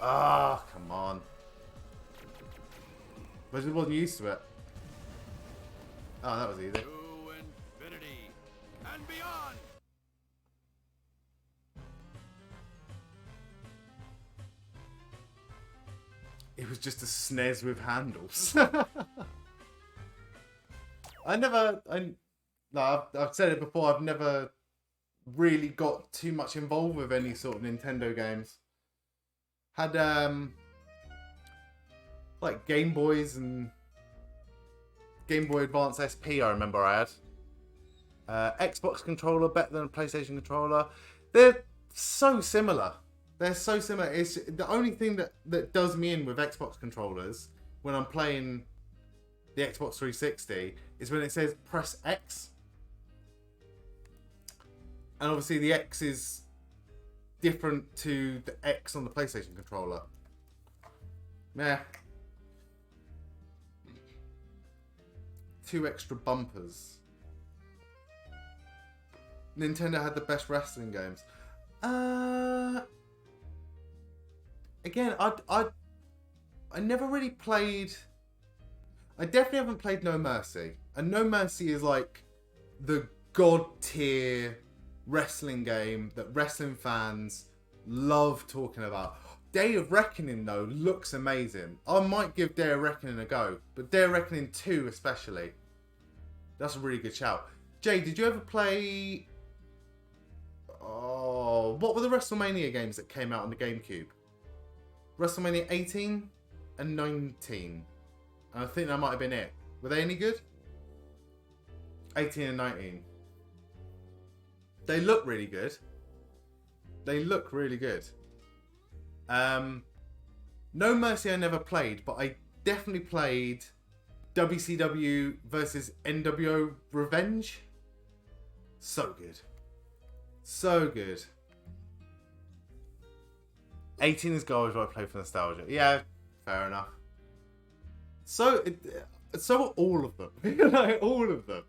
Ah, come on. But I just wasn't used to it. Oh, that was easy. To infinity and beyond. It was just a SNES with handles. I've said it before, I've never really got too much involved with any sort of Nintendo games. Had like Game Boys and Game Boy Advance SP, I remember I had. Xbox controller, better than a PlayStation controller. They're so similar. They're so similar. It's the only thing that does me in with Xbox controllers when I'm playing the Xbox 360 is when it says press X. And obviously the X is different to the X on the PlayStation controller. Yeah. 2 extra bumpers. Nintendo had the best wrestling games. Again, I never really played. I definitely haven't played No Mercy, and No Mercy is like the god tier wrestling game that wrestling fans love talking about. Day of Reckoning though looks amazing. I might give Day of Reckoning a go, but Day of Reckoning 2 especially. That's a really good shout. Jay, did you ever play? Oh, what were the WrestleMania games that came out on the GameCube? WrestleMania 18 and 19. And I think that might have been it. Were they any good? 18 and 19. They look really good. They look really good. No Mercy I never played, but I definitely played WCW versus NWO Revenge. So good. So good. 18 is garbage, but I play for nostalgia. Yeah, fair enough. So are all of them. Like, all of them.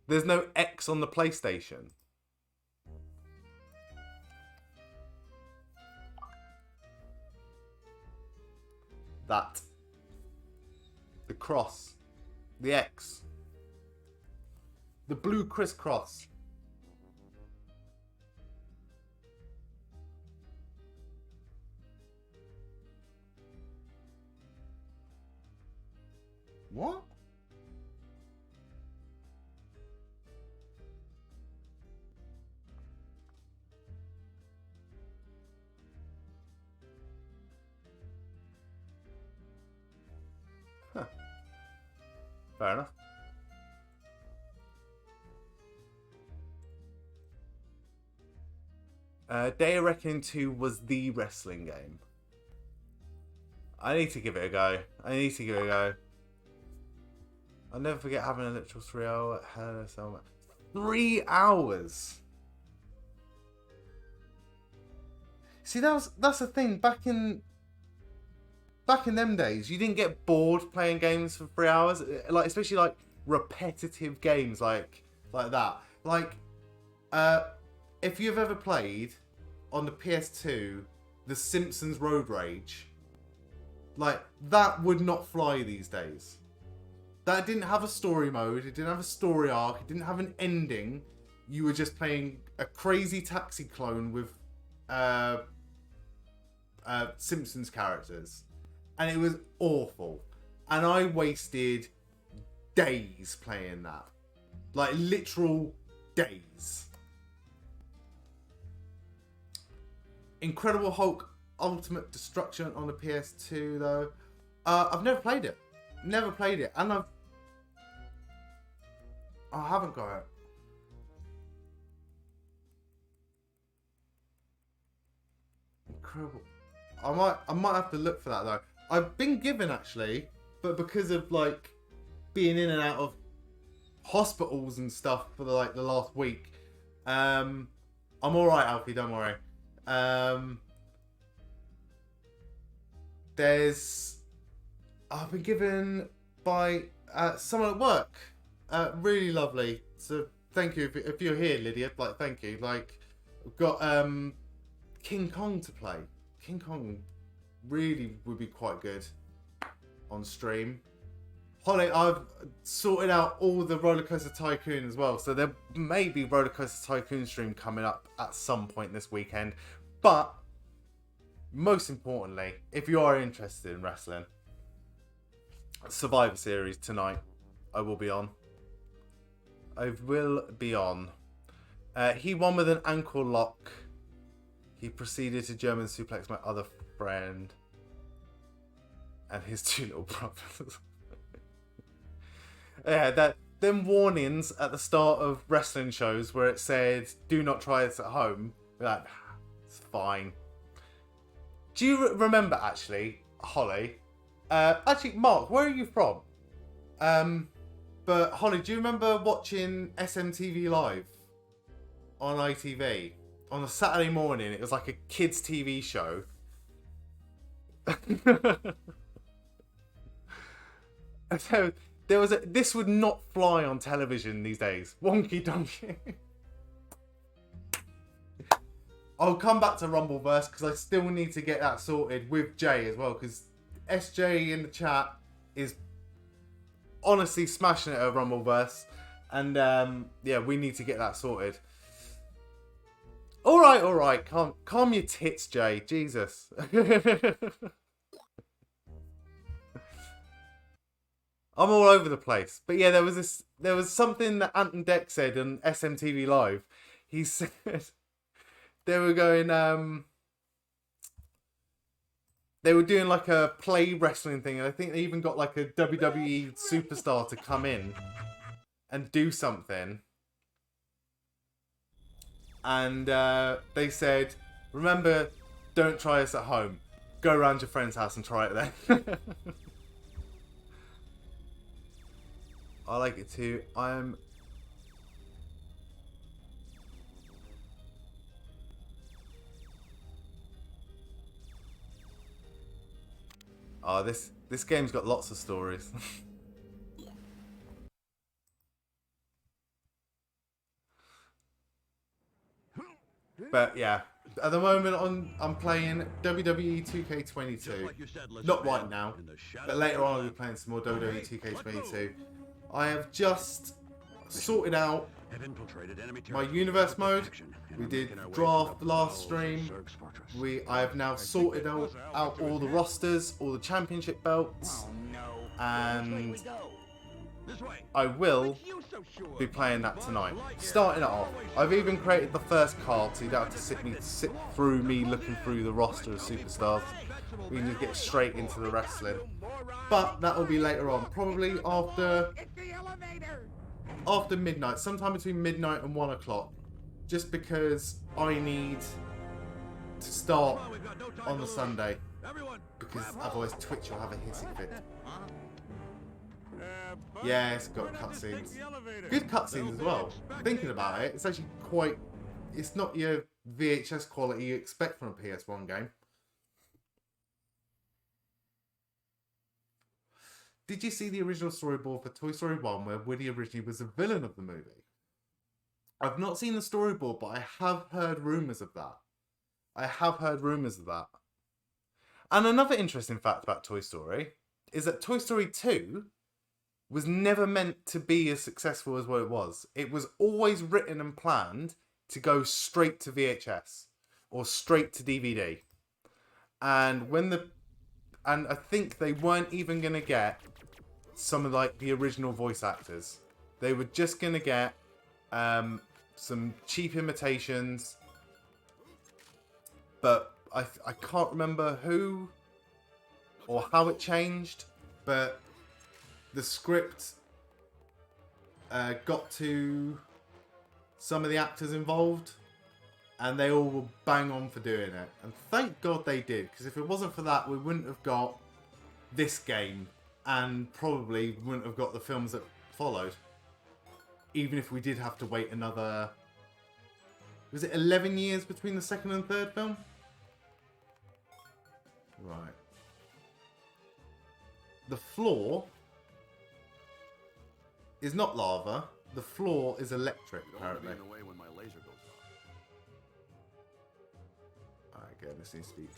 There's no X on the PlayStation. That. The cross. The X. The blue crisscross. What? Huh. Fair enough. Day of Reckoning 2 was the wrestling game. I need to give it a go. I'll never forget having a literal 3 hour Hell in a Cell match. 3 hours! See, that's the thing. Back in them days, you didn't get bored playing games for 3 hours. Like, especially like repetitive games like that. Like, if you've ever played on the PS2 The Simpsons Road Rage, like, that would not fly these days. That didn't have a story mode, it didn't have a story arc, it didn't have an ending. You were just playing a crazy taxi clone with Simpsons characters. And it was awful. And I wasted days playing that. Like, literal days. Incredible Hulk Ultimate Destruction on the PS2 though. I've never played it. And I haven't got it. Incredible. I might have to look for that though. I've been given actually, but because of like being in and out of hospitals and stuff for the last week, I'm alright, Alfie, don't worry. I've been given by someone at work. Really lovely. So thank you if you're here, Lydia. Like, thank you. Like, we've got King Kong to play. King Kong really would be quite good on stream. Holly, I've sorted out all the Roller Coaster Tycoon as well, so there may be Roller Coaster Tycoon stream coming up at some point this weekend. But most importantly, if you are interested in wrestling, Survivor Series tonight, I will be on. He won with an ankle lock. He proceeded to German suplex my other friend and his 2 little brothers. Yeah, them warnings at the start of wrestling shows where it said, "Do not try this at home." Like, it's fine. Do you remember actually, Holly? Actually, Mark, where are you from? But Holly, do you remember watching SMTV Live on ITV on a Saturday morning? It was like a kids' TV show. So there was this would not fly on television these days. Wonky donkey. I'll come back to Rumbleverse because I still need to get that sorted with Jay as well, because SJ in the chat is honestly smashing it at Rumbleverse, and yeah, we need to get that sorted. All right, calm your tits, Jay. Jesus. I'm all over the place, but yeah, there was something that Ant and Dec said on SMTV Live. He said they were going, they were doing like a play wrestling thing, and I think they even got like a WWE superstar to come in and do something. And they said, remember, don't try this at home. Go around your friend's house and try it then. I like it too. Oh, this game's got lots of stories. But yeah, at the moment I'm playing WWE 2K22. Like Not right now, but later on I'll be playing some more WWE 2K22. I have just sorted out my universe mode. We did draft last stream. I have now sorted out all the rosters, all the championship belts, and I will be playing that tonight. Starting it off, I've even created the first card so you don't have to sit through me looking through the roster of superstars. We can just get straight into the wrestling. But that will be later on, probably after midnight, sometime between midnight and 1 o'clock. Just because I need to start on the Sunday. Because otherwise Twitch will have a hissing fit. Yeah, it's got cutscenes. Good cutscenes as well. Thinking about it, it's actually quite... It's not your VHS quality you expect from a PS1 game. Did you see the original storyboard for Toy Story 1 where Woody originally was the villain of the movie? I've not seen the storyboard, but I have heard rumours of that. And another interesting fact about Toy Story is that Toy Story 2 was never meant to be as successful as what it was. It was always written and planned to go straight to VHS or straight to DVD. And I think they weren't even going to get some of like the original voice actors. They were just going to get some cheap imitations. But I can't remember who or how it changed. But the script got to some of the actors involved. And they all were bang on for doing it. And thank God they did. Because if it wasn't for that, we wouldn't have got this game. And probably wouldn't have got the films that followed. Even if we did have to wait another... Was it 11 years between the second and third film? Right. The floor is not lava. The floor is electric, apparently. Again, this needs to be...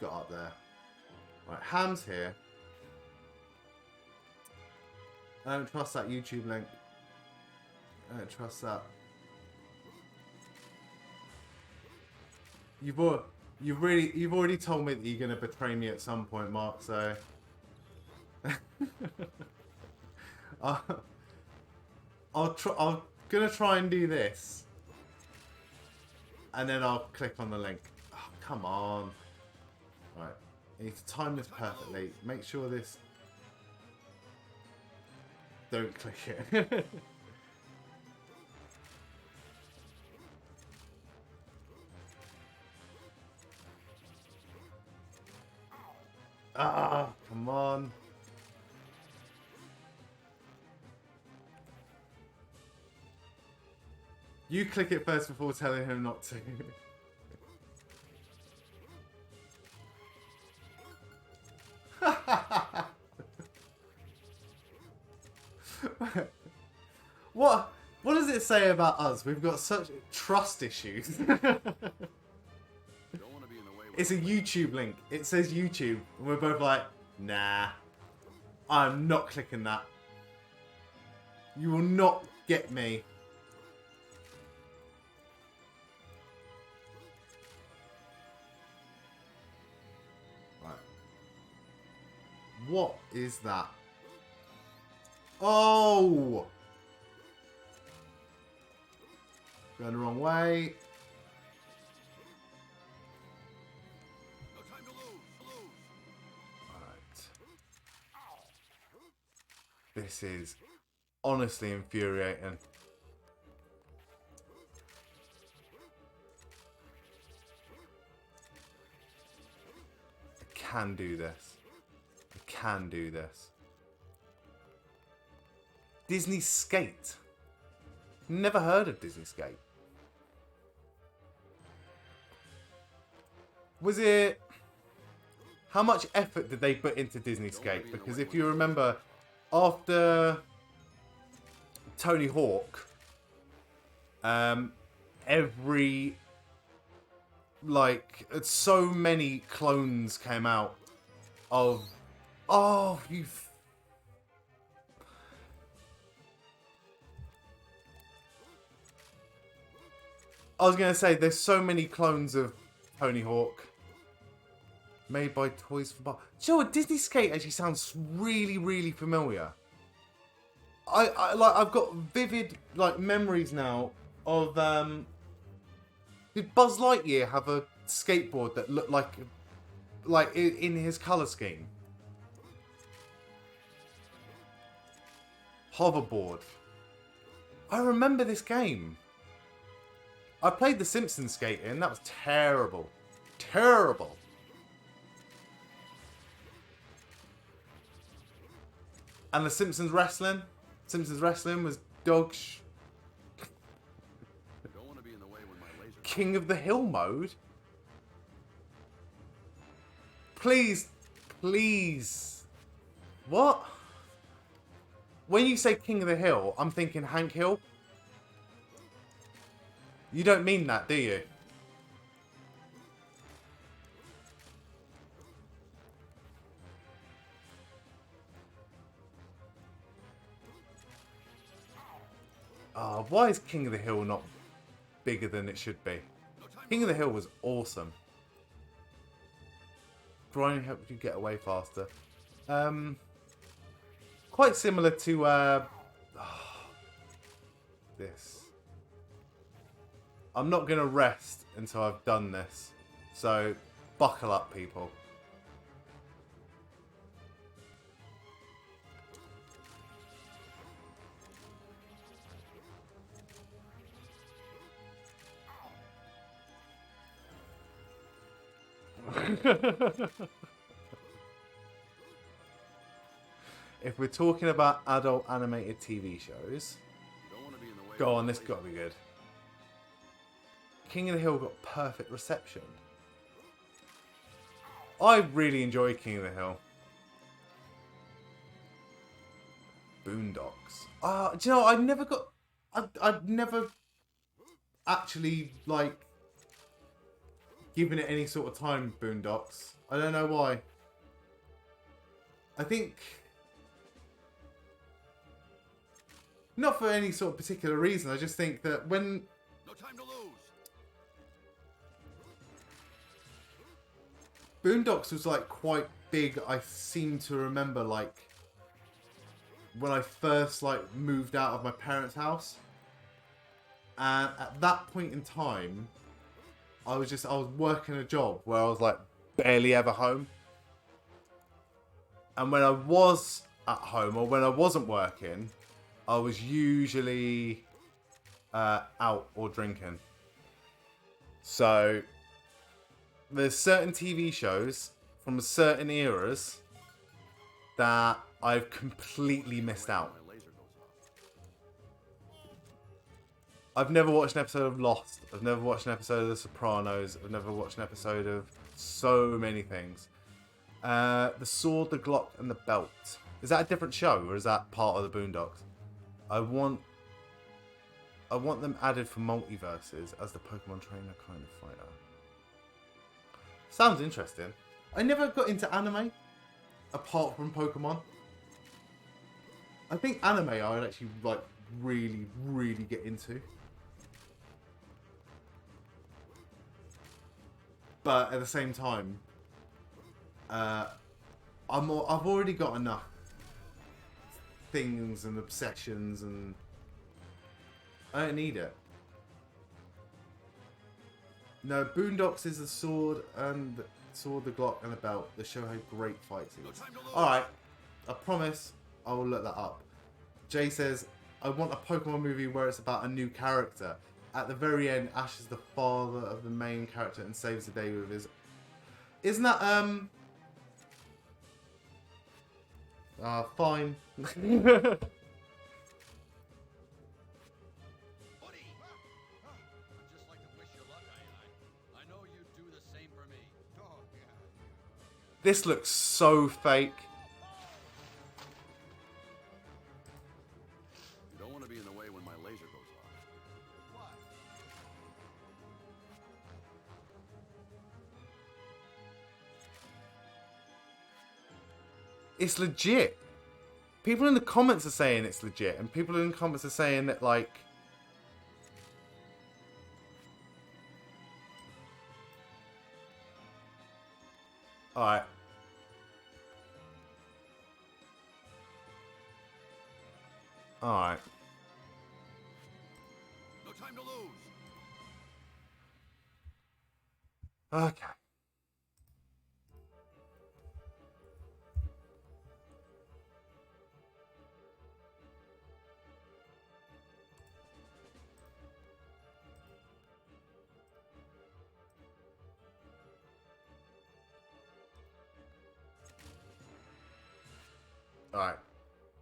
Got up there. Right, Ham's here. I don't trust that YouTube link. I don't trust that. You've already told me that you're gonna betray me at some point, Mark. So I'm gonna try and do this, and then I'll click on the link. Oh, come on! Right, I need to time this perfectly. Make sure this. Don't click it. Ah, come on. You click it first before telling him not to. What does it say about us? We've got such trust issues. It's a YouTube link. It says YouTube. And we're both like, nah. I'm not clicking that. You will not get me. Right. What is that? Oh! Going the wrong way. This is honestly infuriating. I can do this. I can do this. Disney Skate. Never heard of Disney Skate. Was it... How much effort did they put into Disney Skate? Because if you remember... After Tony Hawk, so many clones came out of... Oh, you... I was going to say, there's so many clones of Tony Hawk. Made by Toys for Bob. Do you know what? Disney Skate actually sounds really, really familiar. I've got vivid like memories now of did Buzz Lightyear have a skateboard that looked like in his colour scheme? Hoverboard. I remember this game. I played The Simpsons skating. That was terrible. Terrible. And The Simpsons wrestling. Simpsons wrestling was dog Don't want to be in the way when my laser... King of the Hill mode? Please. Please. What? When you say King of the Hill, I'm thinking Hank Hill. You don't mean that, do you? Oh, why is King of the Hill not bigger than it should be? King of the Hill was awesome. Brian helped you get away faster. Quite similar to this. I'm not going to rest until I've done this. So, buckle up, people. If we're talking about adult animated TV shows, Don't want to be in the way go on, this got to be good. King of the Hill got perfect reception. I really enjoy King of the Hill. Boondocks. Do you know, I've never actually, like, given it any sort of time, Boondocks. I don't know why. I think... not for any sort of particular reason. I just think that when... No time to lose. Boondocks was like quite big, I seem to remember, like when I first like moved out of my parents' house. And at that point in time, I was working a job where I was like barely ever home. And when I was at home or when I wasn't working, I was usually out or drinking. So there's certain TV shows from certain eras that I've completely missed out. My laser goes off. I've never watched an episode of Lost. I've never watched an episode of The Sopranos. I've never watched an episode of so many things. The Sword, the Glock, and the Belt. Is that a different show or is that part of the Boondocks? I want them added for multiverses as the Pokemon trainer kind of fighter. Sounds interesting. I never got into anime apart from Pokemon. I think anime I would actually like really, really get into. But at the same time, I've already got enough things and obsessions, and I don't need it. No, Boondocks is the sword, the Glock, and the belt. The show had great fight scenes. Alright, I promise I will look that up. Jay says, I want a Pokemon movie where it's about a new character. At the very end, Ash is the father of the main character and saves the day with his... Isn't that, fine. This looks so fake. You don't want to be in the way when my laser goes off. Why? It's legit. People in the comments are saying it's legit, and people in the comments are saying that, like, Alright. Alright. No time to lose. Okay. Alright.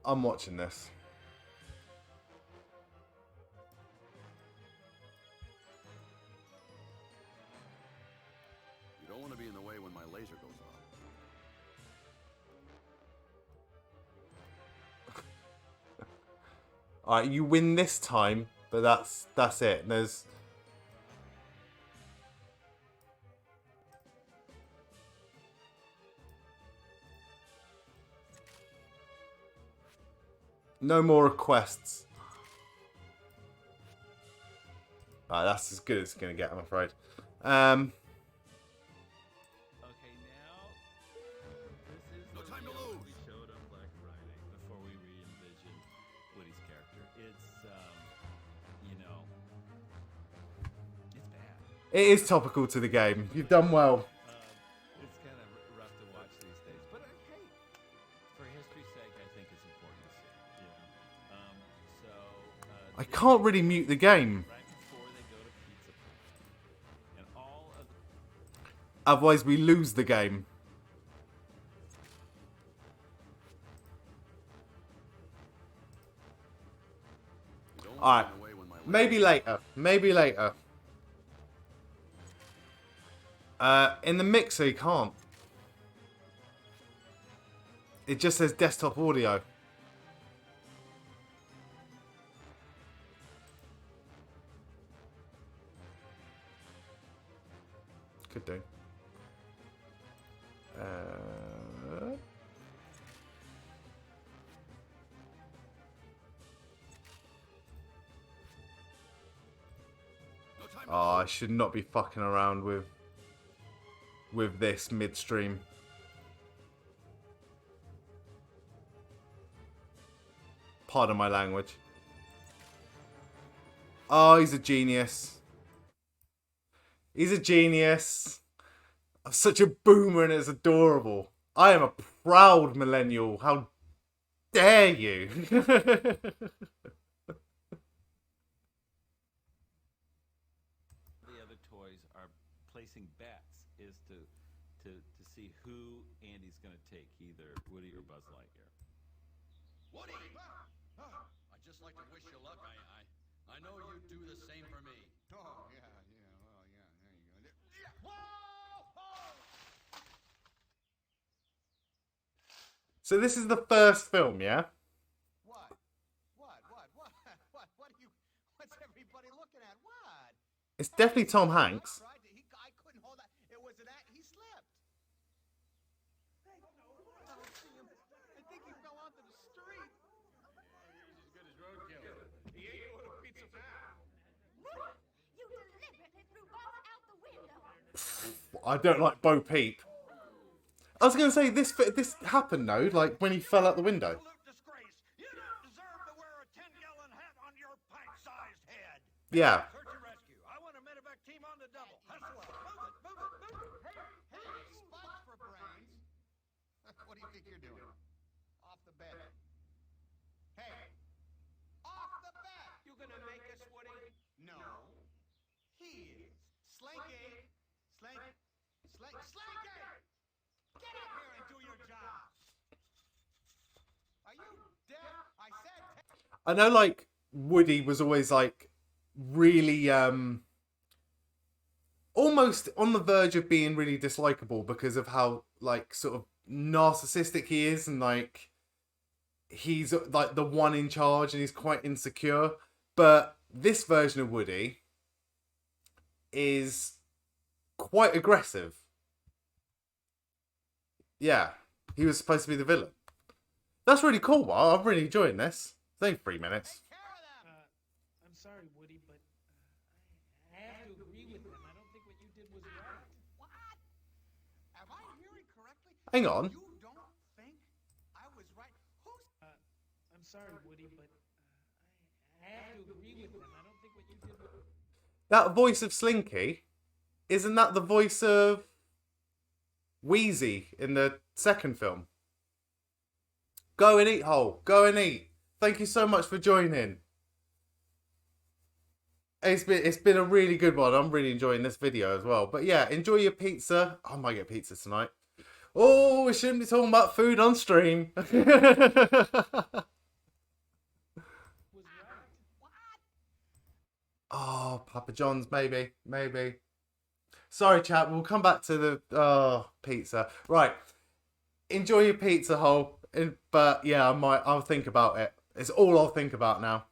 I'm watching this. You don't want to be in the way when my laser goes off. Alright, you win this time, but that's it. There's no more requests. Alright, that's as good as it's gonna get, I'm afraid. Okay, now this is No the time to reveal lose. we showed on Black Friday before we re-envisioned Woody's character. It's you know, it's bad. It is topical to the game. You've done well. It's kind of rough to watch these days, but hey, for history's sake, I think it's important to see. You know, I can't really mute the game. right before they go to Pizza Pie, and all of the Otherwise we lose the game. You don't want Alright. to be in the way when my laser Maybe later. Maybe later. In the mixer you can't. It just says desktop audio. Could do. No time to Oh, I should not be fucking around with this midstream. Pardon my language. Oh, he's a genius. He's a genius. I'm such a boomer and it's adorable. I am a proud millennial. How dare you? the other toys are placing bets is to see who Andy's going to take, either Woody or Buzz Lightyear. Woody! I'd just like to wish you luck. I know you'd do the same for me. Oh, yeah, well, yeah, there you go. So this is the first film, yeah? What? What's everybody looking at? What? It's definitely Tom Hanks. Right? I couldn't hold that. It was an act. He slipped. I don't see him. I think he fell onto the street. He's as good as roadkill. He ate you with a pizza fan. You deliberately threw Buzz out the window. I don't like Bo Peep. I was going to say, this happened, though, like, when he fell out the window. Absolute disgrace. You don't deserve to wear a 10-gallon hat on your pint-sized head. Yeah. Search and rescue. I want a medevac team on the double. Hustle up. Move it. Hey, spots for brains. What do you think you're doing? Off the bed. Hey, off the bed. You gonna make us, Woody? No, he is. Slinky. Slinky. Get up here and do your job. Are you deaf? I said. I know, like, Woody was always, like, really, almost on the verge of being really dislikable because of how, like, sort of narcissistic he is, and, like, he's, like, the one in charge and he's quite insecure. But this version of Woody is quite aggressive. Yeah, he was supposed to be the villain. That's really cool, Well, I'm really enjoying this. It's only 3 minutes. Take care of them. I'm sorry, Woody, but I have to agree with them. I don't think what you did was right. What? Am I hearing correctly? Hang on. You don't think I was right? Who's... I'm sorry, Woody, but I have to agree with them. I don't think what you did was... That voice of Slinky, isn't that the voice of Wheezy in the second film? Go and eat, Hole. Go and eat. Thank you so much for joining. It's been a really good one. I'm really enjoying this video as well. But yeah, enjoy your pizza. I might get pizza tonight. Oh, we shouldn't be talking about food on stream. Oh, Papa John's, maybe. Sorry, chat. We'll come back to the pizza. Right. Enjoy your pizza, Hole. But yeah, I'll think about it. It's all I'll think about now.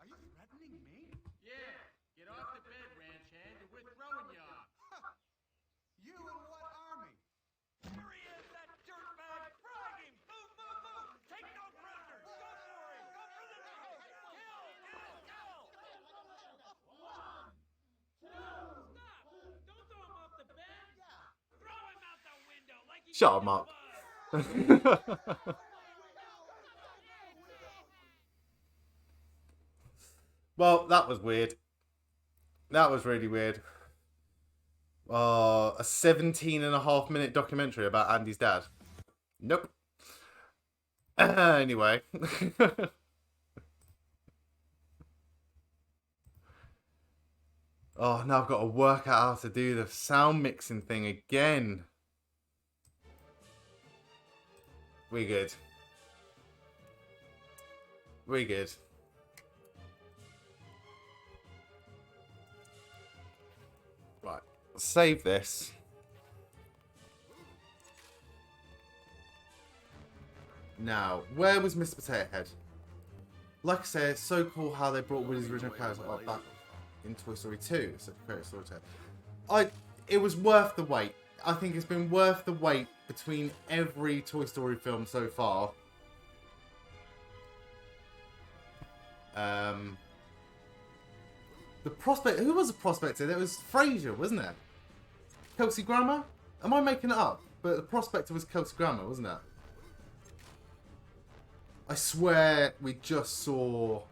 Are you threatening me? Yeah, get off the bed, ranch hand, or we're throwing you off. You and what army? Here he is, that dirtbag! Frag him! Boom, boom, boom! Take no prisoners! Go for him! Go for the kill! Kill! One, two... Stop! Don't throw him off the bed! Throw him out the window like he... Shut him up. Well, that was weird. That was really weird. A 17.5-minute documentary about Andy's dad. Nope. Anyway. Oh, now I've got to work out how to do the sound mixing thing again. We good. We good. Right, save this. Now, where was Mr. Potato Head? Like I said, it's so cool how they brought Woody's original character back in Toy Story 2. So it was worth the wait. I think it's been worth the wait between every Toy Story film so far. The prospect. Who was the prospector? It was Frasier, wasn't it? Kelsey Grammer? Am I making it up? But the prospector was Kelsey Grammer, wasn't it? I swear we just saw...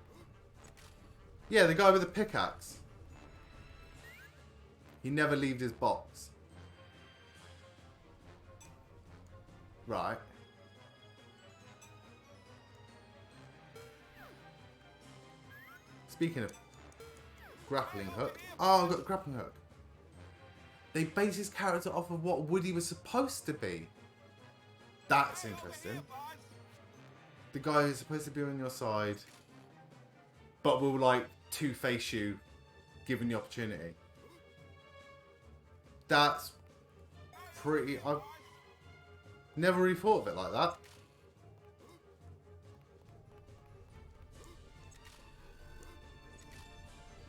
Yeah, the guy with the pickaxe. He never left his box. Right. Speaking of grappling hook. Oh, I've got a grappling hook. They base his character off of what Woody was supposed to be. That's interesting. The guy who's supposed to be on your side, but will like two-face you given the opportunity. That's pretty... I've never really thought of it like that.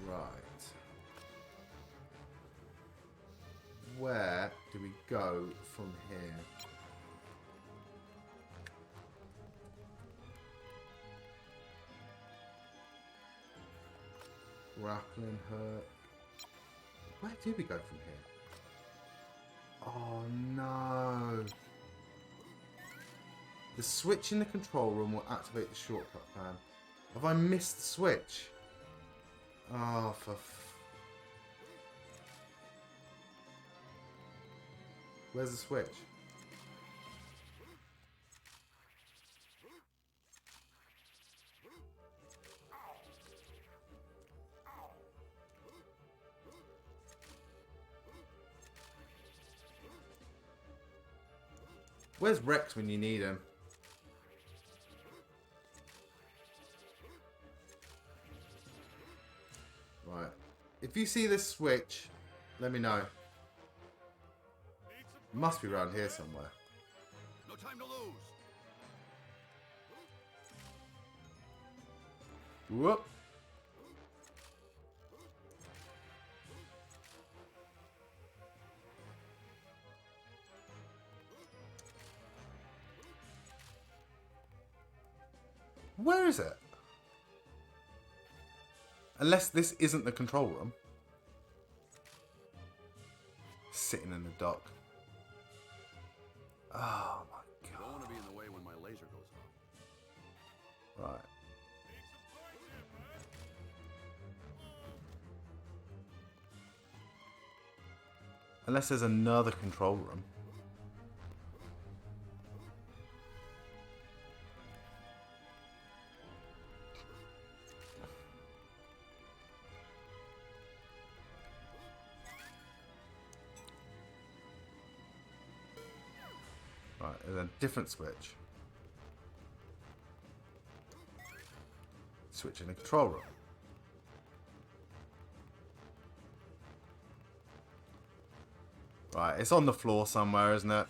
Right. Where do we go from here? Grappling hook. Where do we go from here? Oh no. The switch in the control room will activate the shortcut plan. Have I missed the switch? Oh, where's the switch? Where's Rex when you need him? Right. If you see this switch, let me know. Must be around here somewhere. No time to lose. Whoop. Where is it? Unless this isn't the control room. Sitting in the dock. Oh my I don't want god. to be in the way when my laser goes off. Right. Unless there's another control room. Right, there's a different switch. Switch in the control room. Right, it's on the floor somewhere, isn't it?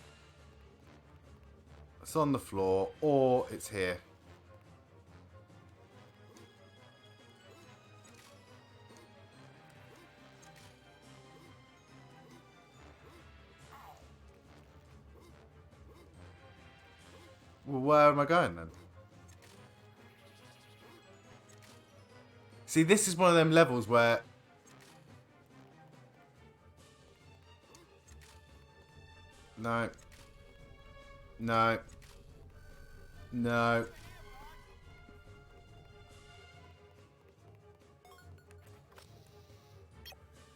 It's on the floor, or it's here. Well, where am I going then? See, this is one of them levels where... No. No. No.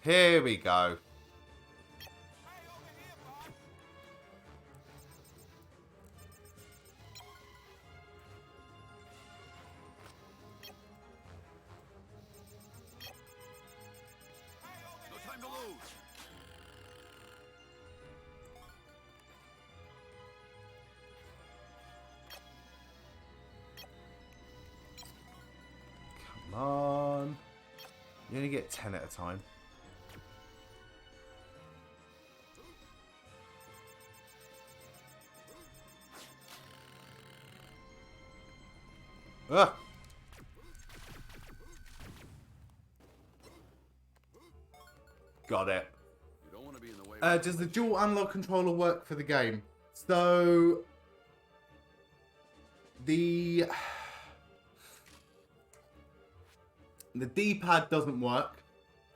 Here we go. No time to lose. Come on. You only get 10 at a time. Ah! Got it. You don't want to be in the way. Does the dual analog controller work for the game? So the D-pad doesn't work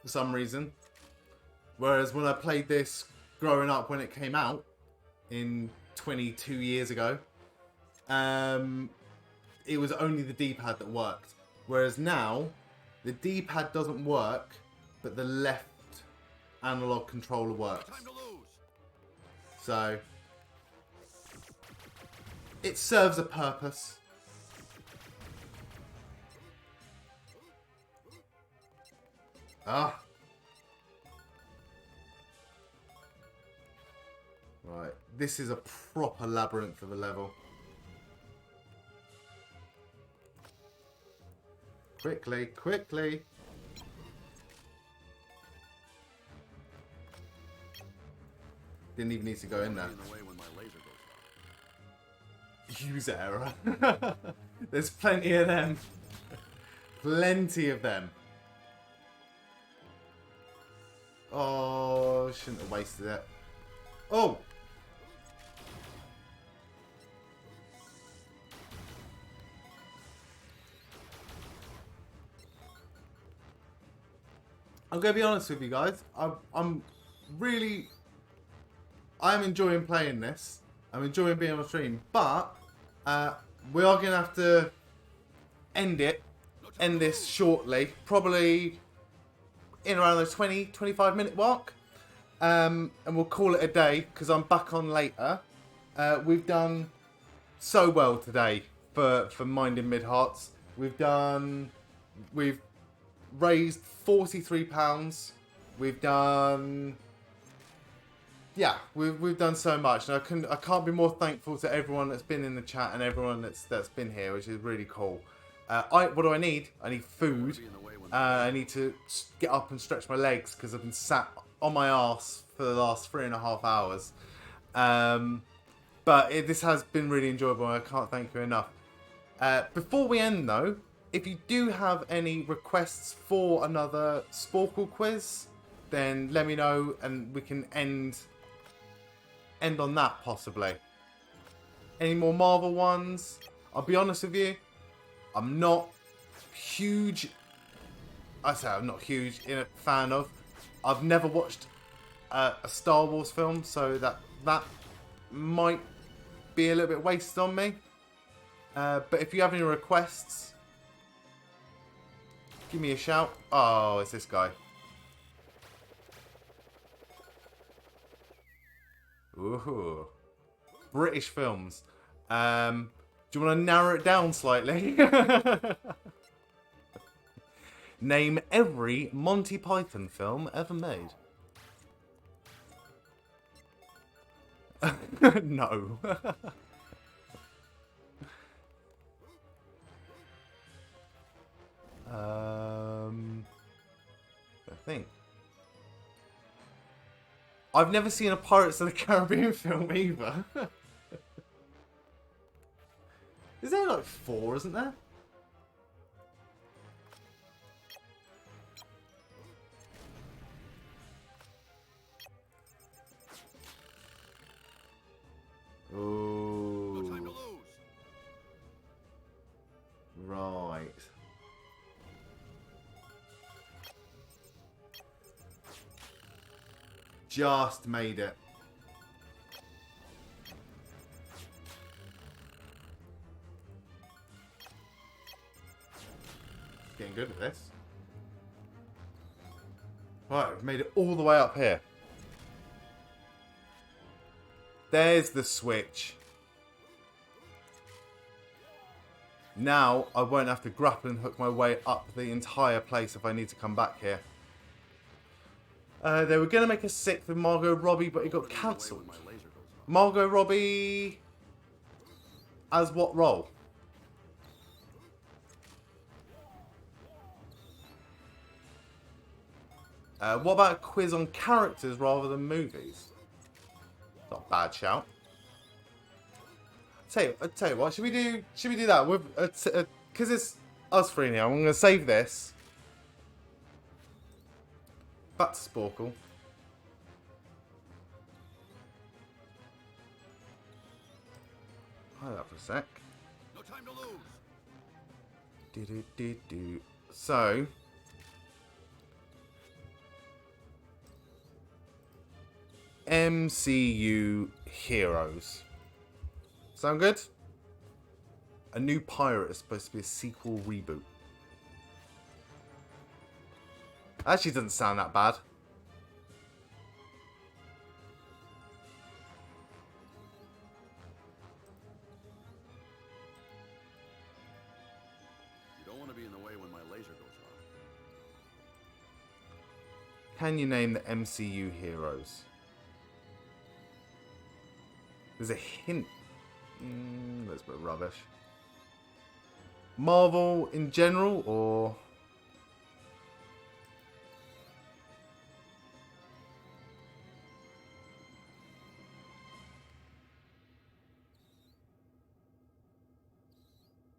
for some reason. Whereas when I played this growing up when it came out in 22 years ago, it was only the D-pad that worked. Whereas now, the D-pad doesn't work, but the left analog controller works. Time to lose. So it serves a purpose. Ah. Right, this is a proper labyrinth of a level. Quickly, quickly. Didn't even need to go in there. In the way when my laser goes off. User error. There's plenty of them. Plenty of them. Oh, shouldn't have wasted it. Oh! I'm going to be honest with you guys. I'm enjoying playing this. I'm enjoying being on stream. But we are going to have to end this shortly. Probably in around the 20-25 minute mark. And we'll call it a day because I'm back on later. We've done so well today for Minding Mid Herts. We've raised £43. We've done so much, and I can't be more thankful to everyone that's been in the chat and everyone that's been here, which is really cool. What do I need? I need food. I need to get up and stretch my legs because I've been sat on my arse for the last 3.5 hours. But this has been really enjoyable. I can't thank you enough. Before we end though, if you do have any requests for another Sporcle quiz, then let me know and we can end on that possibly. Any more Marvel ones? I'll be honest with you, I'm not huge. I say I'm not huge in a fan of. I've never watched a Star Wars film, so that might be a little bit wasted on me. But if you have any requests, give me a shout. Oh, it's this guy. Ooh. British films. Do you want to narrow it down slightly? Name every Monty Python film ever made. No. I think. I've never seen a Pirates of the Caribbean film either. Is there like 4, isn't there? No time to Ooh. lose. Right. Just made it. Getting good at this. Right, we've made it all the way up here. There's the switch. Now I won't have to grapple and hook my way up the entire place if I need to come back here. They were going to make a 6th with Margot Robbie, but it got cancelled. Margot Robbie as what role? What about a quiz on characters rather than movies? Not a bad shout. Tell you what, should we do that with because it's us three now. I'm going to save this. Back to Sporcle. Hide that for a sec. No time to lose. Do. So MCU heroes. Sound good? A New Pirate is supposed to be a sequel reboot. Actually doesn't sound that bad. You don't want to be in the way when my laser goes off. Can you name the MCU heroes? There's a hint. That's a bit rubbish. Marvel in general, or...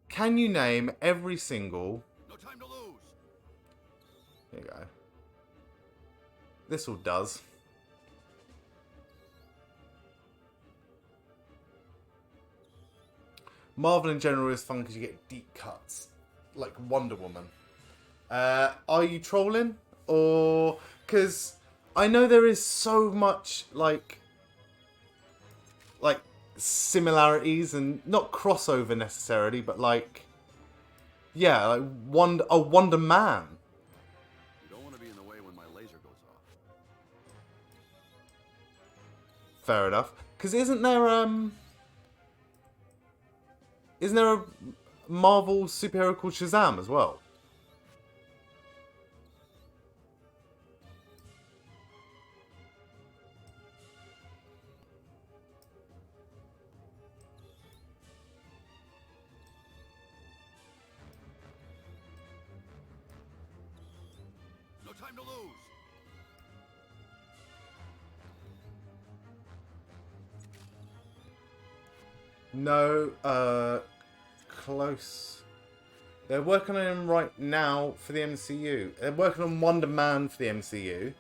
Can you name every single... No time to lose. Here you go. This all does. Marvel in general is fun because you get deep cuts, like Wonder Woman. Are you trolling? Or... Because I know there is so much, like similarities and not crossover necessarily, but like... Yeah, like Wonder Man. You don't want to be in the way when my laser goes off. Fair enough. Because isn't there a Marvel superhero called Shazam as well? No time to lose. No, close. They're working on him right now for the MCU. They're working on Wonder Man for the MCU.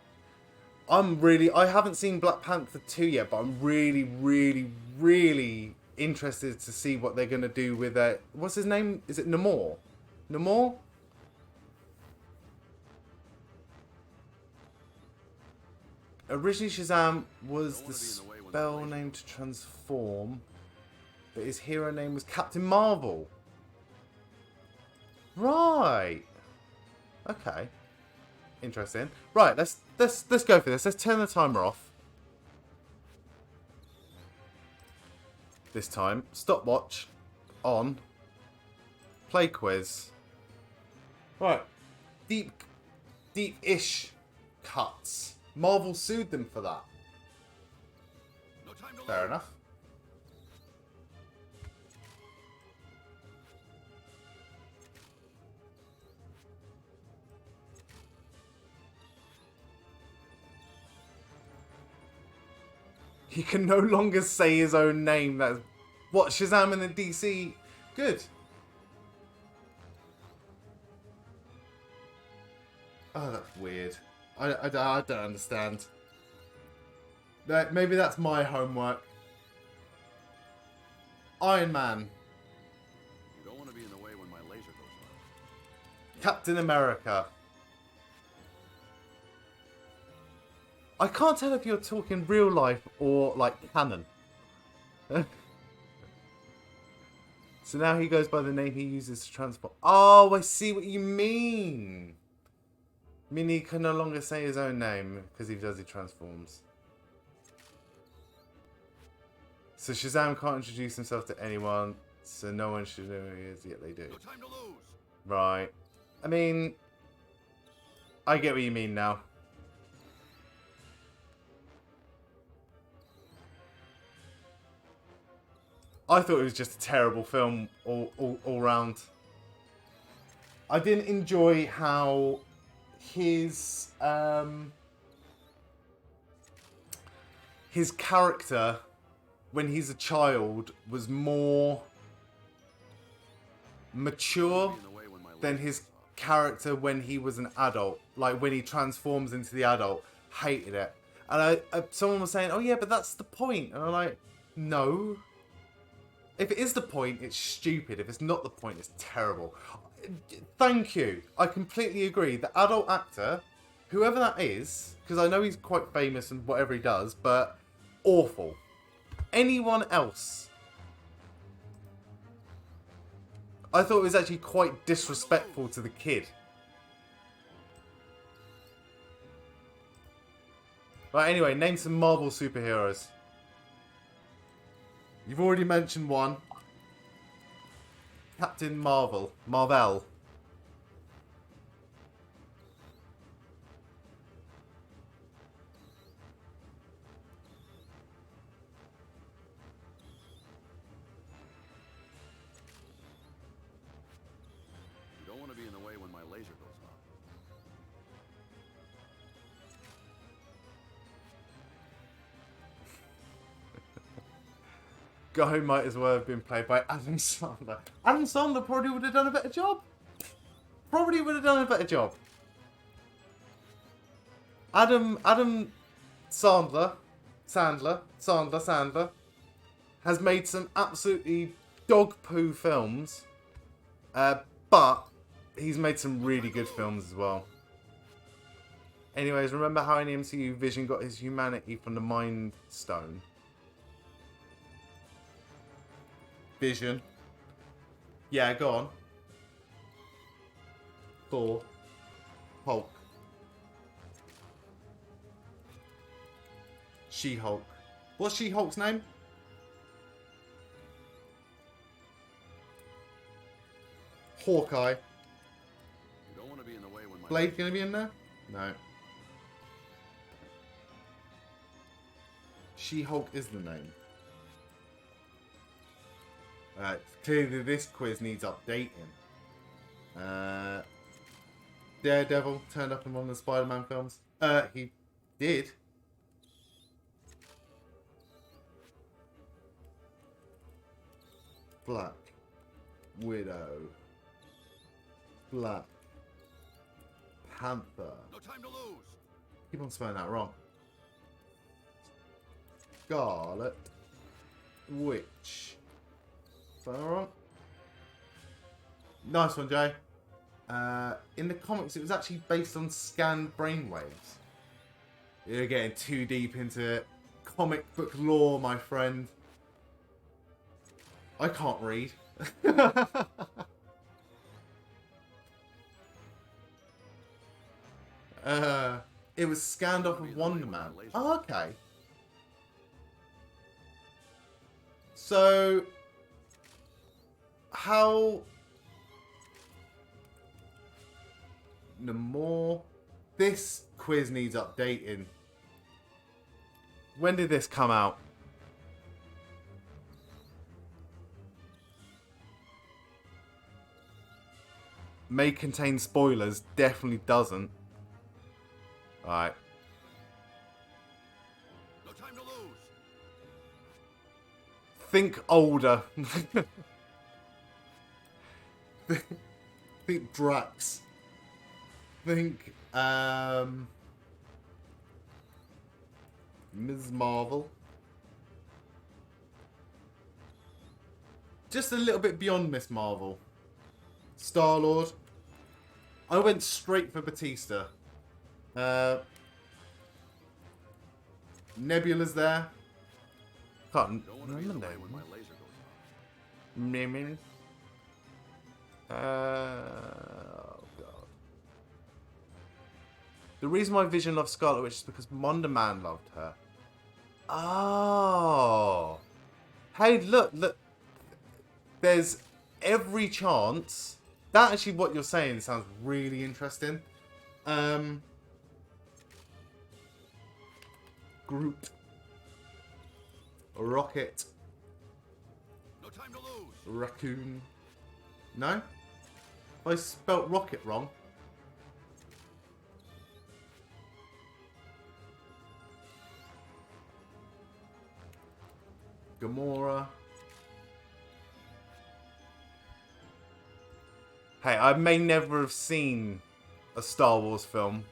I haven't seen Black Panther 2 yet, but I'm really, really, really interested to see what they're going to do with what's his name? Is it Namor? Namor? Originally Shazam was the spell name to transform, but his hero name was Captain Marvel. Right. Okay. Interesting. Right, let's go for this. Let's turn the timer off. This time. Stopwatch on. Play quiz. Right. Deep-ish cuts. Marvel sued them for that. No time to Fair enough. He can no longer say his own name. That's what Shazam and the DC. Good. Oh, that's weird. I don't understand. Maybe that's my homework. Iron Man. You don't want to be in the way when my laser goes off. Captain America. I can't tell if you're talking real life or like canon. So now he goes by the name he uses to transport. Oh, I see what you mean. Meaning he can no longer say his own name because he transforms. So Shazam can't introduce himself to anyone, so no one should know who he is, yet they do. No time to lose. Right. I mean, I get what you mean now. I thought it was just a terrible film all round. I didn't enjoy how his character when he's a child was more mature than his character when he was an adult. Like when he transforms into the adult. Hated it. And someone was saying, oh yeah, but that's the point. And I'm like, no. If it is the point, it's stupid. If it's not the point, it's terrible. Thank you. I completely agree. The adult actor, whoever that is, because I know he's quite famous and whatever he does, but awful. Anyone else? I thought it was actually quite disrespectful to the kid. Right, anyway, name some Marvel superheroes. You've already mentioned one. Captain Marvel. Marvel. You don't want to be in the way when my laser goes off. Guy might as well have been played by Adam Sandler. Adam Sandler probably would have done a better job. Probably would have done a better job. Adam Sandler has made some absolutely dog poo films, but he's made some really good films as well. Anyways, remember how in the MCU Vision got his humanity from the Mind Stone? Vision. Yeah, go on. Thor. Hulk. She-Hulk. What's She-Hulk's name? Hawkeye. You don't want to be in the way when my Blade gonna be in there? No. She-Hulk is the name. Clearly this quiz needs updating. Daredevil turned up in one of the Spider-Man films. He did. Black Widow. Black Panther. No time to lose. Keep on spelling that wrong. Scarlet Witch. Alright. Nice one, Jay. In the comics, it was actually based on scanned brainwaves. You're getting too deep into comic book lore, my friend. I can't read. It was scanned off of Wonder Man. Oh, okay. So, how... No more. This quiz needs updating. When did this come out? May contain spoilers. Definitely doesn't. Alright. No time to lose. Think older. Think Drax. Think Ms. Marvel. Just a little bit beyond Miss Marvel. Star-Lord. I went straight for Batista. Nebula's there. Can't Don't want to be in remember the the way when name. my laser goes off. Oh god. The reason why Vision loved Scarlet Witch is because Wonder Man loved her. Oh. Hey, look. There's every chance. That actually, what you're saying sounds really interesting. Groot. Rocket. No time to lose. Raccoon. No? I spelt rocket wrong. Gamora. Hey, I may never have seen a Star Wars film.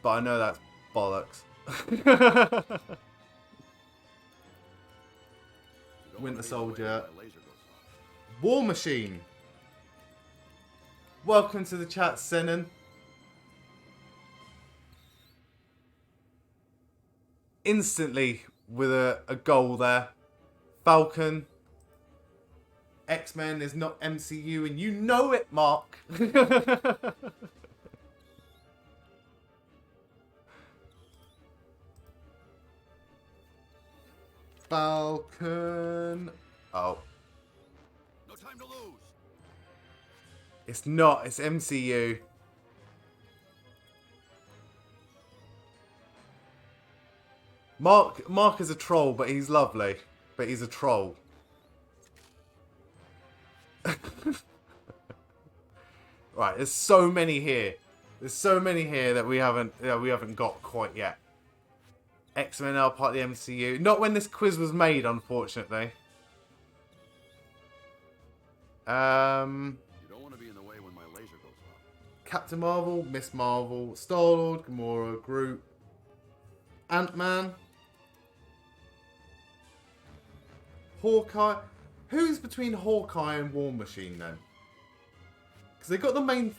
But I know that's bollocks. Winter Soldier. War Machine. Welcome to the chat, Senan. Instantly with a goal there. Falcon. X-Men is not MCU and you know it, Mark. Falcon. Oh. No time to lose. It's not. It's MCU. Mark is a troll, but he's lovely. But he's a troll. Right, there's so many here. There's so many here that we haven't got quite yet. X-Men are part of the MCU. Not when this quiz was made, unfortunately. You don't want to be in the way when my laser goes off. Captain Marvel, Miss Marvel, Star-Lord, Gamora, Groot, Ant-Man, Hawkeye. Who's between Hawkeye and War Machine then? Because they got the main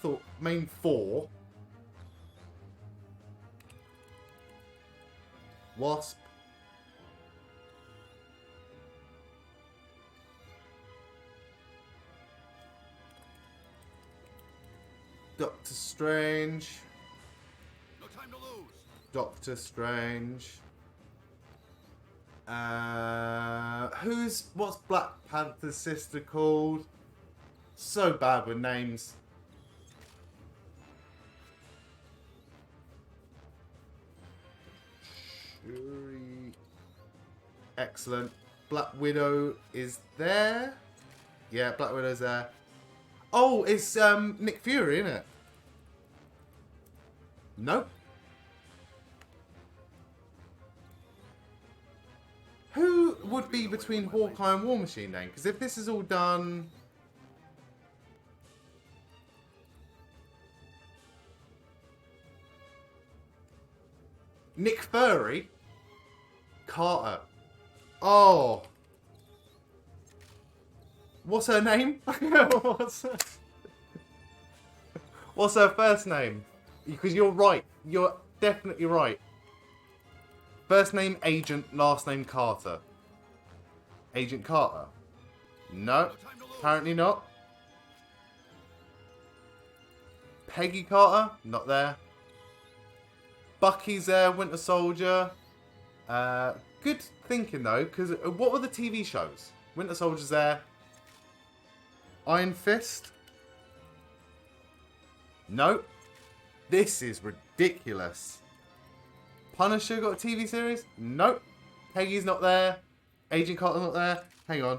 four. Wasp. Doctor Strange. No time to lose. Doctor Strange. What's Black Panther's sister called? So bad with names. Shuri. Excellent. Black Widow is there. Yeah, Black Widow's there. Oh, it's Nick Fury, isn't it? Nope. Who would be between Hawkeye and War Machine then? Because if this is all done... Nick Fury? Carter. Oh. What's her name? What's her first name? Because you're right. You're definitely right. First name Agent, last name Carter. Agent Carter? No, apparently not. Peggy Carter? Not there. Bucky's there, Winter Soldier. Good thinking though, because what were the TV shows? Winter Soldier's there. Iron Fist? Nope. This is ridiculous. Punisher got a TV series? Nope. Peggy's not there. Agent Carter's not there. Hang on.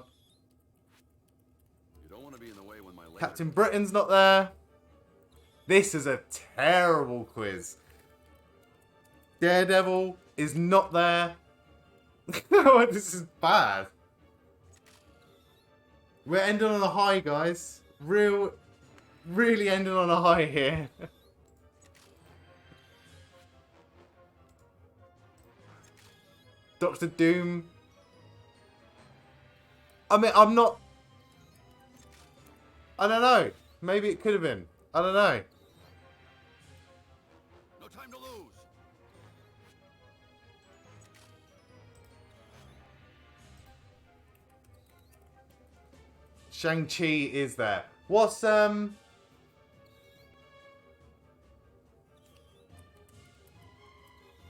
You don't want to be in the way when my laser... Captain Britain's not there. This is a terrible quiz. Daredevil is not there. This is bad. We're ending on a high, guys. Really ending on a high here. Doctor Doom. I mean, I'm not... I don't know. Maybe it could have been. I don't know. No time to lose. Shang-Chi is there. What's,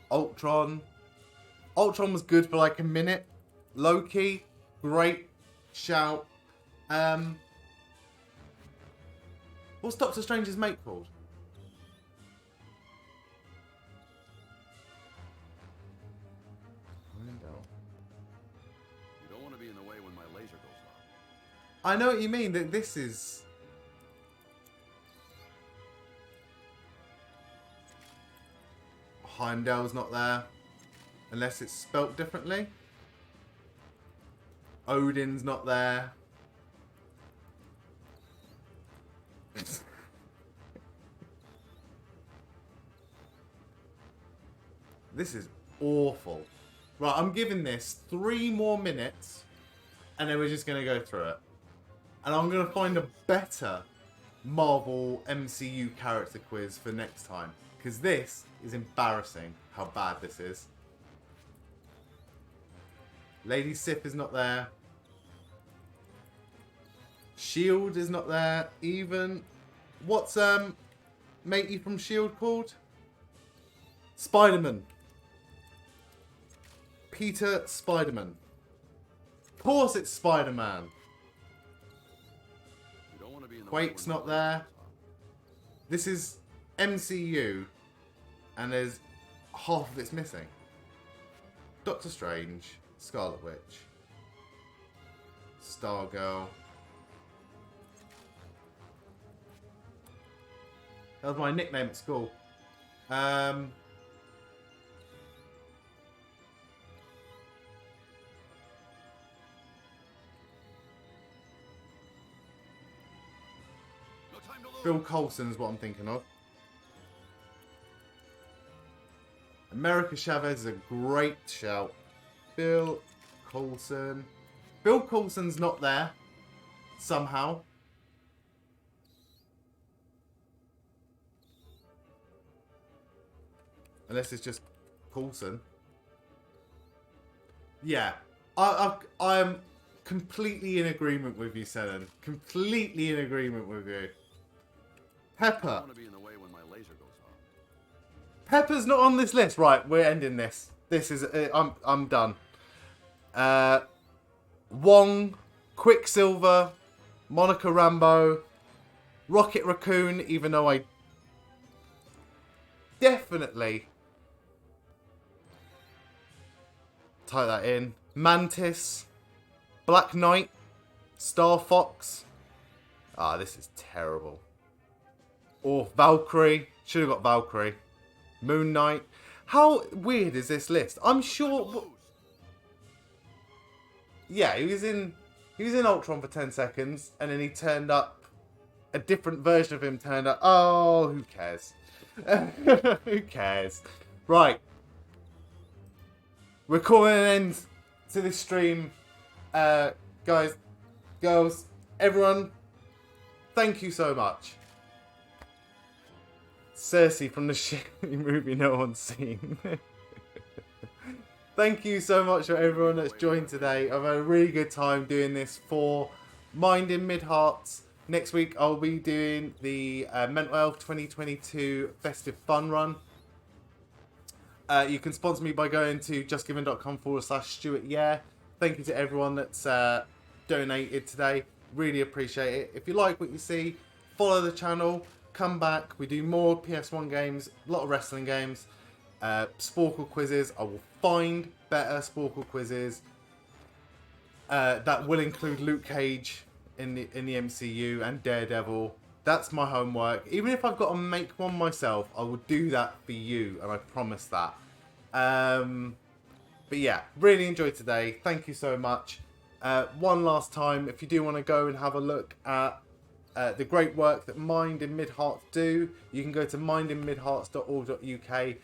Ultron. Ultron was good for like a minute. Loki, great shout. What's Doctor Strange's mate called? You don't want to be in the way when my laser goes off. I know what you mean. That this is. Heimdall's not there. Unless it's spelt differently. Odin's not there. This is awful. Right, I'm giving this 3 more minutes. And then we're just going to go through it. And I'm going to find a better Marvel MCU character quiz for next time. Because this is embarrassing how bad this is. Lady Sif is not there. Shield is not there. Even... What's matey from Shield called? Spider-Man. Peter Spider-Man. Of course it's Spider-Man. You don't want to be in the Quake's way when not my laser there. goes off. This is MCU. And there's half of it's missing. Doctor Strange. Scarlet Witch. Stargirl. That was my nickname at school. No time to lose. Bill Coulson is what I'm thinking of. America Chavez is a great shout. Bill Coulson. Bill Coulson's not there. Somehow. Unless it's just Coulson. Yeah. I'm completely in agreement with you, Senan. Completely in agreement with you. I Pepper. want to be in the way when my laser goes off. Pepper's not on this list. Right, we're ending this. This is... I'm done. Wong, Quicksilver, Monica Rambeau, Rocket Raccoon, even though I definitely type that in. Mantis, Black Knight, Star Fox. Ah, this is terrible. Or Valkyrie. Should have got Valkyrie. Moon Knight. How weird is this list? I'm sure... Yeah, he was in Ultron for 10 seconds, and then he turned up. A different version of him turned up. Oh, who cares? Who cares? Right. We're calling an end to this stream. Guys, girls, everyone, thank you so much. Cersei from the shitty movie no one's seen. Thank you so much for everyone that's joined today. I've had a really good time doing this for Mind in Mid Herts. Next week I'll be doing the Mental Health 2022 Festive Fun Run. You can sponsor me by going to justgiving.com/StuartYeah. Thank you to everyone that's donated today. Really appreciate it. If you like what you see, follow the channel. Come back. We do more PS1 games, a lot of wrestling games, Sporcle quizzes. I will find better Sporcle quizzes that will include Luke Cage in the MCU and Daredevil. That's my homework. Even if I've got to make one myself, I will do that for you, and I promise that. But yeah, really enjoyed today. Thank you so much. One last time, if you do want to go and have a look at the great work that Mind in Mid Herts do, you can go to mindinmidherts.org.uk.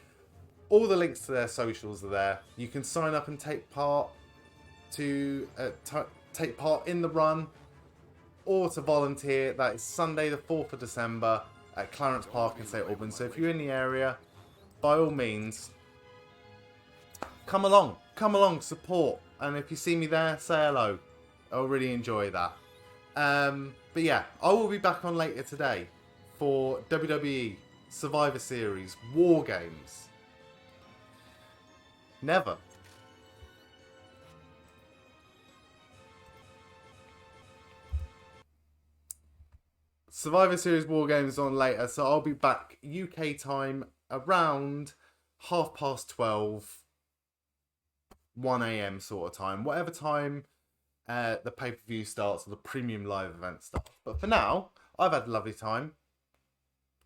All the links to their socials are there. You can sign up and take part in the run, or to volunteer. That is Sunday the 4th of December at Clarence Park in St Albans. So if you're in the area, by all means, come along, support. And if you see me there, say hello. I'll really enjoy that. But yeah, I will be back on later today for WWE Survivor Series War Games. Never. Survivor Series War Games on later, so I'll be back UK time around 12:30, 1 AM sort of time. Whatever time the pay-per-view starts or the premium live event starts. But for now, I've had a lovely time.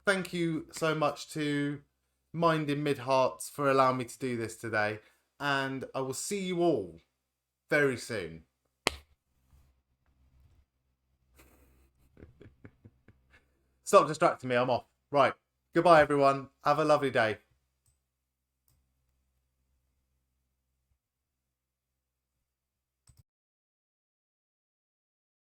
Thank you so much to Mind in Mid Herts for allowing me to do this today. And I will see you all very soon. Stop distracting me, I'm off. Right. Goodbye, everyone. Have a lovely day.